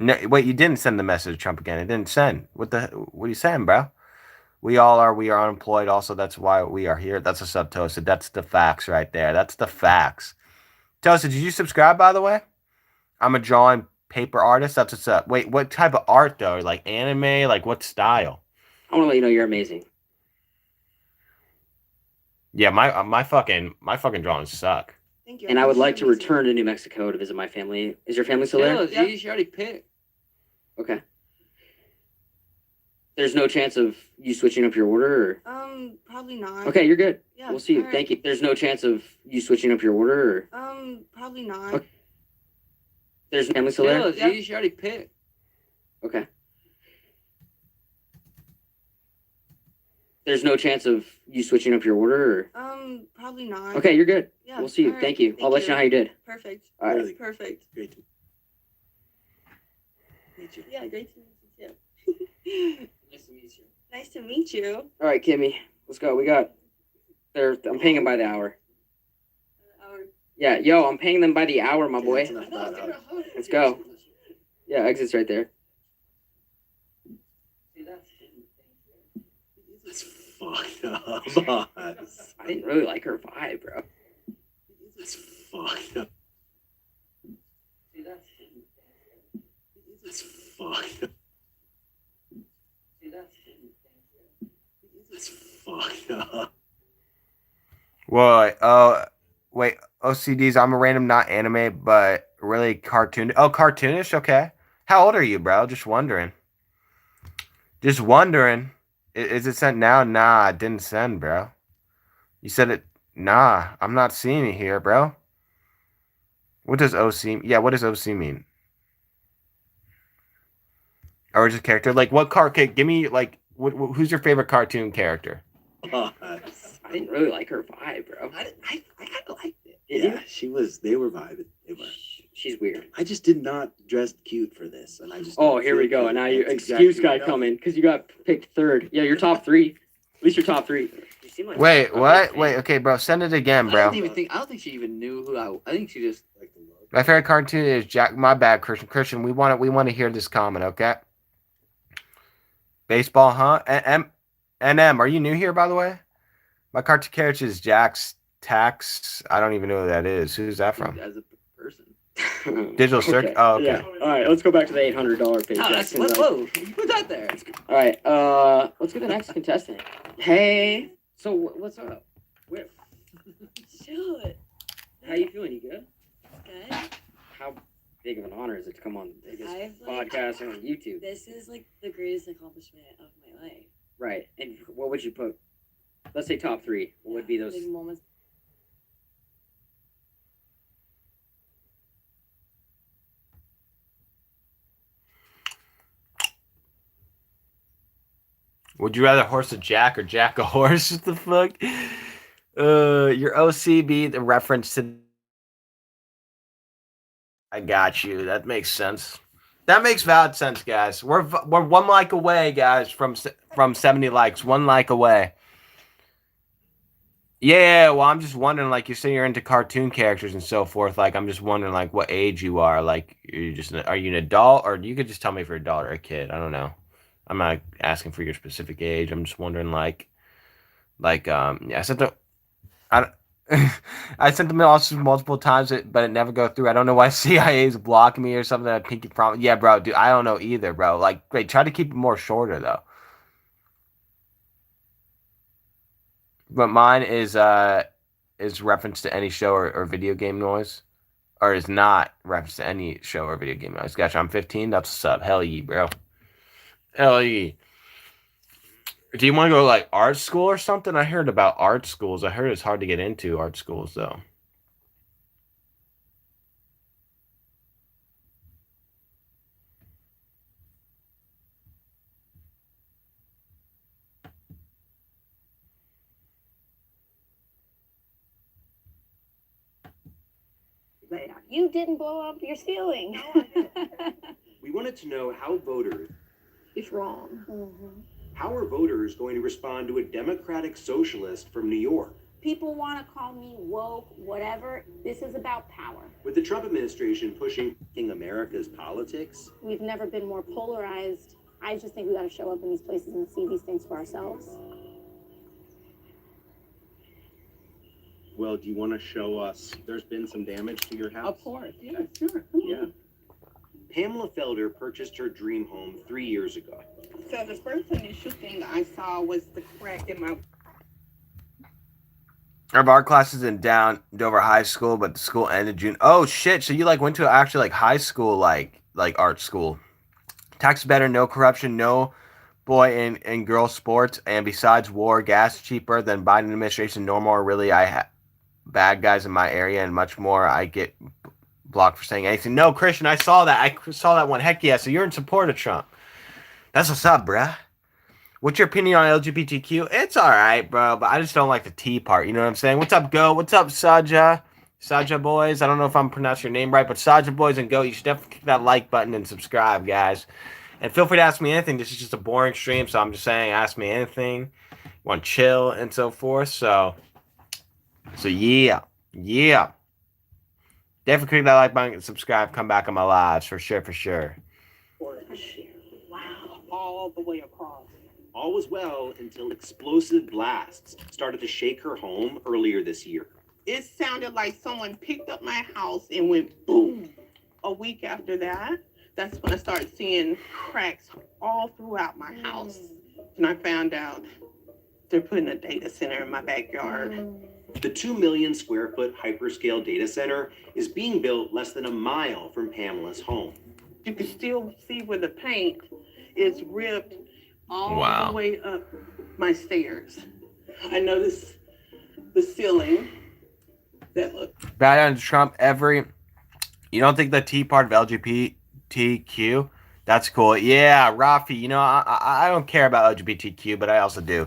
No, wait, you didn't send the message to Trump again. It didn't send. What are you saying, bro? We are unemployed. Also, that's why we are here. That's what's up, Toasted. That's the facts right there. That's the facts. Toasted, did you subscribe, by the way? I'm a drawing paper artist. That's what's up. Wait, what type of art, though? Like anime? Like what style? I want to let you know you're amazing. Yeah, my fucking drawings suck. Thank you. And I would like to Amazing. return to New Mexico to visit my family. Is your family still there? Chill, G. She already picked. Okay. There's no chance of you switching up your order, Probably not. or okay, you're good. Yeah. We'll see. all right. Thank you. There's no chance of you switching up your order, or Probably not. Okay. there's family still there. Chill, G. She already picked. Okay. There's no chance of you switching up your order, Probably not. or okay, you're good. Yeah. We'll see. all right. Thank you. I'll let you know how you did. Perfect. All right. Really Perfect. great to meet you. Yeah, great to meet you too. Nice to meet you. Nice to meet you. All right, Kimmy, let's go. We got. I'm paying them by the hour. Yeah, yo, I'm paying them by the hour, my boy. It's not bad. Let's go. Yeah, exit's right there. That's fucked up. I didn't really like her vibe, bro. That's fucked up. That's fucked up. That's fucked up. Whoa, wait, OCDs, I'm a random, not anime, but really cartoon. Oh, cartoonish? Okay. How old are you, bro? Just wondering. Is it sent now? Nah, it didn't send, bro. You said it. Nah, I'm not seeing it here, bro. What does OC? Yeah, what does OC mean? Or just character? Like, what give me, like, who's your favorite cartoon character? I didn't really like her vibe, bro. I kind of liked it. Yeah, they were vibing. They were. She's weird. I just did not dress cute for this, and I just. Oh, didn't here we feel go. good. And now you That's excuse exactly guy what I- coming because you got picked third. Yeah, you're top three. At least you're top three. You seem like Wait, what? Wait, okay, bro, send it again, I bro. don't think she even knew who I think she just. Like the look. My favorite cartoon is Jack. My bad, Christian. Christian, we want to hear this comment, okay? Baseball, huh? NM, are you new here, by the way? My cartoon character is Jack's Tax. I don't even know who that is. Who's that from? As a person. Digital Circuit. Oh, okay. Yeah. All right, let's go back to the $800 paycheck. No, that's, whoa, you put that there. All right, let's get the next contestant. Hey, so what's up? Where? Shoot. How you feeling? You good? Good. How big of an honor is it to come on the biggest I've, like, podcast on YouTube? This is like the greatest accomplishment of my life. Right, and what would you put? Let's say top three. What would be those? Big moments. Would you rather horse a Jack or Jack a horse? What the fuck? Your OCB, the reference to. I got you. That makes sense. That makes valid sense, guys. We're one like away, guys, from 70 likes. One like away. Yeah, well, I'm just wondering, like, you say you're into cartoon characters and so forth. Like, I'm just wondering, like, what age you are. Like, are you an adult, or you could just tell me if you're an adult or a kid. I don't know. I'm not asking for your specific age. I'm just wondering, yeah, I sent the, I, I sent the messages multiple times, but it never go through. I don't know why CIA is blocking me or something. I pinky promise. Yeah, bro, dude, I don't know either, bro. Like, great, try to keep it more shorter though. But mine is reference to any show or video game noise, or is not reference to any show or video game noise. Gotcha. I'm 15. That's what's up. Hell yeah, bro. Hell yeah. Do you want to go like art school or something? I heard about art schools. I heard it's hard to get into art schools though. You didn't blow up your ceiling. We wanted to know how voters. It's wrong. How are voters going to respond to a Democratic socialist from New York? People want to call me woke, whatever. This is about power. With the Trump administration pushing America's politics? We've never been more polarized. I just think we got to show up in these places and see these things for ourselves. Well, do you want to show us there's been some damage to your house? Of course. Yeah, sure. Yeah. Pamela Felder purchased her dream home 3 years ago. So the first initial thing I saw was the crack in my. Our art class is in Dover High School, but the school ended June. Oh shit! So you like went to actually like high school, like art school. Tax better, no corruption, no boy and girl sports, and besides war, gas cheaper than Biden administration. No more really. I have bad guys in my area and much more. I get blocked for saying anything. No, Christian, I saw that. I saw that one. Heck yeah! So you're in support of Trump. That's what's up, bruh. What's your opinion on LGBTQ? It's all right, bro, but I just don't like the T part. You know what I'm saying? What's up, Go? What's up, Saja? Saja boys. I don't know if I'm pronouncing your name right, but Saja boys and Go, you should definitely click that like button and subscribe, guys. And feel free to ask me anything. This is just a boring stream, so I'm just saying ask me anything. Want to chill and so forth. So yeah. Definitely click that like button and subscribe. Come back on my lives for sure. Wow, all the way across. All was well until explosive blasts started to shake her home earlier this year. It sounded like someone picked up my house and went boom. A week after that, that's when I started seeing cracks all throughout my house. And I found out they're putting a data center in my backyard. The 2 million square foot hyperscale data center is being built less than a mile from Pamela's home. You can still see where the paint is ripped all the way up my stairs. I noticed the ceiling that looked Bad on Trump you don't think the T part of LGBTQ? That's cool. Yeah, Rafi, you know, I don't care about LGBTQ, but I also do.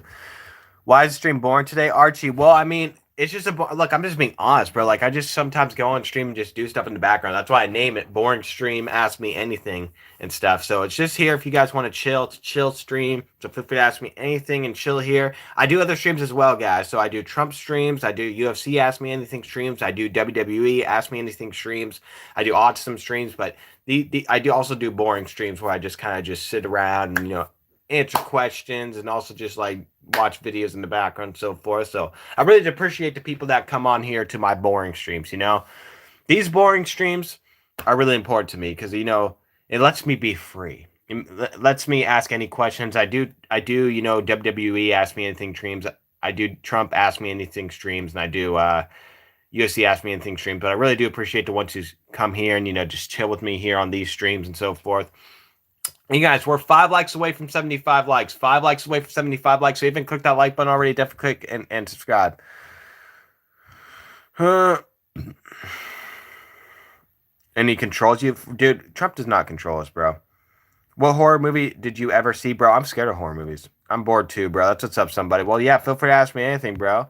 Why is the stream boring today, Archie? Well, I mean, it's just look, I'm just being honest, bro. Like, I just sometimes go on stream and just do stuff in the background. That's why I name it Boring Stream, Ask Me Anything and stuff. So it's just here if you guys want to chill. It's a chill stream. So feel free to ask me anything and chill here. I do other streams as well, guys. So I do Trump streams. I do UFC Ask Me Anything streams. I do WWE Ask Me Anything streams. I do Autism streams. But I do also do boring streams where I just kind of just sit around and, you know, answer questions and also just like watch videos in the background and so forth. So I really appreciate the people that come on here to my boring streams. You know, these boring streams are really important to me because, you know, it lets me be free. It lets me ask any questions. I do, you know, WWE Ask Me Anything streams. I do Trump Ask Me Anything streams, and I do UFC Ask Me Anything streams. But I really do appreciate the ones who come here and, you know, just chill with me here on these streams and so forth. And you guys, we're 5 likes away from 75 likes. 5 likes away from 75 likes. So even click that like button already. Definitely click and subscribe. And he controls you. Dude, Trump does not control us, bro. What horror movie did you ever see, bro? I'm scared of horror movies. I'm bored too, bro. That's what's up, somebody. Well, yeah, feel free to ask me anything, bro.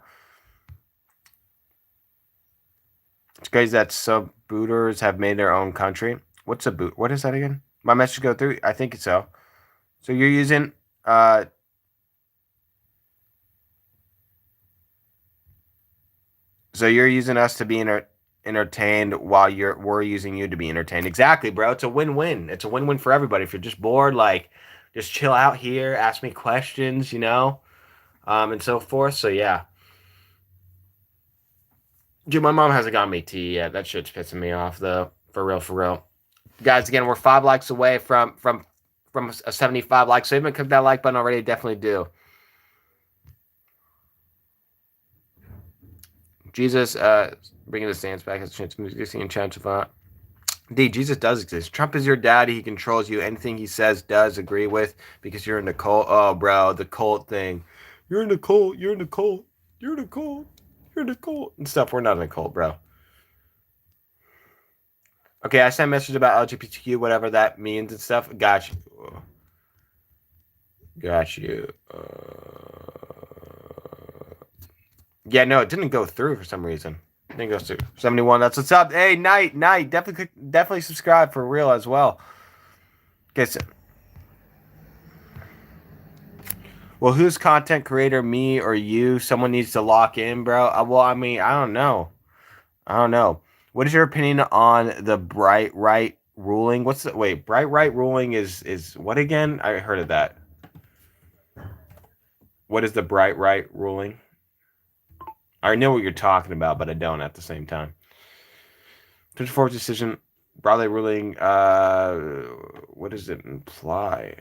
It's crazy that sub-booters have made their own country. What's a boot? What is that again? My message go through? I think so. So you're using so you're using us to be entertained while we're using you to be entertained. Exactly, bro. It's a win-win. It's a win-win for everybody. If you're just bored, like, just chill out here, ask me questions, and so forth. So yeah. Dude, my mom hasn't got me tea yet. That shit's pissing me off though. For real. Guys, again, we're 5 likes away from a 75 likes. So if you haven't clicked that like button already, definitely do. Jesus, bringing the stance back as a chance of chance of D, Jesus does exist. Trump is your daddy. He controls you. Anything he says, does, agree with, because you're in the cult. Oh, bro, the cult thing. You're in the cult. You're in the cult. You're in the cult. You're in the cult. And stuff. We're not in a cult, bro. Okay, I sent a message about LGBTQ, whatever that means and stuff. Got you. Got you. Yeah, no, it didn't go through for some reason. It didn't go through. 71, that's what's up. Hey, Night. Definitely subscribe for real as well. Okay, so. Well, who's content creator, me or you? Someone needs to lock in, bro. Well, I mean, I don't know. What is your opinion on the Bright Right ruling? Bright Right ruling is what again? I heard of that. What is the Bright Right ruling? I know what you're talking about, but I don't at the same time. 54 decision, broadly ruling, what does it imply?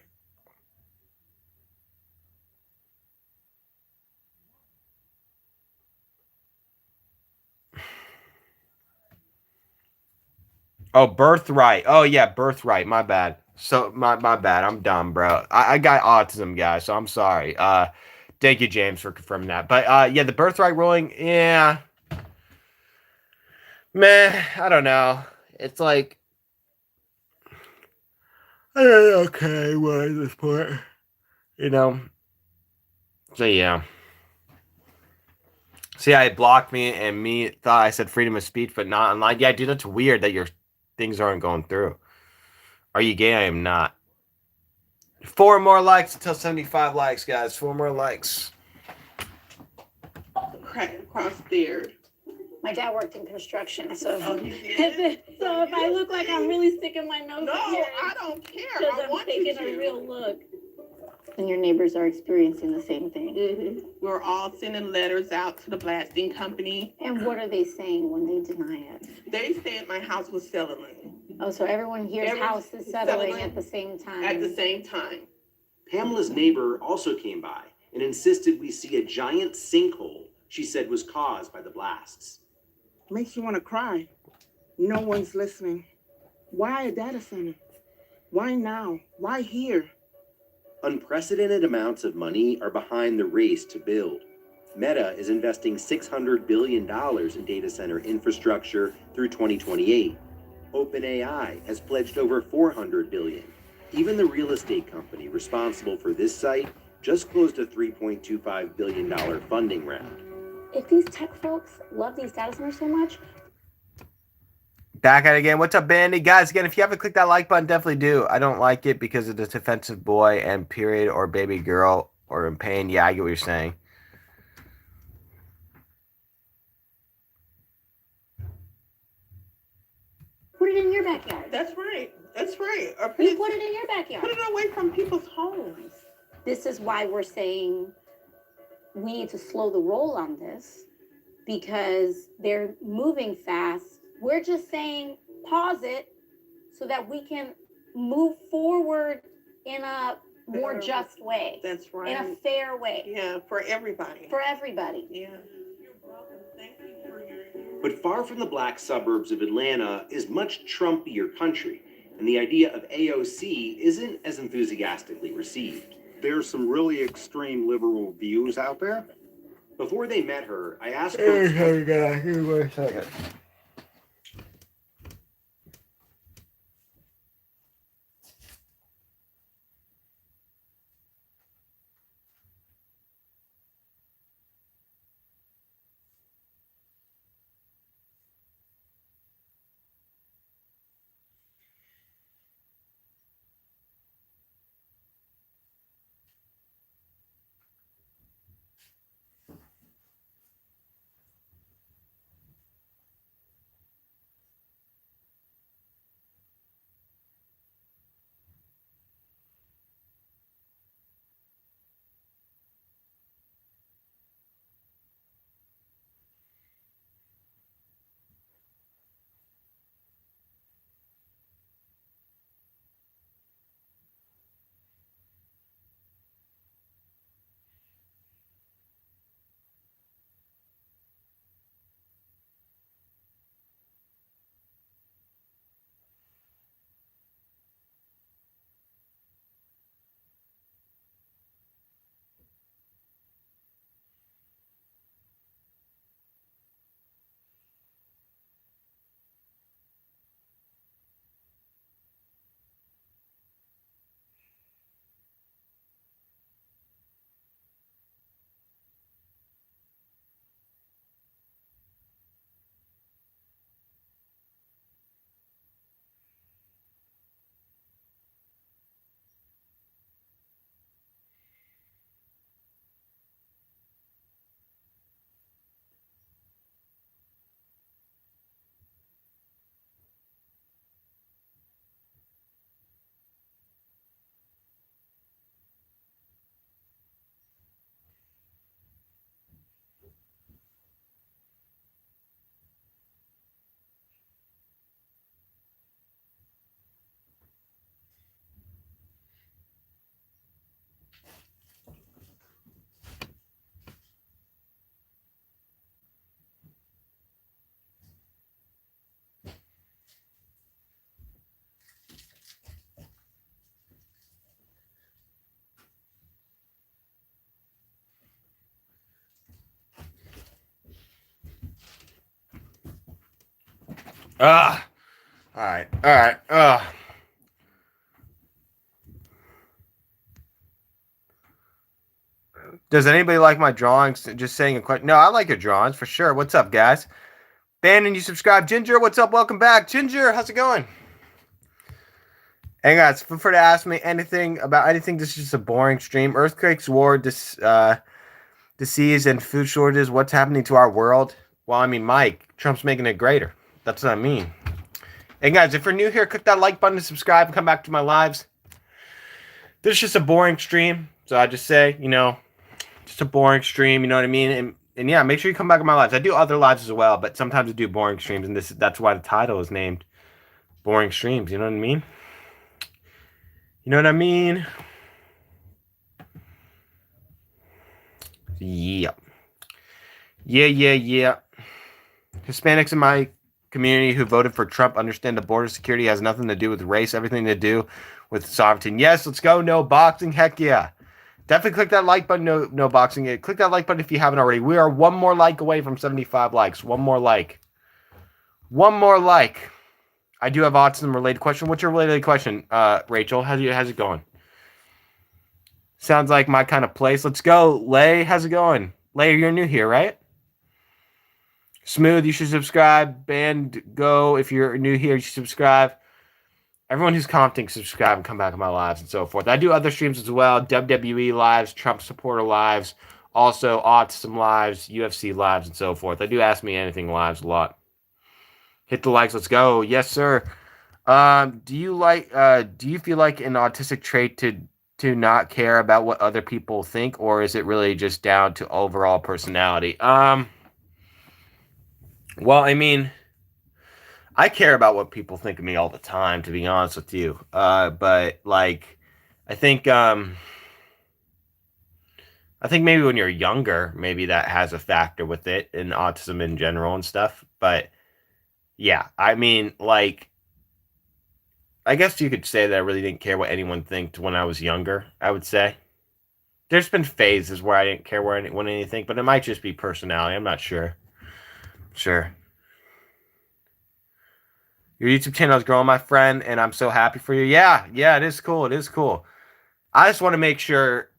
Oh, birthright. Oh, yeah, birthright. My bad. So, my bad. I'm dumb, bro. I got autism, guys, so I'm sorry. Thank you, James, for confirming that. But, yeah, the birthright ruling, yeah. Man, I don't know. It's like, I don't know, okay, what at this point? So, yeah. See, it blocked me, and me thought I said freedom of speech, but not online. Yeah, dude, that's weird that your things aren't going through. Are you gay? I am not. 4 more likes until 75 likes, guys. 4 more likes. Crack across there. My dad worked in construction, so Oh, you did? so if I look like I'm really sticking my nose No, here, I don't care. because I I'm want you taking a to. real look. And your neighbors are experiencing the same thing. We're all sending letters out to the blasting company. And what are they saying when they deny it? They said my house was settling Oh, so everyone here's house is settling at the same time. at the same time. Pamela's neighbor also came by and insisted we see a giant sinkhole she said was caused by the blasts. Makes you want to cry. No one's listening. Why a data center? Why now? Why here? Unprecedented amounts of money are behind the race to build. Meta is investing $600 billion in data center infrastructure through 2028. OpenAI has pledged over $400 billion. Even the real estate company responsible for this site just closed a $3.25 billion funding round. If these tech folks love these data centers so much, Back at it again. What's up, Bandy? Guys, again, if you haven't clicked that like button, definitely do. I don't like it because of this offensive boy and period or baby girl or in pain. Yeah, I get what you're saying. put it in your backyard. That's right. That's right. Or You put it in your backyard. put it away from people's homes. This is why we're saying we need to slow the roll on this, because they're moving fast. We're just saying pause it so that we can move forward in a more Fair. just way, That's in right. a fair way Yeah, for everybody. for everybody. Yeah. Thank you for your. But far from the black suburbs of Atlanta is much Trumpier country, and the idea of AOC isn't as enthusiastically received. There's some really extreme liberal views out there. Before they met her, I asked her. All right. Does anybody like my drawings? Just saying a question. No, I like your drawings for sure. What's up, guys? Bannon, you subscribe. Ginger, what's up? Welcome back. Ginger, how's it going? Hey, guys, feel free to ask me anything about anything. This is just a boring stream. Earthquakes, war, disease, and food shortages. What's happening to our world? Well, I mean, Mike, Trump's making it greater. That's what I mean. Hey, guys, if you're new here, click that like button to subscribe and come back to my lives. This is just a boring stream. So I just say, just a boring stream, you know what I mean? And yeah, make sure you come back to my lives. I do other lives as well, but sometimes I do boring streams, and that's why the title is named Boring Streams, you know what I mean? You know what I mean? Yeah. Yeah. Hispanics in my community who voted for Trump understand the border security has nothing to do with race, everything to do with sovereignty. Yes, let's go. No boxing. Heck yeah. Definitely click that like button. No boxing. Click that like button if you haven't already. We are one more like away from 75 likes. One more like. I do have autism related question. What's your related question, Rachel? How's it going? Sounds like my kind of place. Let's go. Lay, how's it going? Lay, you're new here, right? Smooth, you should subscribe. Band, go. If you're new here, you should subscribe. Everyone who's commenting, subscribe and come back to my lives and so forth. I do other streams as well. WWE lives, Trump supporter lives, also autism lives, UFC lives, and so forth. I do Ask Me Anything lives a lot. Hit the likes. Let's go. Yes, sir. Do you feel like an autistic trait to not care about what other people think, or is it really just down to overall personality? Well, I mean, I care about what people think of me all the time, to be honest with you. But like, I think maybe when you're younger, maybe that has a factor with it in autism in general and stuff. But yeah, I mean, like, I guess you could say that I really didn't care what anyone thinked when I was younger, I would say. There's been phases where I didn't care what anyone think, but it might just be personality. I'm not sure. Sure. Your YouTube channel is growing, my friend, and I'm so happy for you. Yeah, it is cool. It is cool. I just want to make sure,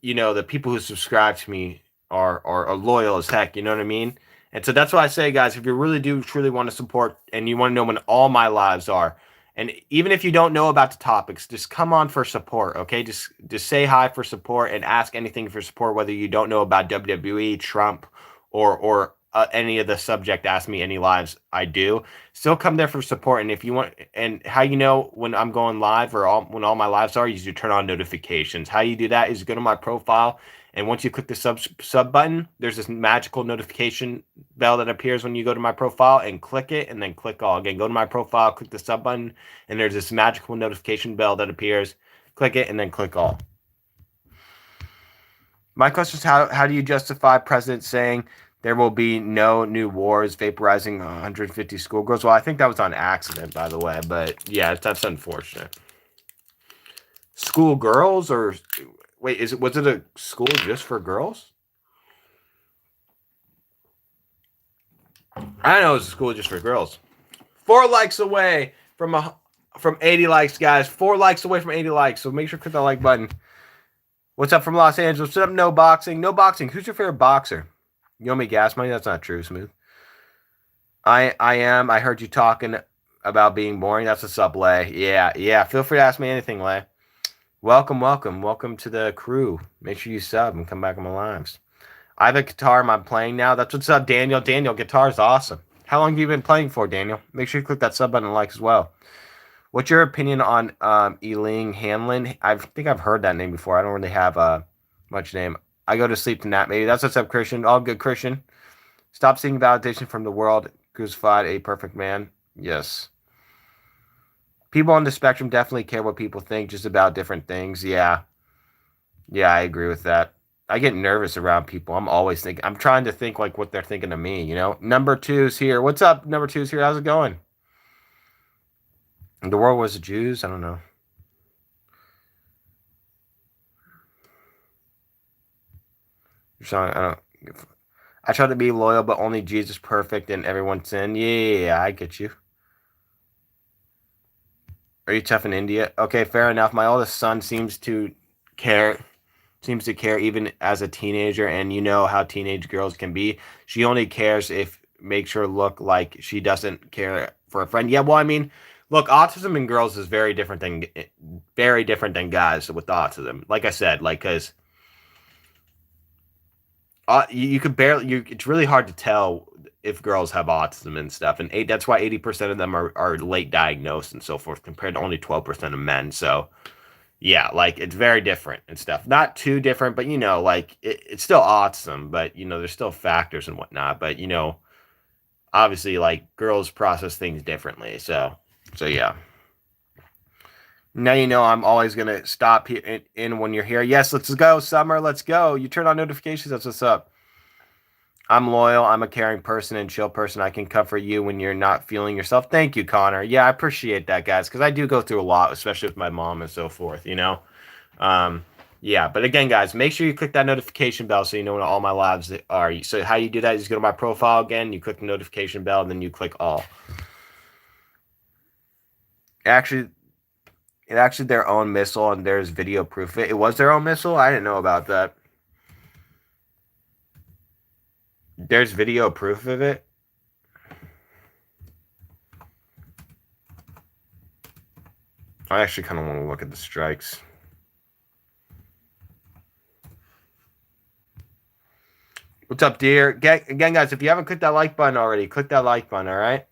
the people who subscribe to me are loyal as heck. You know what I mean? And so that's why I say, guys, if you really do truly want to support and you want to know when all my lives are, and even if you don't know about the topics, just come on for support, okay? Just say hi for support and ask anything for support, whether you don't know about WWE, Trump, or any of the subject. Ask me any lives I do. Still come there for support. And if you want, and how you know when I'm going live or when all my lives are, you turn on notifications. How you do that is go to my profile. And once you click the sub button, there's this magical notification bell that appears when you go to my profile, and click it and then click all. Again, go to my profile, click the sub button, and there's this magical notification bell that appears. Click it and then click all. My question is, how do you justify President saying there will be no new wars, vaporizing 150 schoolgirls? Well, I think that was on accident, by the way. But yeah, that's unfortunate. Schoolgirls or... Wait, was it a school just for girls? I know it was a school just for girls. 4 likes away from 80 likes, guys. 4 likes away from 80 likes. So make sure to click that like button. What's up from Los Angeles? What's up? No boxing. No boxing. Who's your favorite boxer? You owe me gas money? That's not true, Smooth. I am. I heard you talking about being boring. That's what's up, Lay. Yeah. Feel free to ask me anything, Lay. Welcome to the crew. Make sure you sub and come back on my lives. I have a guitar I'm playing now. That's what's up, Daniel. Daniel, guitar is awesome. How long have you been playing for, Daniel? Make sure you click that sub button and like as well. What's your opinion on Eileen Hanlon? I think I've heard that name before. I don't really have much name. I go to sleep tonight, maybe. That's what's up, Christian. All good, Christian. Stop seeking validation from the world. Crucified a perfect man. Yes. People on the spectrum definitely care what people think just about different things. Yeah, I agree with that. I get nervous around people. I'm trying to think like what they're thinking of me, Number 2's here. What's up, Number 2's here? How's it going? The world was the Jews? I don't know. I try to be loyal, but only Jesus perfect and everyone sin. Yeah, I get you. Are you tough in India? Okay, fair enough. My oldest son seems to care even as a teenager, and you know how teenage girls can be. She only cares if makes her look like she doesn't care for a friend. Yeah, well, I mean, look, autism in girls is very different than guys with autism. Like I said, like because you could barely it's really hard to tell if girls have autism and stuff, and that's why 80% of them are late diagnosed and so forth, compared to only 12% of men. So yeah, like it's very different and stuff. Not too different, but you know, like it's still autism, but you know, there's still factors and whatnot. But you know, obviously, like girls process things differently. So yeah. Now you know I'm always gonna stop here in when you're here. Yes, let's go, Summer. Let's go. You turn on notifications. That's what's up. I'm loyal. I'm a caring person and chill person. I can comfort you when you're not feeling yourself. Thank you, Connor. Yeah, I appreciate that, guys, because I do go through a lot, especially with my mom and so forth, you know? Yeah, but again, guys, make sure you click that notification bell so you know when all my lives are. So how you do that is you go to my profile again, you click the notification bell, and then you click all. Actually, their own missile, and there's video proof of it. It was their own missile? I didn't know about that. There's video proof of it. I actually kind of want to look at the strikes. What's up, dear? Again, guys, if you haven't clicked that like button already, click that like button, all right?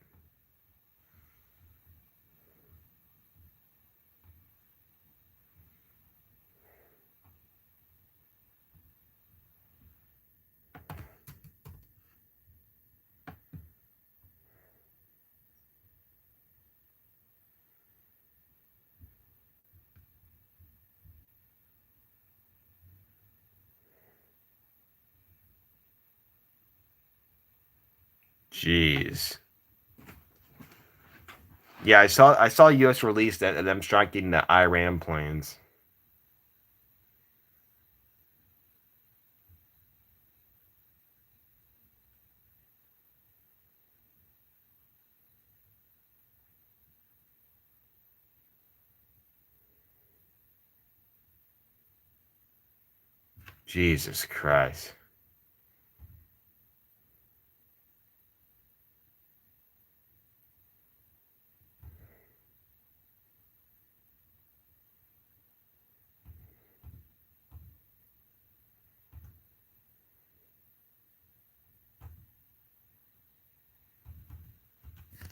Jeez. Yeah, I saw U.S. release that them striking the Iran planes. Jesus Christ.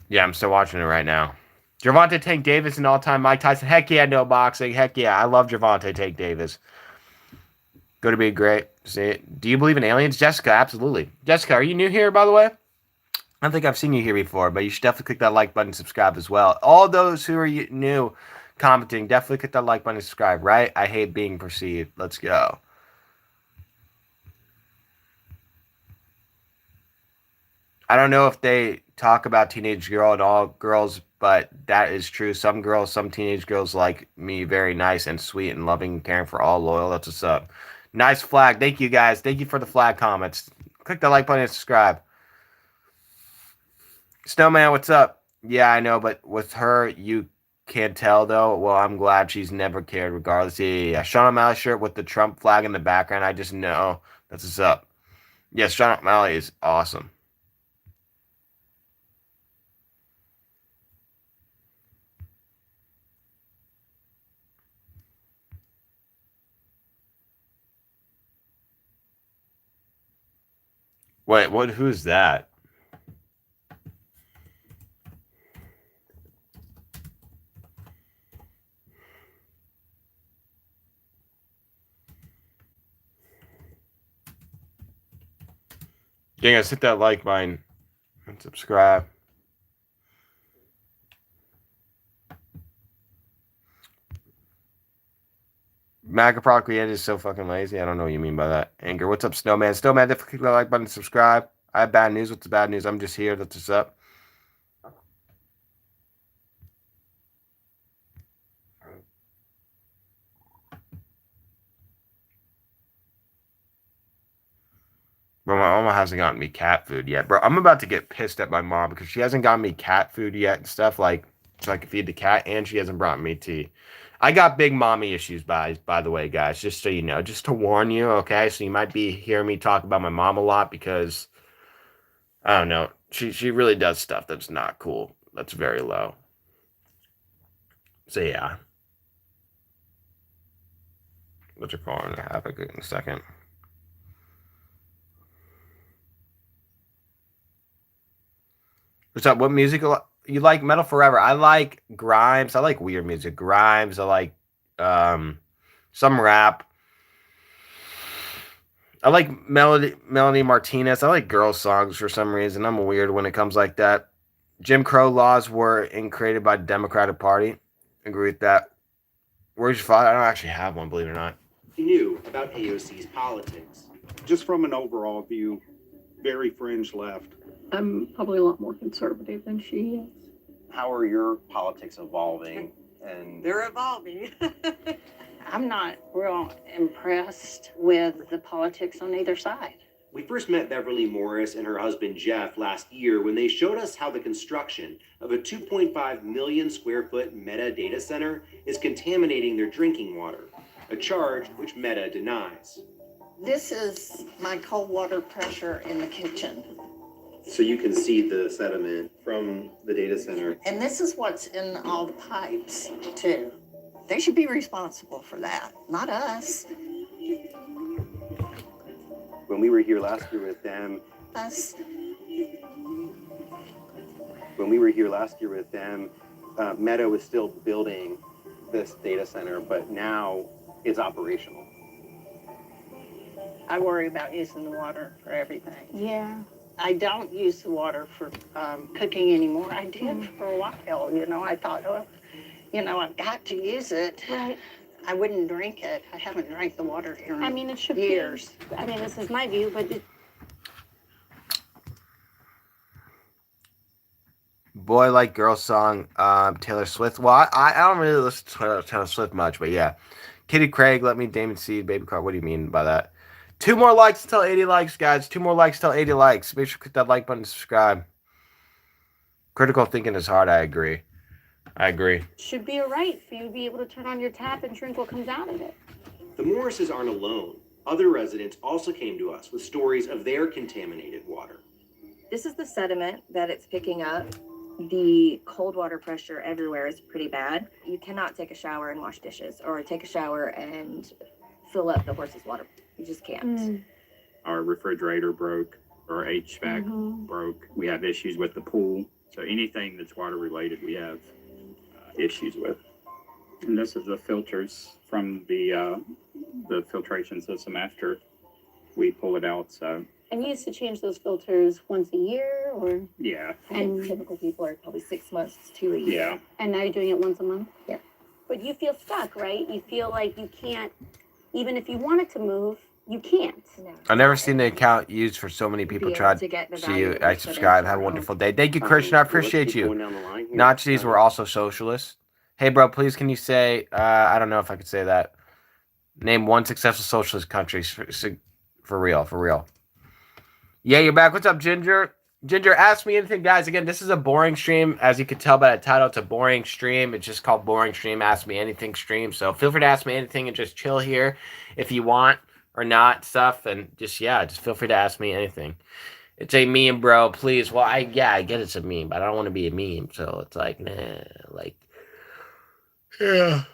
Yeah, I'm still watching it right now. Gervonta Tank Davis, an all-time Mike Tyson. Heck yeah, no boxing. Heck yeah, I love Gervonta Tank Davis. Going to be great. See, do you believe in aliens? Jessica, absolutely. Jessica, are you new here, by the way? I don't think I've seen you here before, but you should definitely click that like button and subscribe as well. All those who are new commenting, definitely click that like button and subscribe, right? I hate being perceived. Let's go. I don't know if they talk about teenage girl and all girls, but that is true. Some teenage girls like me, very nice and sweet and loving and caring for all, loyal. That's what's up. Nice flag. Thank you, guys. Thank you for the flag comments. Click the like button and subscribe. Snowman, what's up? Yeah, I know, but with her, you can't tell, though. Well, I'm glad she's never cared regardless. Yeah. Sean O'Malley shirt with the Trump flag in the background. I just know. That's what's up. Yes, Sean O'Malley is awesome. Wait, who's that? Yeah, guys, hit that like button and subscribe. Magaproc Created is so fucking lazy. I don't know what you mean by that. Anger. What's up, Snowman? Snowman, definitely click the like button and subscribe. I have bad news. What's the bad news? I'm just here. That's what's up. Bro, my mama hasn't gotten me cat food yet. Bro, I'm about to get pissed at my mom because she hasn't gotten me cat food yet and stuff. Like, so I can feed the cat, and she hasn't brought me tea. I got big mommy issues, by the way, guys, just so you know, just to warn you, okay? So you might be hearing me talk about my mom a lot because, I don't know, she really does stuff that's not cool. That's very low. So, yeah. What's your call in Havoc in a second? What's up? What music you like? Metal Forever. I like Grimes. I like weird music. Grimes. I like some rap. I like Melanie Martinez. I like girl songs for some reason. I'm weird when it comes like that. Jim Crow laws were created by the Democratic Party. Agree with that. Where's your father? I don't actually have one, believe it or not. He knew about AOC's politics. Just from an overall view, very fringe left. I'm probably a lot more conservative than she is. How are your politics evolving? And They're evolving. I'm not real impressed with the politics on either side. we first met Beverly Morris and her husband Jeff last year when they showed us how the construction of a 2.5 million square foot Meta data center is contaminating their drinking water, a charge which Meta denies. This is my cold water pressure in the kitchen. So you can see the sediment from the data center. And this is what's in all the pipes, too. They should be responsible for that, not us. When we were here last year with them, Us. Meta was still building this data center, but now it's operational. I worry about using the water for everything. Yeah. I don't use the water for cooking anymore. I did for a while, you know. I thought, oh, you know, I've got to use it. Right. I wouldn't drink it. I haven't drank the water here in I mean, it should years. be. I mean, this is my view, but Boy Like Girl song, Taylor Swift. Well, I don't really listen to Taylor Swift much, but yeah. Kitty Craig, Let Me Damon Seed, Baby Car. What do you mean by that? 2 more likes till 80 likes, guys. 2 more likes till 80 likes. Make sure to click that like button and subscribe. Critical thinking is hard. I agree. should be a right for you to be able to turn on your tap and drink what comes out of it. The Morrises aren't alone. Other residents also came to us with stories of their contaminated water. This is the sediment that it's picking up. The cold water pressure everywhere is pretty bad. You cannot take a shower and wash dishes or take a shower and fill up the horse's water. You just can't. Our refrigerator broke, our HVAC broke. We have issues with the pool. So anything that's water related, we have issues with. And this is the filters from the filtration system after we pull it out. So And you used to change those filters once a year, or? yeah, I think typical people are probably 6 months to a year. yeah. And now you're doing it once a month? Yeah. But you feel stuck, right? You feel like you can't, even if you wanted to move, you can't. No. I've never seen the account used for so many people able tried to get the see value you. of I the subscribe. Have a credential. wonderful day. Thank you, Christian. I appreciate you. Nazis were also socialists. Hey, bro, please can you say, I don't know if I could say that. Name one successful socialist country for real. Yeah, you're back. What's up, Ginger? Ginger, ask me anything, guys. Again, this is a boring stream. As you can tell by the title, it's a boring stream. It's just called Boring Stream. Ask me anything stream. So feel free to ask me anything and just chill here if you want or not stuff. And just feel free to ask me anything. It's a meme, bro. Please. Well, I get it's a meme, but I don't want to be a meme. So it's like, nah, like, yeah.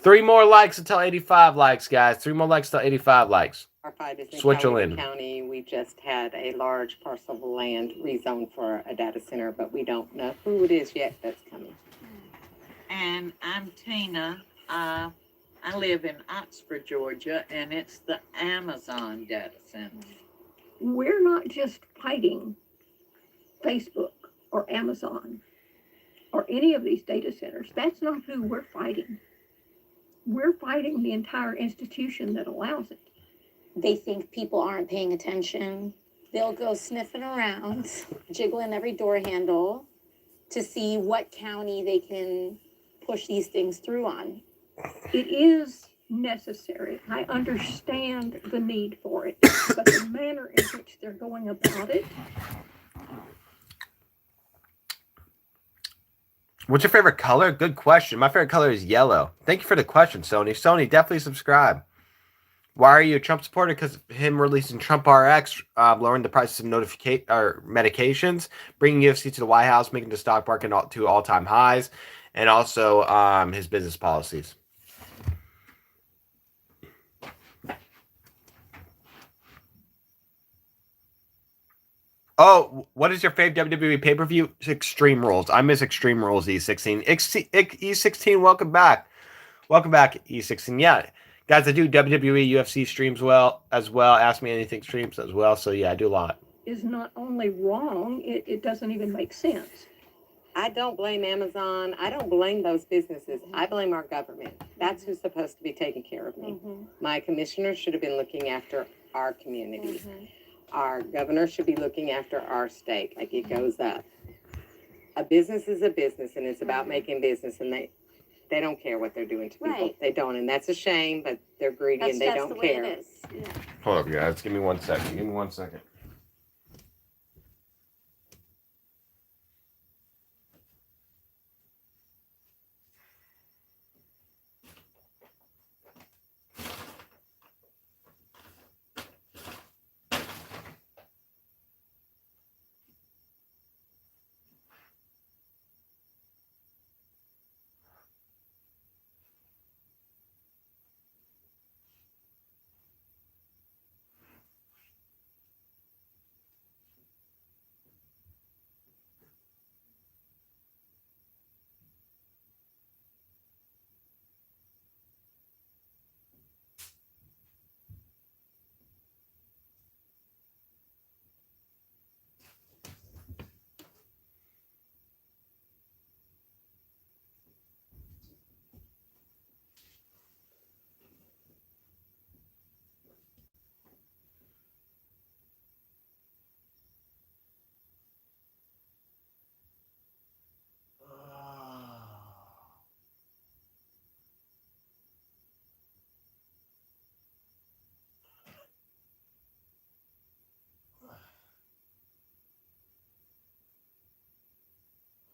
3 more likes until 85 likes, guys. 3 more likes until 85 likes. R5 is in Switzerland. Coweta County. We just had a large parcel of land rezoned for a data center, but we don't know who it is yet that's coming. And I'm Tina. I live in Oxford, Georgia, and it's the Amazon data center. We're not just fighting Facebook or Amazon or any of these data centers. That's not who we're fighting. We're fighting the entire institution that allows it. They think people aren't paying attention. They'll go sniffing around, jiggling every door handle to see what county they can push these things through on. It is necessary. I understand the need for it, but the manner in which they're going about it What's your favorite color? Good question. My favorite color is yellow. Thank you for the question, Sony. Sony, definitely subscribe. Why are you a Trump supporter? Because of him releasing Trump RX, lowering the prices of medications, bringing UFC to the White House, making the stock market to all-time highs, and also his business policies. Oh, what is your favorite WWE pay-per-view? Extreme Rules. I miss Extreme Rules, E16. E16, welcome back. Welcome back, E16. Yeah, guys, I do WWE, UFC streams as well. Ask Me Anything streams as well. So, yeah, I do a lot. Is not only wrong, it doesn't even make sense. I don't blame Amazon. I don't blame those businesses. I blame our government. That's who's supposed to be taking care of me. My commissioner should have been looking after our communities. Our governor should be looking after our state. Like, it goes up. A business is a business, and it's about making business, and they don't care what they're doing to people. Right. They don't, and that's a shame, but they're greedy and they That's don't the way care. it is. Yeah. Hold up, guys. Give me 1 second. Give me 1 second.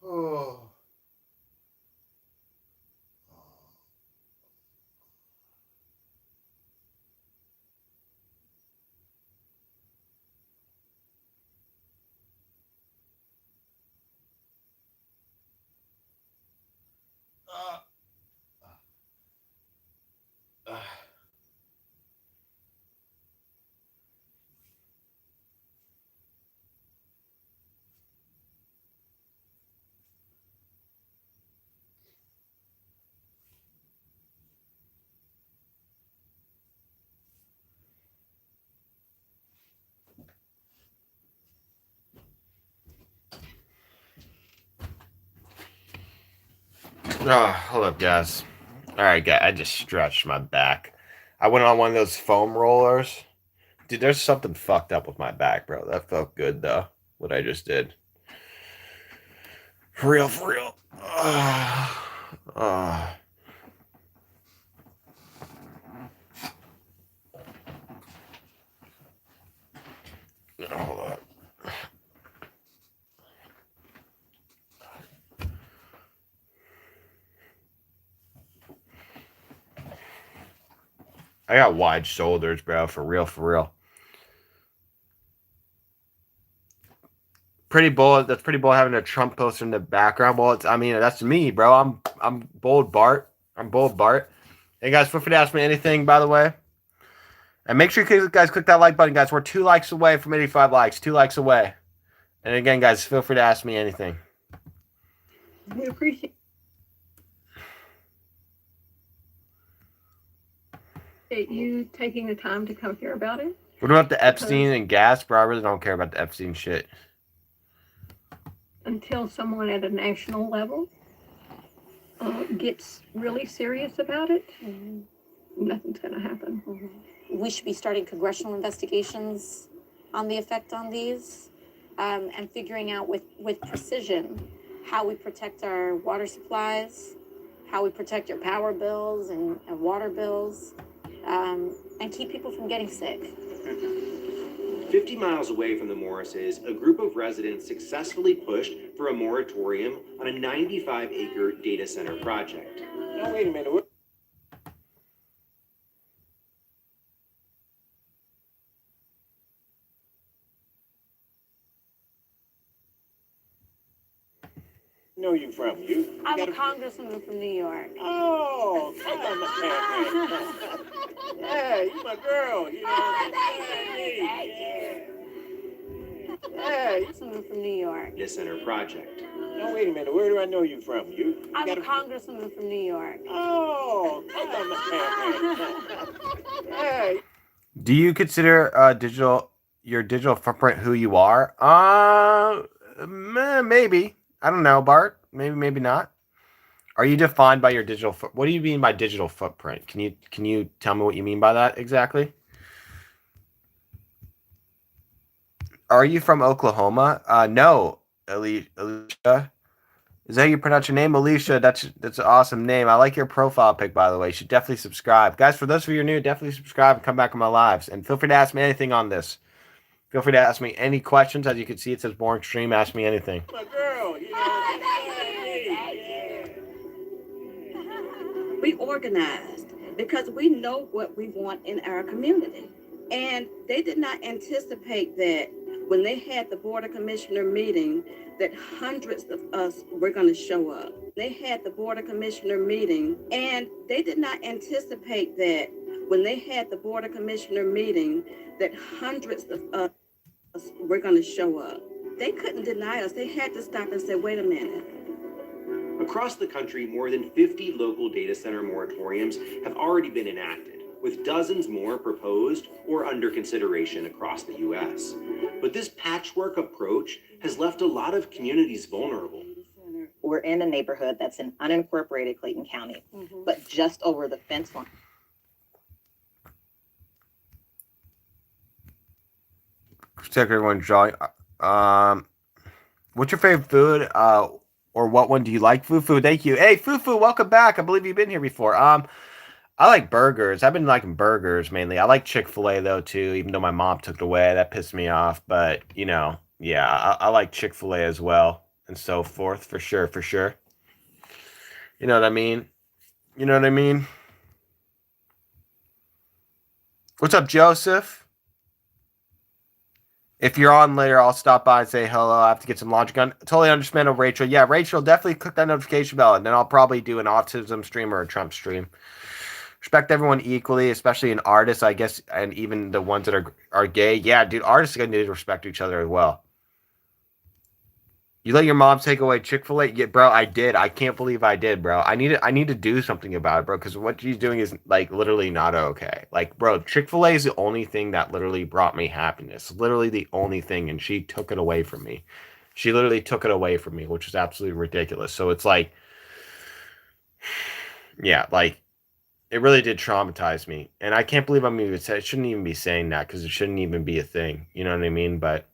Oh. Hold up, guys. All right, guys. I just stretched my back. I went on one of those foam rollers. Dude, there's something fucked up with my back, bro. That felt good, though, what I just did. For real, for real. Hold up. I got wide shoulders, bro. For real, for real. Pretty bold. That's pretty bold having a Trump poster in the background. Well, I mean, that's me, bro. I'm bold Bart. I'm bold Bart. Hey guys, feel free to ask me anything, by the way. And make sure you guys click that like button, guys. We're 2 likes away from 85 likes. 2 likes away. And again, guys, feel free to ask me anything. We appreciate you taking the time to come here about it. What about the Epstein and gas, bro? I really don't care about the Epstein shit. Until someone at a national level gets really serious about it, nothing's going to happen. We should be starting congressional investigations on the effect on these, and figuring out with precision how we protect our water supplies, how we protect our power bills and water bills, and keep people from getting sick. 50 miles away from the Morrises, a group of residents successfully pushed for a moratorium on a 95-acre data center project. Now, wait a minute. Know you from? I'm a congresswoman from New York. Oh, come on, yeah, you my girl. You know. Yeah, you Congresswoman from New York. Data center project. Now, wait a minute. Where do I know you from? I'm a congresswoman from New York. Oh, come on, yeah. Do you consider your digital footprint who you are? Maybe. I don't know, Bart. Maybe not. Are you defined by your digital what do you mean by digital footprint? Can you tell me what you mean by that exactly? Are you from Oklahoma? No, Alicia. Is that how you pronounce your name? Alicia, that's an awesome name. I like your profile pic, by the way. You should definitely subscribe. Guys, for those of you who are new, definitely subscribe and come back on my lives. And feel free to ask me anything on this. Feel free to ask me any questions. As you can see, it says Boring Stream. Ask me anything. My girl, you know. We organized because we know what we want in our community. And they did not anticipate that when they had the Board of Commissioner meeting, that hundreds of us were going to show up. They had the Board of Commissioner meeting, and they did not anticipate that when they had the Board of Commissioner meeting, that hundreds of us were going to show up. They couldn't deny us. They had to stop and say, wait a minute. Across the country, more than 50 local data center moratoriums have already been enacted, with dozens more proposed or under consideration across the U.S. But this patchwork approach has left a lot of communities vulnerable. We're in a neighborhood that's in unincorporated Clayton County, but just over the fence line. Check everyone's drawing. What's your favorite food? Or what one do you like? Fufu, thank you. Hey, Fufu, welcome back. I believe you've been here before. I like burgers. I've been liking burgers mainly. I like Chick-fil-A though too, even though my mom took it away. That pissed me off. But you know, yeah, I like Chick-fil-A as well and so forth for sure, for sure. You know what I mean? You know what I mean? What's up, Joseph? If you're on later, I'll stop by and say hello. I have to get some logic on. Totally understand, Rachel. Yeah, Rachel, definitely click that notification bell, and then I'll probably do an autism stream or a Trump stream. Respect everyone equally, especially an artist, I guess, and even the ones that are gay. Yeah, dude, artists are going to need to respect each other as well. You let your mom take away Chick-fil-A? Yeah, bro, I did. I can't believe I did, bro. I need to do something about it, bro, because what she's doing is, like, literally not okay. Like, bro, Chick-fil-A is the only thing that literally brought me happiness. Literally the only thing, and she took it away from me. She literally took it away from me, which is absolutely ridiculous. So it's like, yeah, like, it really did traumatize me. And I can't believe I'm even saying, I shouldn't even be saying that, because it shouldn't even be a thing. You know what I mean? But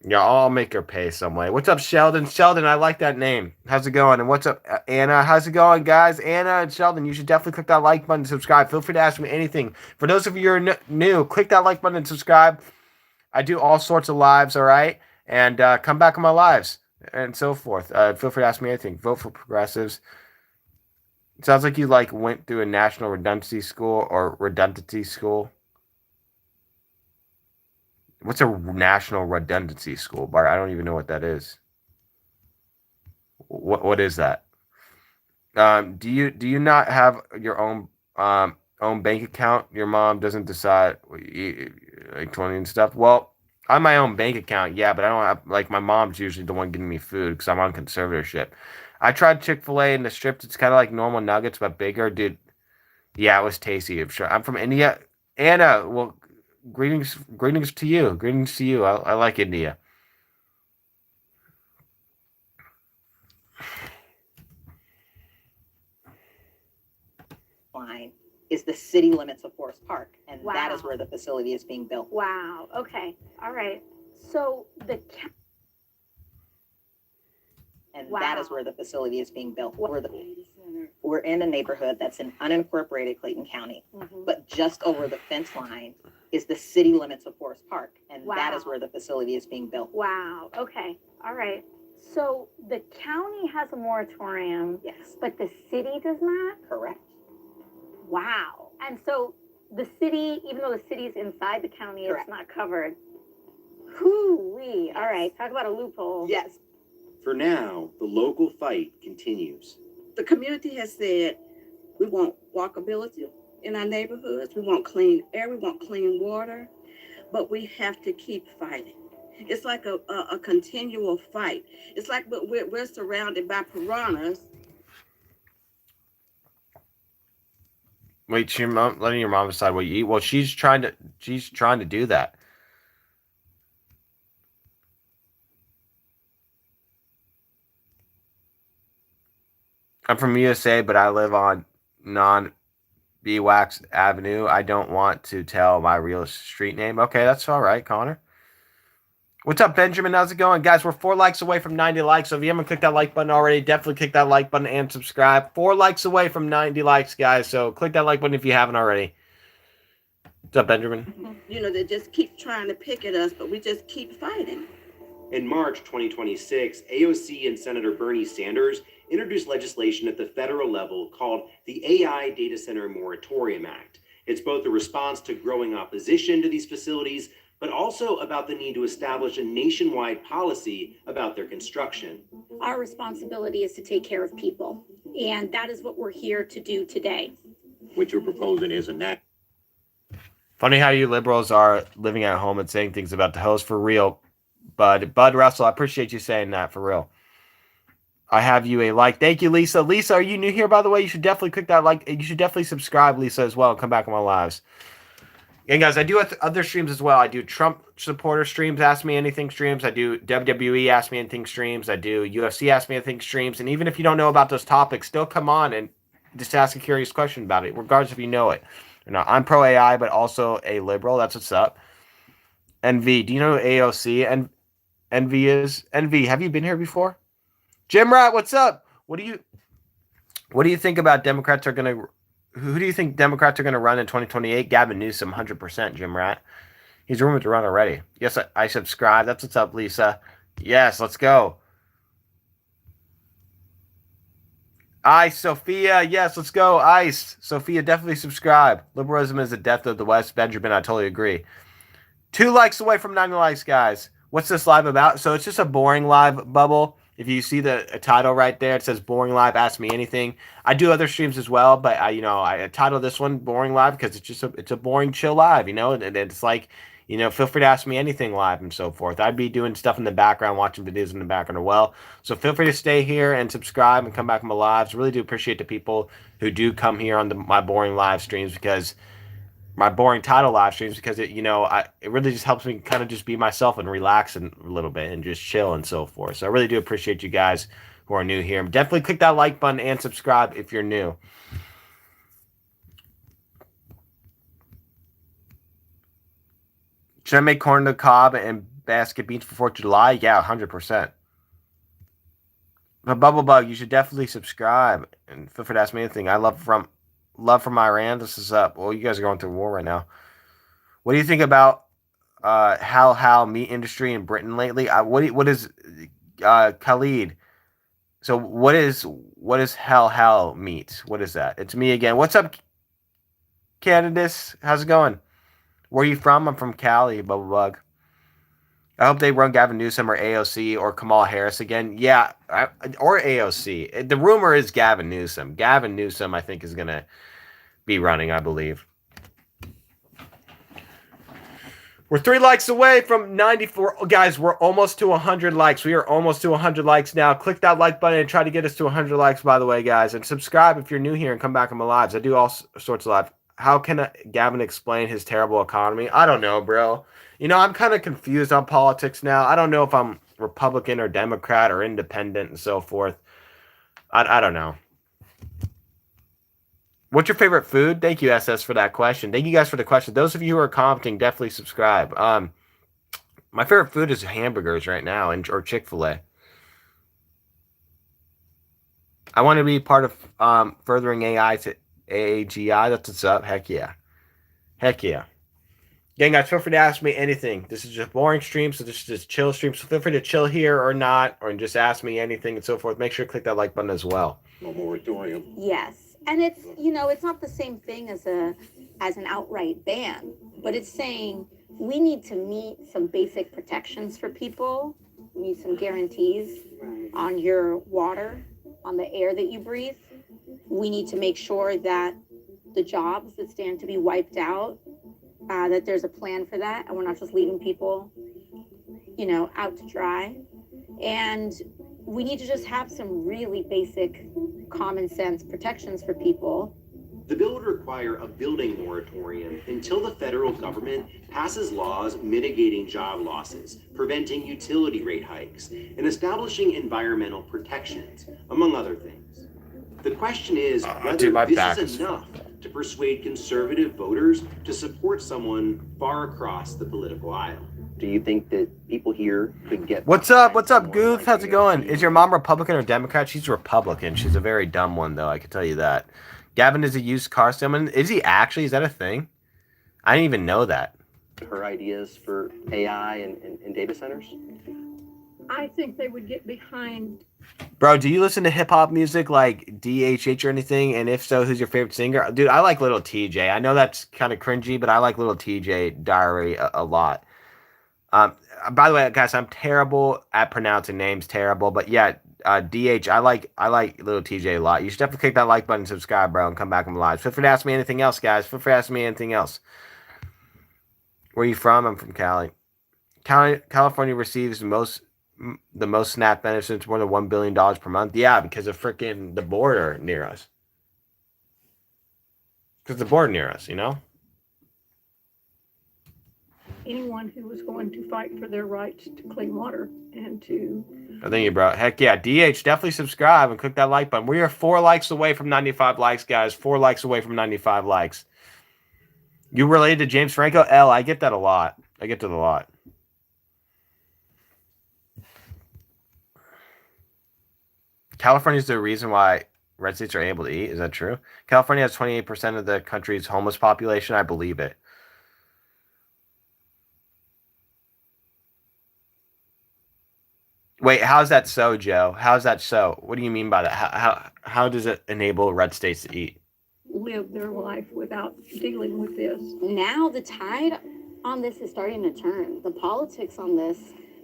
yeah, I'll make her pay some way. What's up, Sheldon? Sheldon, I like that name. How's it going? And what's up, Anna? How's it going, guys? Anna and Sheldon, you should definitely click that like button and subscribe. Feel free to ask me anything. For those of you who are new, click that like button and subscribe. I do all sorts of lives, all right? And come back on my lives and so forth. Feel free to ask me anything. Vote for progressives. It sounds like you went through a national redundancy school or redundancy school. What's a national redundancy school, Bart? I don't even know what that is. What is that? Do you not have your own bank account? Your mom doesn't decide like 20 and stuff. Well, I have my own bank account, yeah, but I don't have, like, my mom's usually the one giving me food because I'm on conservatorship. I tried Chick-fil-A in the strips. It's kind of like normal nuggets but bigger, dude. Yeah, it was tasty. I'm sure. I'm from India. Anna, well, greetings to you. Greetings to you. I like India. Line is the city limits of Forest Park, and Wow. that is where the facility is being built. Wow. Okay. All right. So And Wow. that is where the facility is being built. We're in a neighborhood that's in unincorporated Clayton County, but just over the fence line is the city limits of Forest Park, and that is Wow. where the facility is being built. Wow. Okay. All right. So the county has a moratorium, Yes, but the city does not? correct. Wow. And so the city, even though the city's inside the county, Correct. it's not covered. Hoo-wee. All right. Talk about a loophole. Yes, For now, the local fight continues. The community has said we want walkability in our neighborhoods, we want clean air, we want clean water, but we have to keep fighting. It's like a continual fight. It's like we're surrounded by piranhas. Wait, your mom letting your mom decide what you eat. Well, she's trying to do that. I'm from USA, but I live on non-Beeswax Avenue. I don't want to tell my real street name. Okay, that's all right, Connor. What's up, Benjamin? How's it going? Guys, we're 4 likes away from 90 likes. So if you haven't clicked that like button already, definitely click that like button and subscribe. 4 likes away from 90 likes, guys. So click that like button if you haven't already. What's up, Benjamin? You know, they just keep trying to pick at us, but we just keep fighting. In March 2026, AOC and Senator Bernie Sanders introduced legislation at the federal level called the AI Data Center Moratorium Act. It's both a response to growing opposition to these facilities, but also about the need to establish a nationwide policy about their construction. Our responsibility is to take care of people, and that is what we're here to do today. What you're proposing is a nat. Funny how you liberals are living at home and saying things about the host for real. Bud Russell, I appreciate you saying that for real. I have you a like. Thank you, Lisa. Lisa, are you new here, by the way? You should definitely click that like. You should definitely subscribe, Lisa, as well, and come back on my lives. And guys, I do other streams as well. I do Trump supporter streams, Ask Me Anything streams. I do WWE Ask Me Anything streams. I do UFC Ask Me Anything streams. And even if you don't know about those topics, still come on and just ask a curious question about it, regardless if you know it or not. I'm pro AI, but also a liberal. That's what's up. NV, do you know who AOC and NV is? NV, have you been here before? Jim Rat, what's up? What do you think about Democrats are going to? Who do you think Democrats are going to run in 2028? Gavin Newsom, 100%. Jim Rat, he's rumored to run already. Yes, I subscribe. That's what's up, Lisa. Yes, let's go. Ice, Sophia. Yes, let's go. Ice, Sophia, definitely subscribe. Liberalism is the death of the West. Benjamin, I totally agree. 2 likes away from 90 likes, guys. What's this live about? So it's just a boring live bubble. If you see the title right there, it says Boring Live, Ask Me Anything. I do other streams as well, but I titled this one Boring Live because it's a boring, chill live, and it's like, feel free to ask me anything live and so forth. I'd be doing stuff in the background, watching videos in the background as well. So feel free to stay here and subscribe and come back on my lives. Really do appreciate the people who do come here on my boring live streams because my boring title live streams because it really just helps me kind of just be myself and relax a little bit and just chill and so forth. So I really do appreciate you guys who are new here. Definitely click that like button and subscribe if you're new. Should I make corn on the cob and basket beans for 4th of July? Yeah, 100%. But Bubble Bug, you should definitely subscribe and feel free to ask me anything. I love from Iran. This is up. Well, you guys are going through war right now. What do you think about halal meat industry in Britain lately? What is Khalid? So what is halal meat? What is that? It's me again. What's up, Candice? How's it going? Where are you from? I'm from Cali, Bubble Bug. I hope they run Gavin Newsom or AOC or Kamala Harris again. Yeah, or AOC. The rumor is Gavin Newsom. Gavin Newsom, I think, is going to be running, I believe. We're 3 likes away from 94. Guys, we're almost to 100 likes. We are almost to 100 likes now. Click that like button and try to get us to 100 likes, by the way, guys. And subscribe if you're new here and come back on my lives. I do all sorts of live. How can Gavin explain his terrible economy? I don't know, bro. I'm kind of confused on politics now. I don't know if I'm Republican or Democrat or independent and so forth. I don't know. What's your favorite food? Thank you, SS, for that question. Thank you guys for the question. Those of you who are commenting, definitely subscribe. My favorite food is hamburgers right now or Chick-fil-A. I want to be part of furthering AI to AAGI. That's what's up. Heck yeah. Heck yeah. Gang, guys, feel free to ask me anything. This is just boring stream, so this is just chill stream. So feel free to chill here or not, or just ask me anything and so forth. Make sure to click that like button as well. No moratorium. Yes, and it's, you know, it's not the same thing as an outright ban, but it's saying we need to meet some basic protections for people. We need some guarantees on your water, on the air that you breathe. We need to make sure that the jobs that stand to be wiped out, that there's a plan for that, and we're not just leaving people, you know, out to dry. And we need to just have some really basic common sense protections for people. The bill would require a building moratorium until the federal government passes laws mitigating job losses, preventing utility rate hikes, and establishing environmental protections, among other things. The question is whether this is enough to persuade conservative voters to support someone far across the political aisle. Do you think that people here could get... What's up? What's up, Goof? How's it going? Is your mom Republican or Democrat? She's Republican. She's a very dumb one, though. I can tell you that. Gavin is a used car salesman. Is he actually? Is that a thing? I didn't even know that. Her ideas for AI and data centers? I think they would get behind. Bro, do you listen to hip-hop music like DHH or anything? And if so, who's your favorite singer? Dude, I like Little TJ. I know that's kind of cringy, but I like Little TJ Diary a lot. By the way, guys, I'm terrible at pronouncing names, terrible. But yeah, DH, I like Little TJ a lot. You should definitely click that like button, subscribe, bro, and come back on the live. Feel free to ask me anything else, guys. Feel free to ask me anything else. Where are you from? I'm from Cali. California receives the most SNAP benefits, more than $1 billion per month. Yeah, because of freaking the border near us. Because the border near us, you know? Anyone who was going to fight for their rights to clean water and to... Thank you, bro. Heck yeah. DH, definitely subscribe and click that like button. We are 4 likes away from 95 likes, guys. 4 likes away from 95 likes. You related to James Franco? L, I get that a lot. I get that a lot. California is the reason why red states are able to eat. Is that true? California has 28% of the country's homeless population. I believe it. Wait, how's that so, Joe? How's that so? What do you mean by that? How does it enable red states to eat? live their life without dealing with this. Now the tide on this is starting to turn. The politics on this,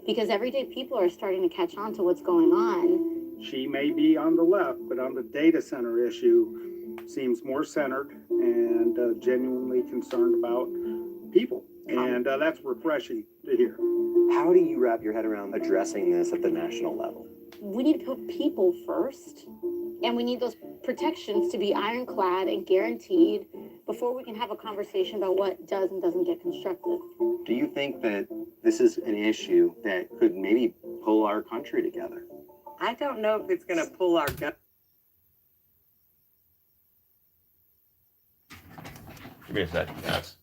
because everyday people are starting to catch on to what's going on. She may be on the left, but on the data center issue, seems more centered and genuinely concerned about people. And that's refreshing to hear. How do you wrap your head around addressing this at the national level? We need to put people first, and we need those protections to be ironclad and guaranteed before we can have a conversation about what does and doesn't get constructed. Do you think that this is an issue that could maybe pull our country together? I don't know if it's going to pull our gun. Give me a second, guys.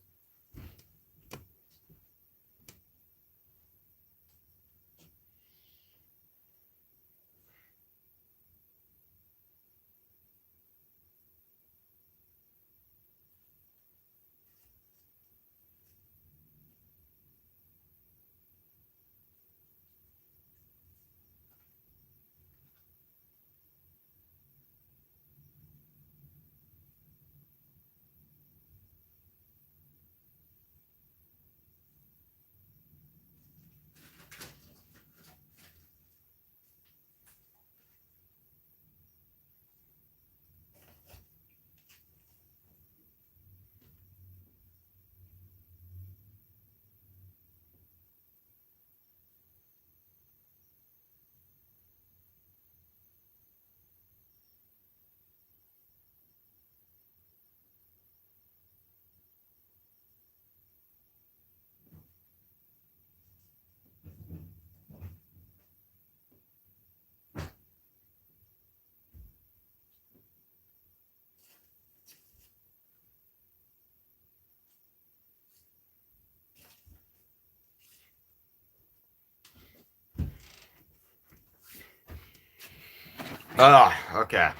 Oh, okay.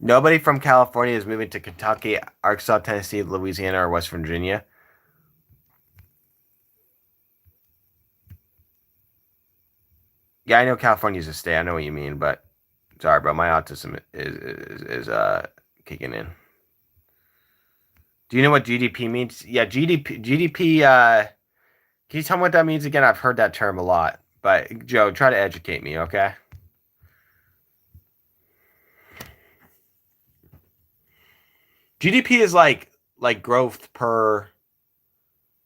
Nobody from California is moving to Kentucky, Arkansas, Tennessee, Louisiana, or West Virginia. Yeah, I know California's a state. I know what you mean, but sorry, bro. My autism is kicking in. Do you know what GDP means? Yeah, GDP. Can you tell me what that means again? I've heard that term a lot, but Joe, try to educate me, okay? GDP is like growth per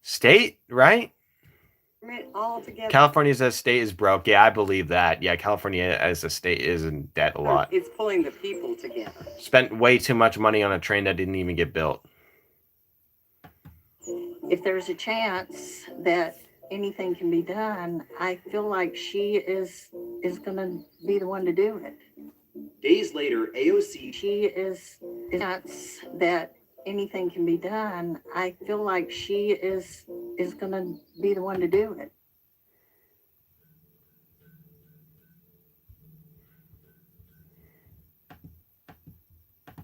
state, right? All together. California as a state is broke. Yeah, I believe that. Yeah, California as a state is in debt a lot. It's pulling the people together. Spent way too much money on a train that didn't even get built. If there's a chance that anything can be done, I feel like she is gonna be the one to do it. Days later, AOC. She is chance that anything can be done. I feel like she is gonna be the one to do it.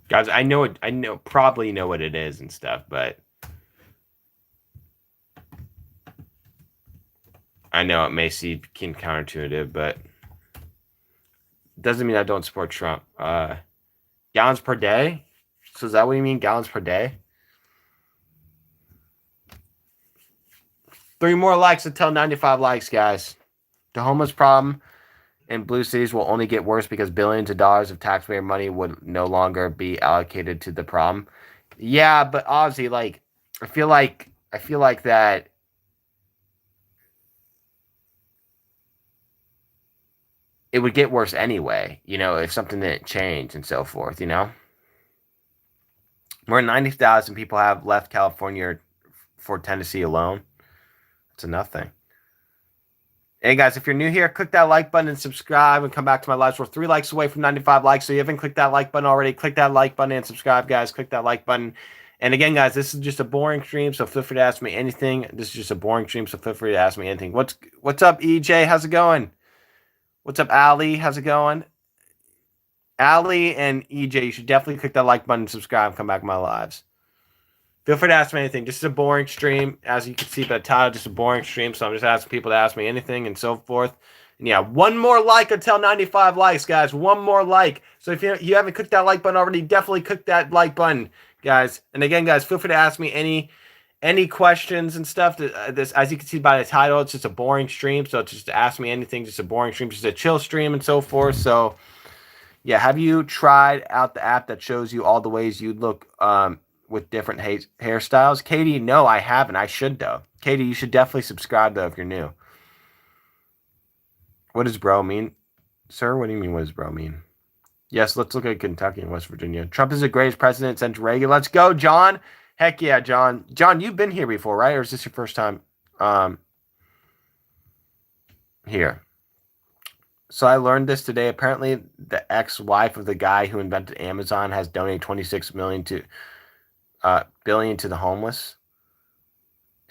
Guys, probably know what it is and stuff, but I know it may seem counterintuitive, but doesn't mean I don't support Trump. Gallons per day? So is that what you mean, gallons per day? 3 more likes until 95 likes, guys. The homeless problem in blue cities will only get worse because billions of dollars of taxpayer money would no longer be allocated to the problem. Yeah, but Ozzy, like, I feel like that it would get worse anyway, you know, if something didn't change and so forth, you know? More than 90,000 people have left California for Tennessee alone. It's a nothing. Hey guys, if you're new here, click that like button and subscribe and come back to my lives. We're 3 likes away from 95 likes. So you haven't clicked that like button already, click that like button and subscribe, guys. Click that like button. And again, guys, this is just a boring stream, so feel free to ask me anything. This is just a boring stream, so feel free to ask me anything. What's up, EJ? How's it going? What's up, Ali? How's it going? Ali and EJ, you should definitely click that like button and subscribe and come back to my lives. Feel free to ask me anything. This is a boring stream. As you can see by the title, just a boring stream. So I'm just asking people to ask me anything and so forth. And yeah, 1 more like until 95 likes, guys. 1 more like. So if you haven't clicked that like button already, definitely click that like button, guys. And again, guys, feel free to ask me any questions and stuff. This, as you can see by the title, it's just a boring stream. So it's just ask me anything, just a boring stream, just a chill stream and so forth. So yeah, have you tried out the app that shows you all the ways you look with different hairstyles? Katie, no, I haven't. I should, though. Katie, you should definitely subscribe, though, if you're new. What does bro mean? Sir, what do you mean, what does bro mean? Yes, let's look at Kentucky and West Virginia. Trump is the greatest president since Reagan. Let's go, John. Heck yeah, John. John, you've been here before, right? Or is this your first time here? So I learned this today. Apparently, the ex-wife of the guy who invented Amazon has donated $26 billion to the homeless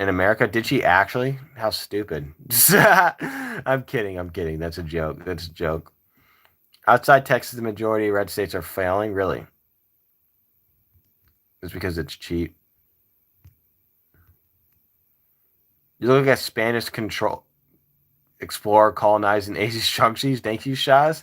in America. Did she actually? How stupid. I'm kidding. That's a joke. Outside Texas, the majority of red states are failing. Really? It's because it's cheap. You look at Spanish control. Explorer colonizing Asian structures. Thank you, Shaz.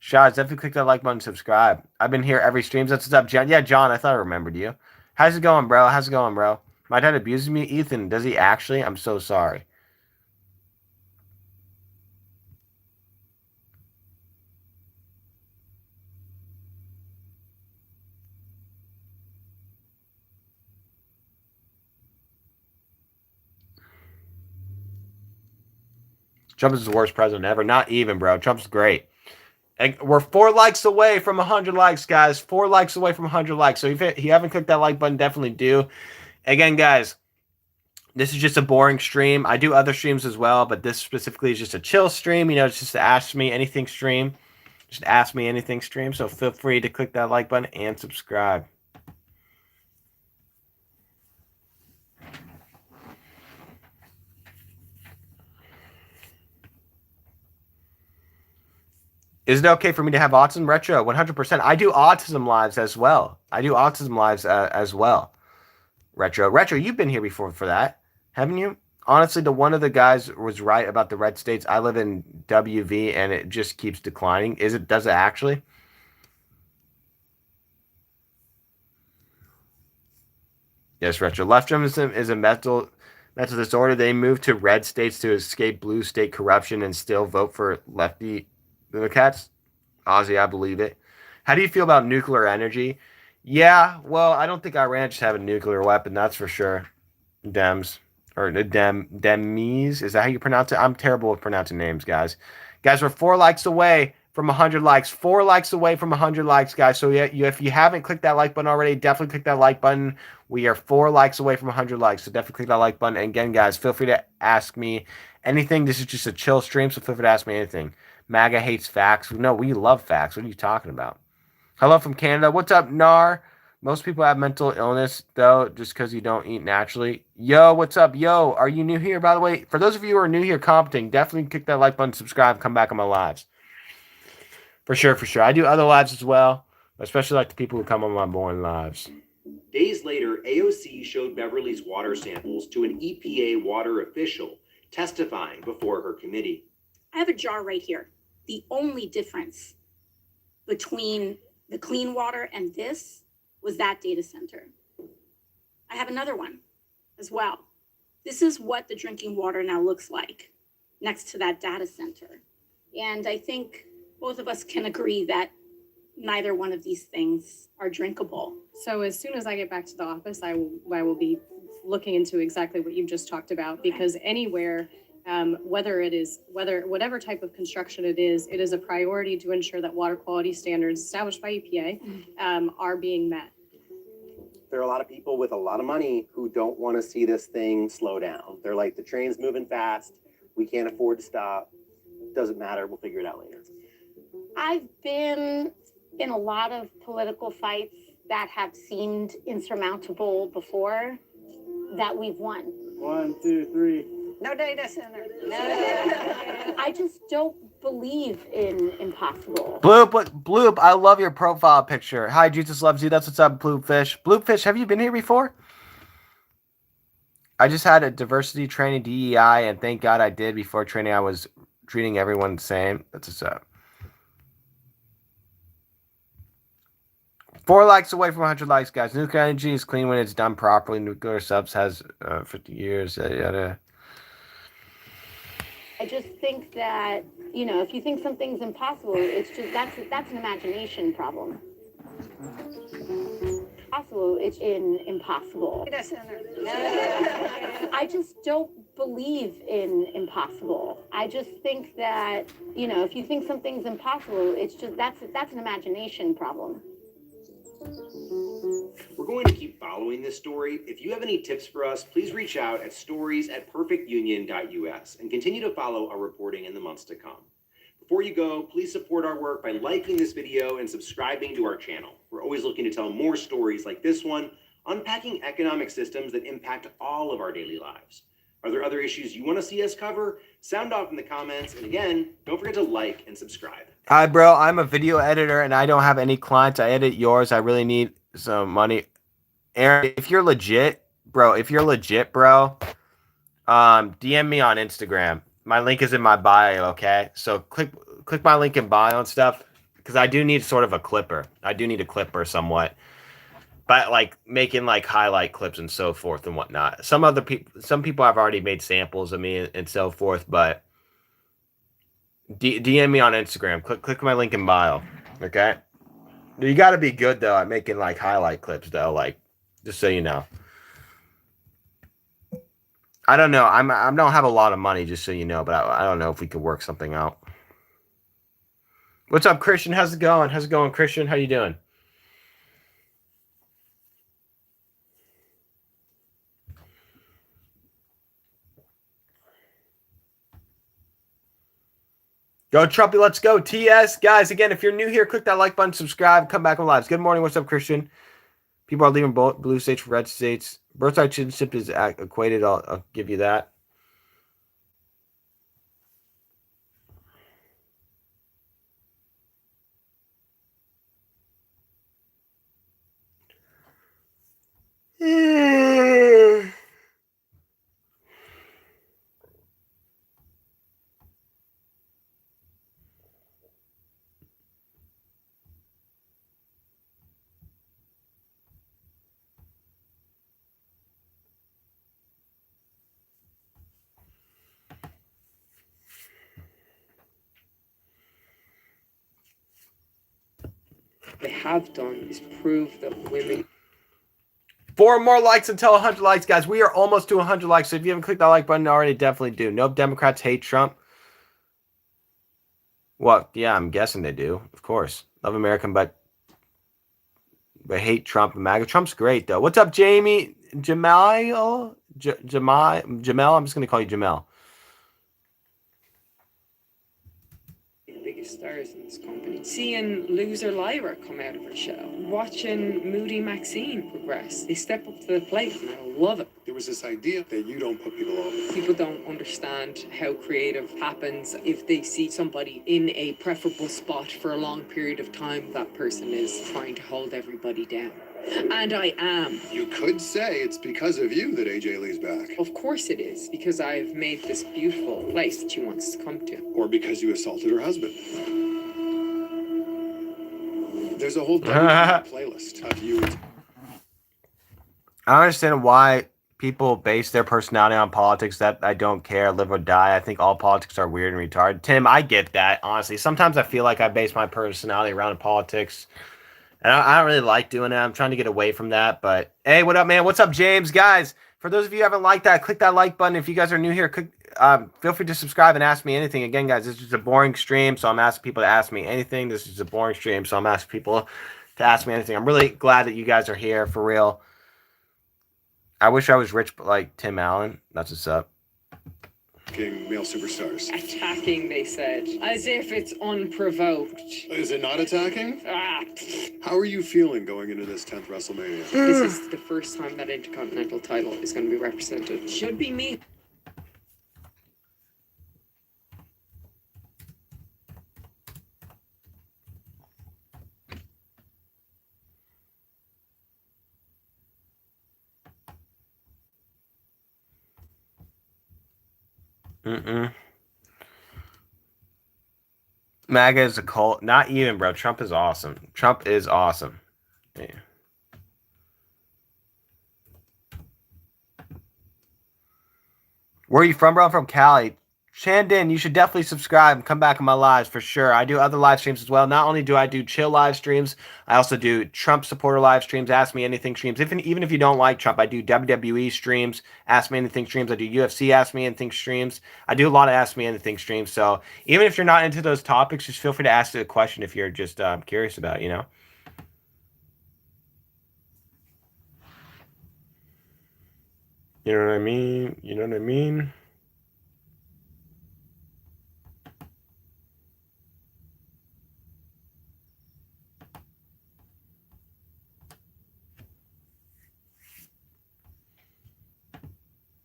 Shaz, definitely click that like button and subscribe. I've been here every stream. That's what's up, John. Yeah, John, I thought I remembered you. How's it going, bro? My dad abuses me. Ethan, does he actually? I'm so sorry. Trump is the worst president ever. Not even, bro. Trump's great. And we're 4 likes away from 100 likes, guys. 4 likes away from 100 likes. So if you haven't clicked that like button, definitely do. Again, guys, this is just a boring stream. I do other streams as well, but this specifically is just a chill stream. You know, it's just a ask me anything stream. Just ask me anything stream. So feel free to click that like button and subscribe. Is it okay for me to have autism? Retro, 100%. I do autism lives as well. As well. Retro, you've been here before for that, haven't you? Honestly, one of the guys was right about the red states. I live in WV, and it just keeps declining. Does it actually? Yes, Retro. Leftism is a mental disorder. They move to red states to escape blue state corruption and still vote for lefty Democrats. Ozzy, I believe it. How do you feel about nuclear energy? Yeah, well, I don't think Iran should have a nuclear weapon, that's for sure. Dems. Or Demis. Is that how you pronounce it? I'm terrible with pronouncing names, guys. Guys, we're 4 likes away from 100 likes. 4 likes away from 100 likes, guys. So if you haven't clicked that like button already, definitely click that like button. We are 4 likes away from 100 likes, so definitely click that like button. And again, guys, feel free to ask me anything. This is just a chill stream, so feel free to ask me anything. MAGA hates facts. No, we love facts. What are you talking about? Hello from Canada. What's up, Nar? Most people have mental illness, though, just because you don't eat naturally. Yo, what's up? Yo, are you new here, by the way? For those of you who are new here commenting, definitely click that like button, subscribe, come back on my lives. For sure. I do other lives as well, especially like the people who come on my morning lives. Days later, AOC showed Beverly's water samples to an EPA water official testifying before her committee. I have a jar right here. The only difference between the clean water and this was that data center. I have another one as well. This is what the drinking water now looks like next to that data center. And I think both of us can agree that neither one of these things are drinkable. So as soon as I get back to the office, I will be looking into exactly what you've just talked about, because anywhere, whatever type of construction it is a priority to ensure that water quality standards established by EPA are being met. There are a lot of people with a lot of money who don't want to see this thing slow down. They're like, the train's moving fast. We can't afford to stop. Doesn't matter. We'll figure it out later. I've been in a lot of political fights that have seemed insurmountable before that we've won. 1, 2, 3. No data center. I just don't believe in impossible. Bloop, I love your profile picture. Hi, Jesus loves you. That's what's up, Bloopfish. Bloopfish, have you been here before? I just had a diversity training, DEI, and thank God I did. Before training, I was treating everyone the same. That's what's up. 4 likes away from 100 likes, guys. Nuclear energy is clean when it's done properly. Nuclear subs has 50 years. Yada. I just think that, if you think something's impossible, it's just that's an imagination problem. Possible, it's impossible. I just don't believe in impossible. I just think that, if you think something's impossible, it's just that's an imagination problem. We're going to keep following this story. If you have any tips for us, please reach out at stories@perfectunion.us and continue to follow our reporting in the months to come. Before you go, please support our work by liking this video and subscribing to our channel. We're always looking to tell more stories like this one, unpacking economic systems that impact all of our daily lives. Are there other issues you want to see us cover? Sound off in the comments. And again, don't forget to like and subscribe. Hi, bro. I'm a video editor, and I don't have any clients. I edit yours. I really need some money. Aaron, if you're legit, bro, DM me on Instagram. My link is in my bio, okay? So click my link in bio and stuff, because I do need sort of a clipper. I do need a clipper somewhat. But like making like highlight clips and so forth and whatnot. Some people have already made samples of me and so forth, but DM me on Instagram. Click my link in bio. Okay. You got to be good though at making like highlight clips though. Like, just so you know. I don't know. I don't have a lot of money, just so you know, but I don't know if we could work something out. What's up, Christian? How's it going? Christian? How you doing? Go Trumpy, let's go. TS. Guys, again, if you're new here, click that like button, subscribe, come back on lives. Good morning. What's up, Christian? People are leaving blue states for red states. Birthright citizenship is equated. I'll give you that. They have done is prove that women. 4 more likes until 100 likes, guys. We are almost to 100 likes, so if you haven't clicked that like button already, definitely do. No Democrats hate Trump. Well, yeah, I'm guessing they do. Of course. Love American, but hate Trump and MAGA. Trump's great, though. What's up, Jamie? Jamel? Jamel? I'm just going to call you Jamel. Biggest stars in this company. Seeing loser Lyra come out of her shell, watching Moody Maxine progress, they step up to the plate, and I love it. There was this idea that you don't put people over. People don't understand how creative happens if they see somebody in a preferable spot for a long period of time. That person is trying to hold everybody down. And I am. You could say it's because of you that AJ Lee's back. Of course it is, because I've made this beautiful place that she wants to come to. Or because you assaulted her husband. There's a whole playlist of you. I don't understand why people base their personality on politics. That I don't care, live or die. I think all politics are weird and retarded. Tim, I get that, honestly. Sometimes I feel like I base my personality around politics. And I don't really like doing that. I'm trying to get away from that. But hey, what up, man? What's up, James? Guys, for those of you who haven't liked that, click that like button. If you guys are new here, feel free to subscribe and ask me anything. Again, guys, this is a boring stream, so I'm asking people to ask me anything. This is a boring stream, so I'm asking people to ask me anything. I'm really glad that you guys are here, for real. I wish I was rich like Tim Allen. That's what's up. Male superstars. Attacking, they said, as if it's unprovoked. Is it not attacking? How are you feeling going into this 10th WrestleMania? This is the first time that Intercontinental title is going to be represented. Should be me. MAGA is a cult. Not even, bro. Trump is awesome. Trump is awesome. Yeah. Where are you from, bro? I'm from Cali. Shandon, you should definitely subscribe and come back on my lives for sure. I do other live streams as well. Not only do I do chill live streams, I also do Trump supporter live streams, Ask Me Anything streams. Even if you don't like Trump, I do WWE streams, Ask Me Anything streams. I do UFC Ask Me Anything streams. I do a lot of Ask Me Anything streams. So even if you're not into those topics, just feel free to ask a question if you're just curious about it, you know? You know what I mean? You know what I mean?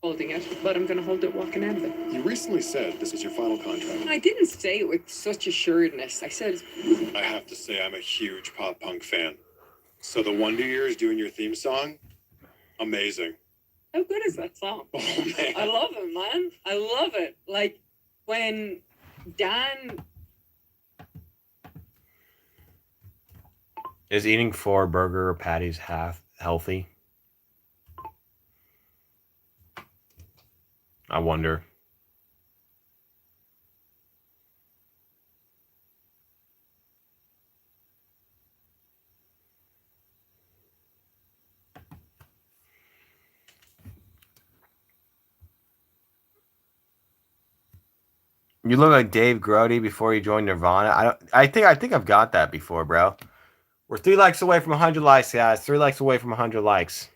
Holding it, but I'm going to hold it walking out of it. You recently said this is your final contract. I didn't say it with such assuredness. I said, I have to say I'm a huge pop punk fan. So the Wonder Years doing your theme song, amazing. how good is that song? Oh, man. I love it, man. I love it. Like when Dan. Is eating 4 burger patties half healthy? I wonder. You look like Dave Grody before you joined Nirvana. I think I've got that before, bro. We're 3 likes away from 100 likes, guys. 3 likes away from 100 likes.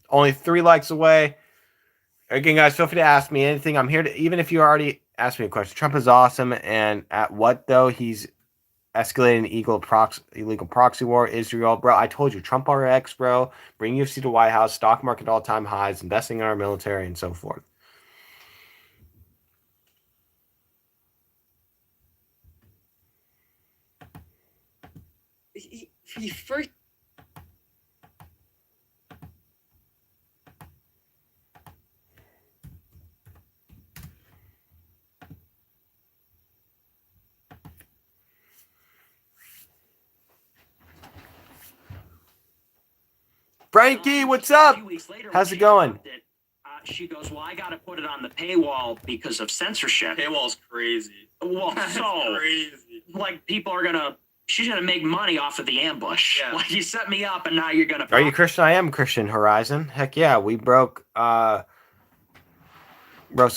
Only 3 likes away. Again, guys, feel free to ask me anything. I'm here to, even if you already asked me a question. Trump is awesome, and at what, though? He's escalating illegal proxy war, Israel. Bro, I told you, Trump RX, bro. Bring UFC to White House, stock market all-time highs, investing in our military, and so forth. He first. Frankie, what's up? How's it going? She goes, well, I got to put it on the paywall because of censorship. Paywall's crazy. Well, so crazy. like people are gonna, she's gonna make money off of the ambush. Yeah. Like you set me up, and now you're gonna. Are you Christian? I am Christian. Horizon. Heck yeah, we broke. Bro,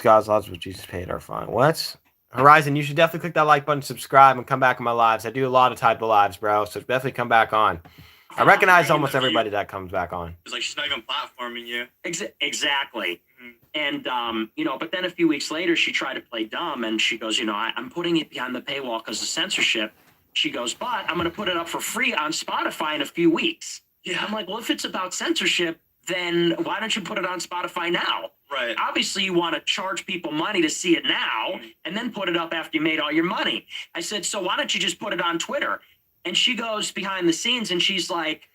God's laws, what Jesus paid our fine. What? Horizon, you should definitely click that like button, subscribe, and come back in my lives. I do a lot of type of lives, bro. So definitely come back on. I recognize almost everybody that comes back on. It's like she's not even platforming you. Exactly. And, but then a few weeks later, she tried to play dumb and she goes, I'm putting it behind the paywall because of censorship. She goes, but I'm going to put it up for free on Spotify in a few weeks. Yeah. I'm like, well, if it's about censorship, then why don't you put it on Spotify now? Right. Obviously, you want to charge people money to see it now and then put it up after you made all your money. I said, so why don't you just put it on Twitter? And she goes behind the scenes and she's like,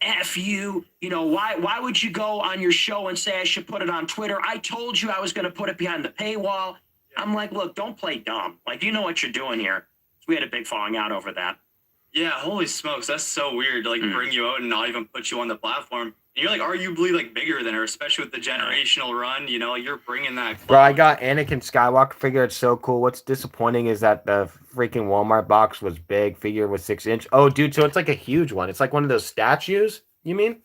F you, why would you go on your show and say I should put it on Twitter? I told you I was going to put it behind the paywall. I'm like, look, don't play dumb. Like, you know what you're doing here. We had a big falling out over that. Yeah, holy smokes, that's so weird to bring you out and not even put you on the platform. And you're arguably bigger than her, especially with the generational run. You're bringing that. Bro, I got Anakin Skywalker figure. It's so cool. What's disappointing is that the freaking Walmart box was big. Figure was 6-inch. Oh, dude, so it's like a huge one. It's like one of those statues. You mean?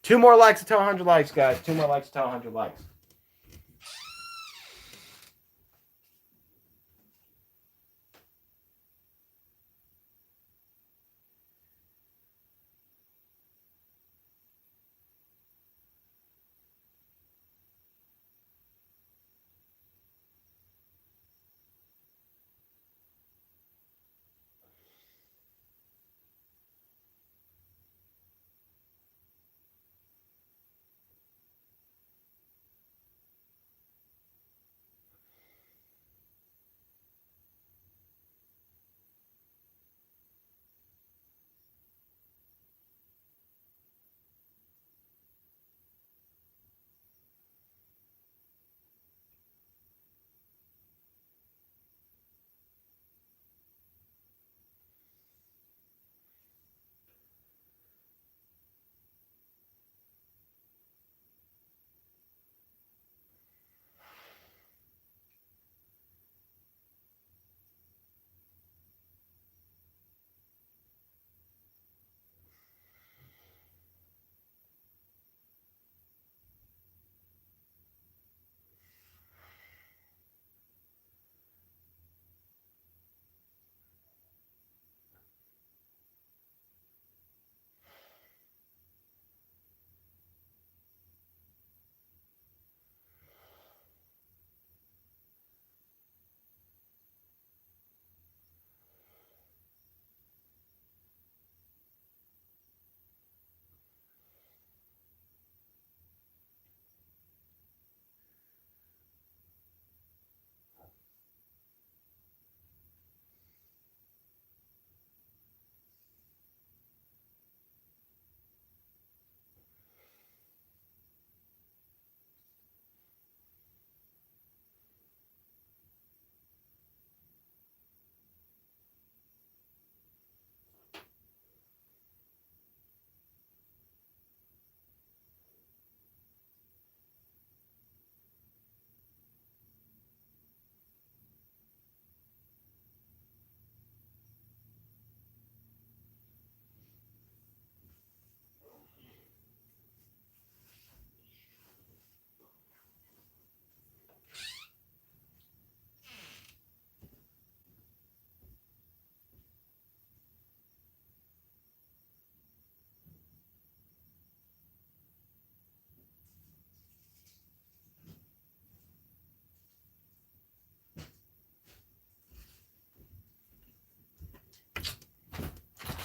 2 more likes to tell 100 likes, guys. 2 more likes to tell 100 likes.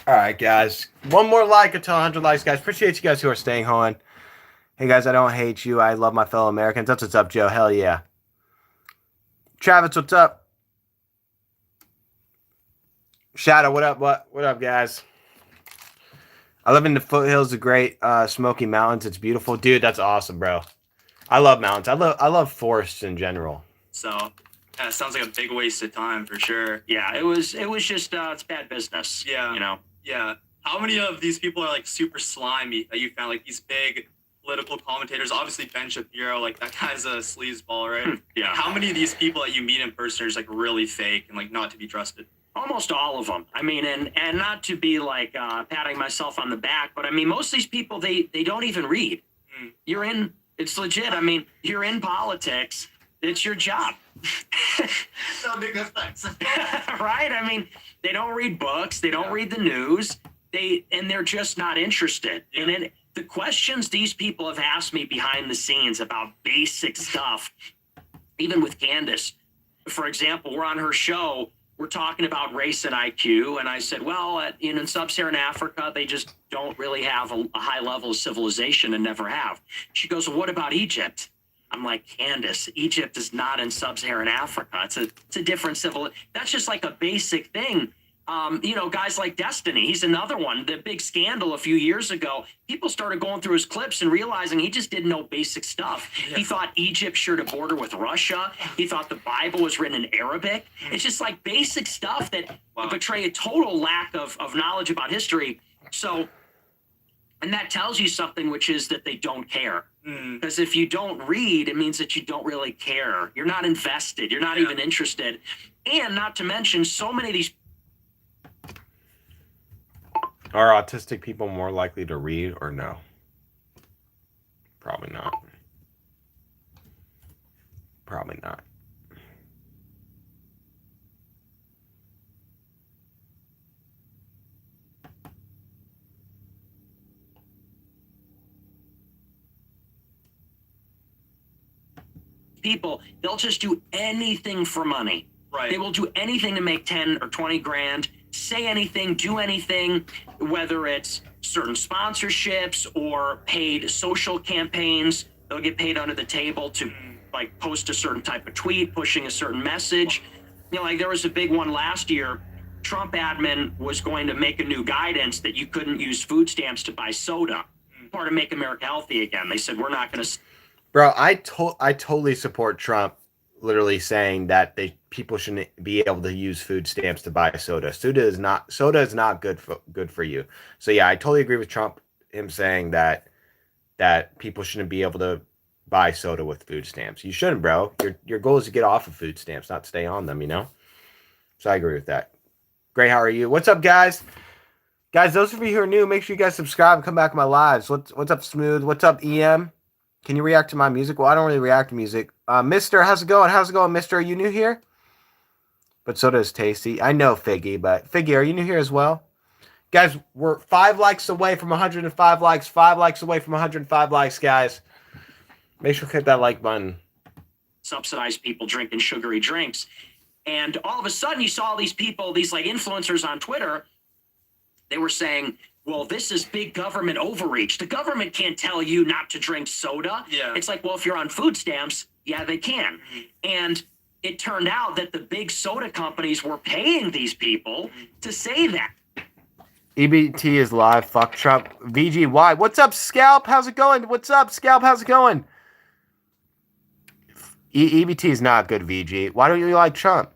All right, guys. 1 more like until 100 likes, guys. Appreciate you guys who are staying on. Hey, guys, I don't hate you. I love my fellow Americans. That's what's up, Joe. Hell yeah. Travis, what's up? Shadow, what up? What up, guys? I live in the foothills of Great Smoky Mountains. It's beautiful. Dude, that's awesome, bro. I love mountains. I love forests in general. So, yeah, it sounds like a big waste of time for sure. Yeah, it was just it's bad business. Yeah. You know. Yeah. How many of these people are like super slimy that you found? Like these big political commentators, obviously Ben Shapiro, like that guy's a sleazeball, right? Yeah. How many of these people that you meet in person are just like really fake and like not to be trusted? Almost all of them. I mean, and not to be like patting myself on the back, but I mean, most of these people, they don't even read. It's legit. I mean, you're in politics. It's your job. No big effects. Right? I mean, they don't read books. They don't read the news. They're just not interested. And then the questions these people have asked me behind the scenes about basic stuff, even with Candace, for example, we're on her show. We're talking about race and IQ. And I said, well, in sub-Saharan Africa, they just don't really have a high level of civilization and never have. She goes, well, what about Egypt? I'm like, Candace, Egypt is not in sub-Saharan Africa. It's a different civil. That's just like a basic thing. Guys like Destiny, he's another one. The big scandal a few years ago, people started going through his clips and realizing he just didn't know basic stuff. Yeah. He thought Egypt shared a border with Russia. He thought the Bible was written in Arabic. It's just like basic stuff that betray a total lack of knowledge about history. So, and that tells you something, which is that they don't care. Because if you don't read, it means that you don't really care. You're not invested. You're not even interested. And not to mention, so many of these. Are autistic people more likely to read or no? Probably not. Probably not. People, they'll just do anything for money. Right. They will do anything to make 10 or 20 grand, say anything, do anything, whether it's certain sponsorships or paid social campaigns. They'll get paid under the table to like post a certain type of tweet, pushing a certain message. Like there was a big one last year. Trump admin was going to make a new guidance that you couldn't use food stamps to buy soda. Part of Make America Healthy Again. They said, we're not going to. Bro, I totally support Trump literally saying that people shouldn't be able to use food stamps to buy soda. Soda is not good for you. So yeah, I totally agree with Trump, him saying that people shouldn't be able to buy soda with food stamps. You shouldn't, bro. Your goal is to get off of food stamps, not stay on them, So I agree with that. Great, how are you? What's up, guys? Guys, those of you who are new, make sure you guys subscribe and come back to my lives. What's up, Smooth? What's up, EM? Can you react to my music? Well, I don't really react to music. Mister, how's it going? How's it going, Mister? Are you new here? But soda is tasty. I know Figgy, but Figgy, are you new here as well? Guys, we're 5 likes away from 105 likes. 5 likes away from 105 likes, guys. Make sure to hit that like button. Subsidize people drinking sugary drinks. And all of a sudden, you saw these people, these like influencers on Twitter, they were saying, well, this is big government overreach. The government can't tell you not to drink soda. Yeah. It's like, well, if you're on food stamps, yeah, they can. And it turned out that the big soda companies were paying these people to say that. EBT is live. Fuck Trump. VGY. What's up, Scalp? How's it going? What's up, Scalp? How's it going? EBT is not good, VG. Why don't you like Trump?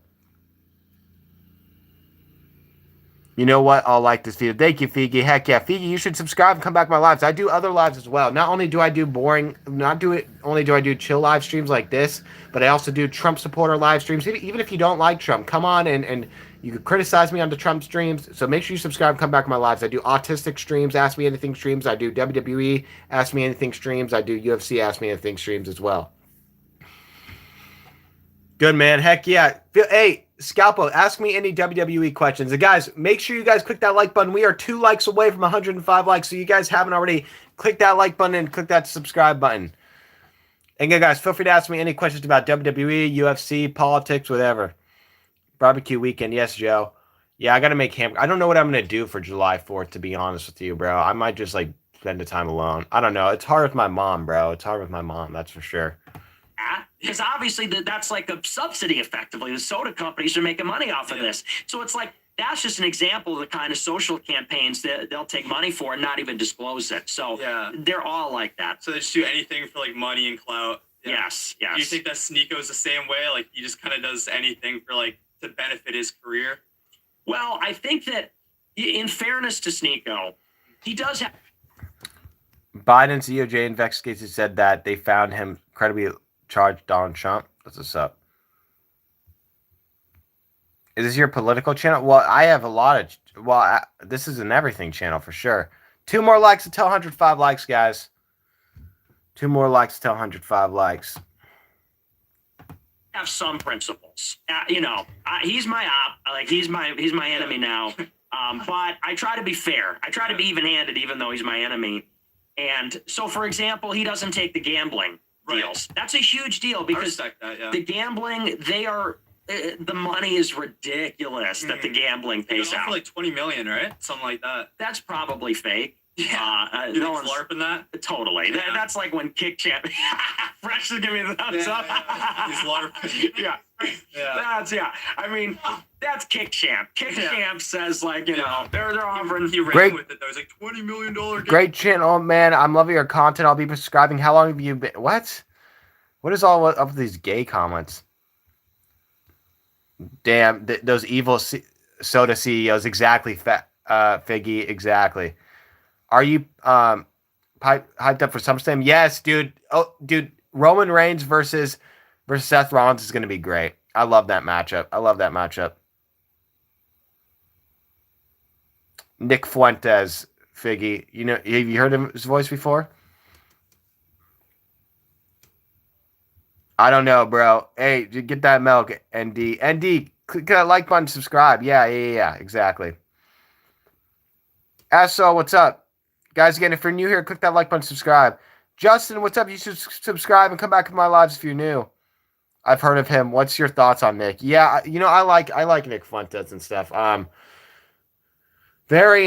You know what? I'll like this video. Thank you, Figgy. Heck yeah. Figgy, you should subscribe and come back to my lives. I do other lives as well. Not only do I do only do I do chill live streams like this, but I also do Trump supporter live streams. Even if you don't like Trump, come on and you can criticize me on the Trump streams. So make sure you subscribe and come back to my lives. I do autistic streams, Ask Me Anything streams. I do WWE, Ask Me Anything streams. I do UFC, Ask Me Anything streams as well. Good, man. Heck yeah. Hey, Scalpo, ask me any WWE questions. And guys, make sure you guys click that like button. We are 2 likes away from 105 likes. So you guys haven't already, click that like button and click that subscribe button. And again, guys, feel free to ask me any questions about WWE, UFC, politics, whatever. Barbecue weekend. Yes, Joe. Yeah, I got to make hamburger. I don't know what I'm going to do for July 4th, to be honest with you, bro. I might just like spend the time alone. I don't know. It's hard with my mom, bro. It's hard with my mom. That's for sure. Because obviously that's like a subsidy effectively. The soda companies are making money off of this. So it's like, that's just an example of the kind of social campaigns that they'll take money for and not even disclose it. So they're all like that. So they just do anything for like money and clout. Yeah. Yes. Do you think that Sneako's the same way? Like he just kind of does anything for like to benefit his career? Well, I think that in fairness to Sneeko, he does have. Biden's DOJ investigators said that they found him credibly charged Donald Trump. What's this up? Is this your political channel? Well, I have a lot of. Well, this is an everything channel for sure. 2 more likes until 105 likes, guys. 2 more likes until 105 likes. Have some principles. He's my op. Like he's my enemy now. But I try to be fair. I try to be even-handed, even though he's my enemy. And so, for example, he doesn't take the gambling deals. That's a huge deal because the gambling, they are. The money is ridiculous that the gambling pays out. For like 20 million, right? Something like that. That's probably fake. Yeah. No one's LARPing that? Totally. Yeah. That's like when Kick Champ. Fresh is giving me the thumbs up. He's LARPing. Yeah. Yeah. I mean, that's Kick Champ. Kick Champ says like, they're offering. He ran Great. with it. That was like $20 million game. Great channel, man. I'm loving your content. I'll be subscribing. How long have you been? What? What is all of these gay comments? Damn, those evil soda CEOs. Exactly, Figgy. Exactly. Are you hyped up for SummerSlam? Yes, dude. Oh, dude. Roman Reigns versus Seth Rollins is going to be great. I love that matchup. Nick Fuentes, Figgy. Have you heard his voice before? I don't know, bro. Hey, get that milk, ND. ND, click that like button, subscribe. Yeah, exactly. So, what's up? Guys, again, if you're new here, click that like button, subscribe. Justin, what's up? You should subscribe and come back to my lives if you're new. I've heard of him. What's your thoughts on Nick? Yeah, I like Nick Fuentes and stuff. Very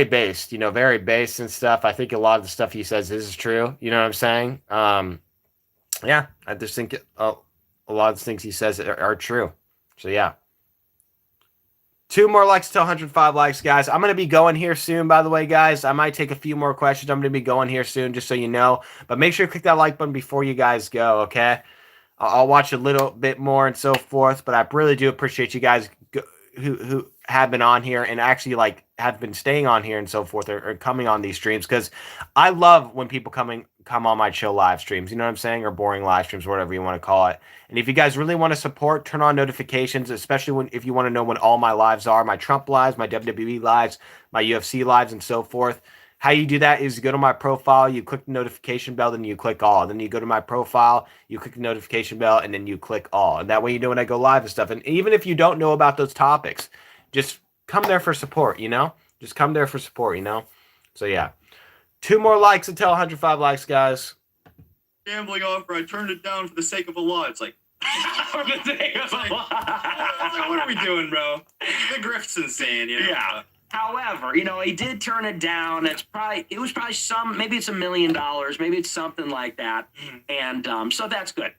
based, very based and stuff. I think a lot of the stuff he says is true. You know what I'm saying? Yeah, I just think a lot of the things he says are true. So, yeah. 2 more likes till 105 likes, guys. I'm going to be going here soon, by the way, guys. I might take a few more questions. I'm going to be going here soon, just so you know. But make sure you click that like button before you guys go, okay? I'll watch a little bit more and so forth. But I really do appreciate you guys who have been on here and actually, have been staying on here and so forth or coming on these streams. Because I love when people come on my chill live streams, you know what I'm saying? Or boring live streams, whatever you want to call it. And if you guys really want to support, turn on notifications, especially if you want to know when all my lives are, my Trump lives, my WWE lives, my UFC lives, and so forth. How you do that is you go to my profile, you click the notification bell, then you click all. Then you go to my profile, you click the notification bell, and then you click all. And that way you know when I go live and stuff. And even if you don't know about those topics, just come there for support, Just come there for support, So, yeah. 2 more likes until 105 likes, guys. Gambling offer. I turned it down for the sake of a law. It's like, for the sake of a law. What are we doing, bro? The grift's insane, Yeah. However, he did turn it down. It was probably maybe it's $1 million, maybe it's something like that. And so that's good.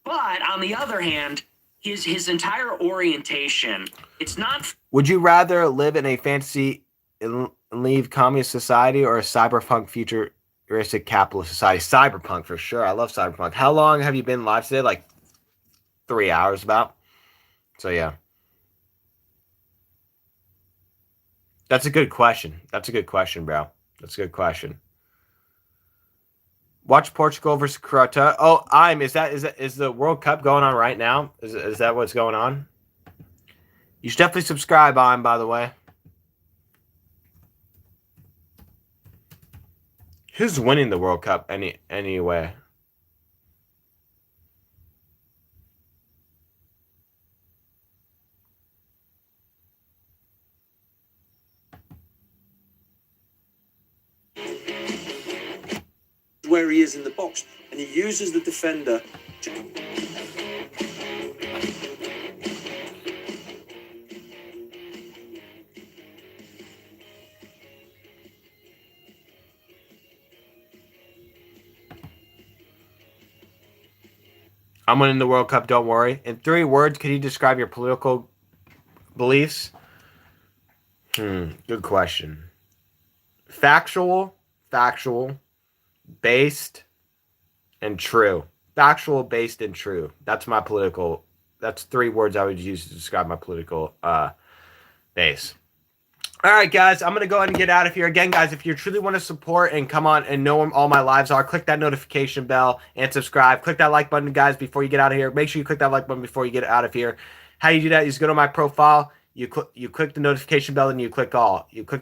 But on the other hand, his entire orientation, it's not. Would you rather live in a fantasy and leave communist society or a cyberpunk futuristic capitalist society? Cyberpunk for sure. I love cyberpunk. How long have you been live today? Like 3 hours about. So yeah. That's a good question. That's a good question, bro. That's a good question. Watch Portugal versus Croatia. Oh, is the World Cup going on right now? Is that what's going on? You should definitely subscribe, by the way. Who's winning the World Cup anyway? Where he is in the box, and he uses the defender to. I'm winning the World Cup, don't worry. In 3 words, can you describe your political beliefs? Good question. Factual, based, and true. Factual, based, and true. That's 3 words I would use to describe my political base. All right, guys, I'm going to go ahead and get out of here. Again, guys, if you truly want to support and come on and know where all my lives are, click that notification bell and subscribe. Click that like button, guys, before you get out of here. Make sure you click that like button before you get out of here. How you do that is go to my profile. You click the notification bell, and you click all. You go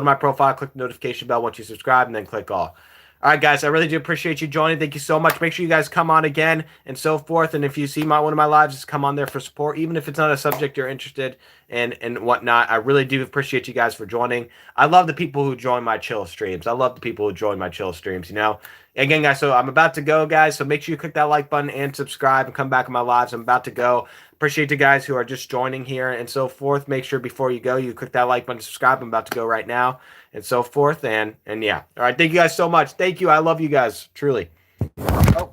to my profile, click the notification bell once you subscribe, and then click all. All right, guys, I really do appreciate you joining. Thank you so much. Make sure you guys come on again and so forth. And if you see one of my lives, just come on there for support, even if it's not a subject you're interested in and whatnot. I really do appreciate you guys for joining. I love the people who join my chill streams. I love the people who join my chill streams, you know. Again, guys, so I'm about to go, guys. So make sure you click that like button and subscribe and come back in my lives. I'm about to go. Appreciate the guys who are just joining here and so forth. Make sure before you go, you click that like button, subscribe. I'm about to go right now and so forth. And yeah. All right. Thank you guys so much. Thank you. I love you guys. Truly.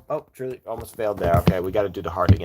Oh, truly almost failed there. Okay. We got to do the heart again.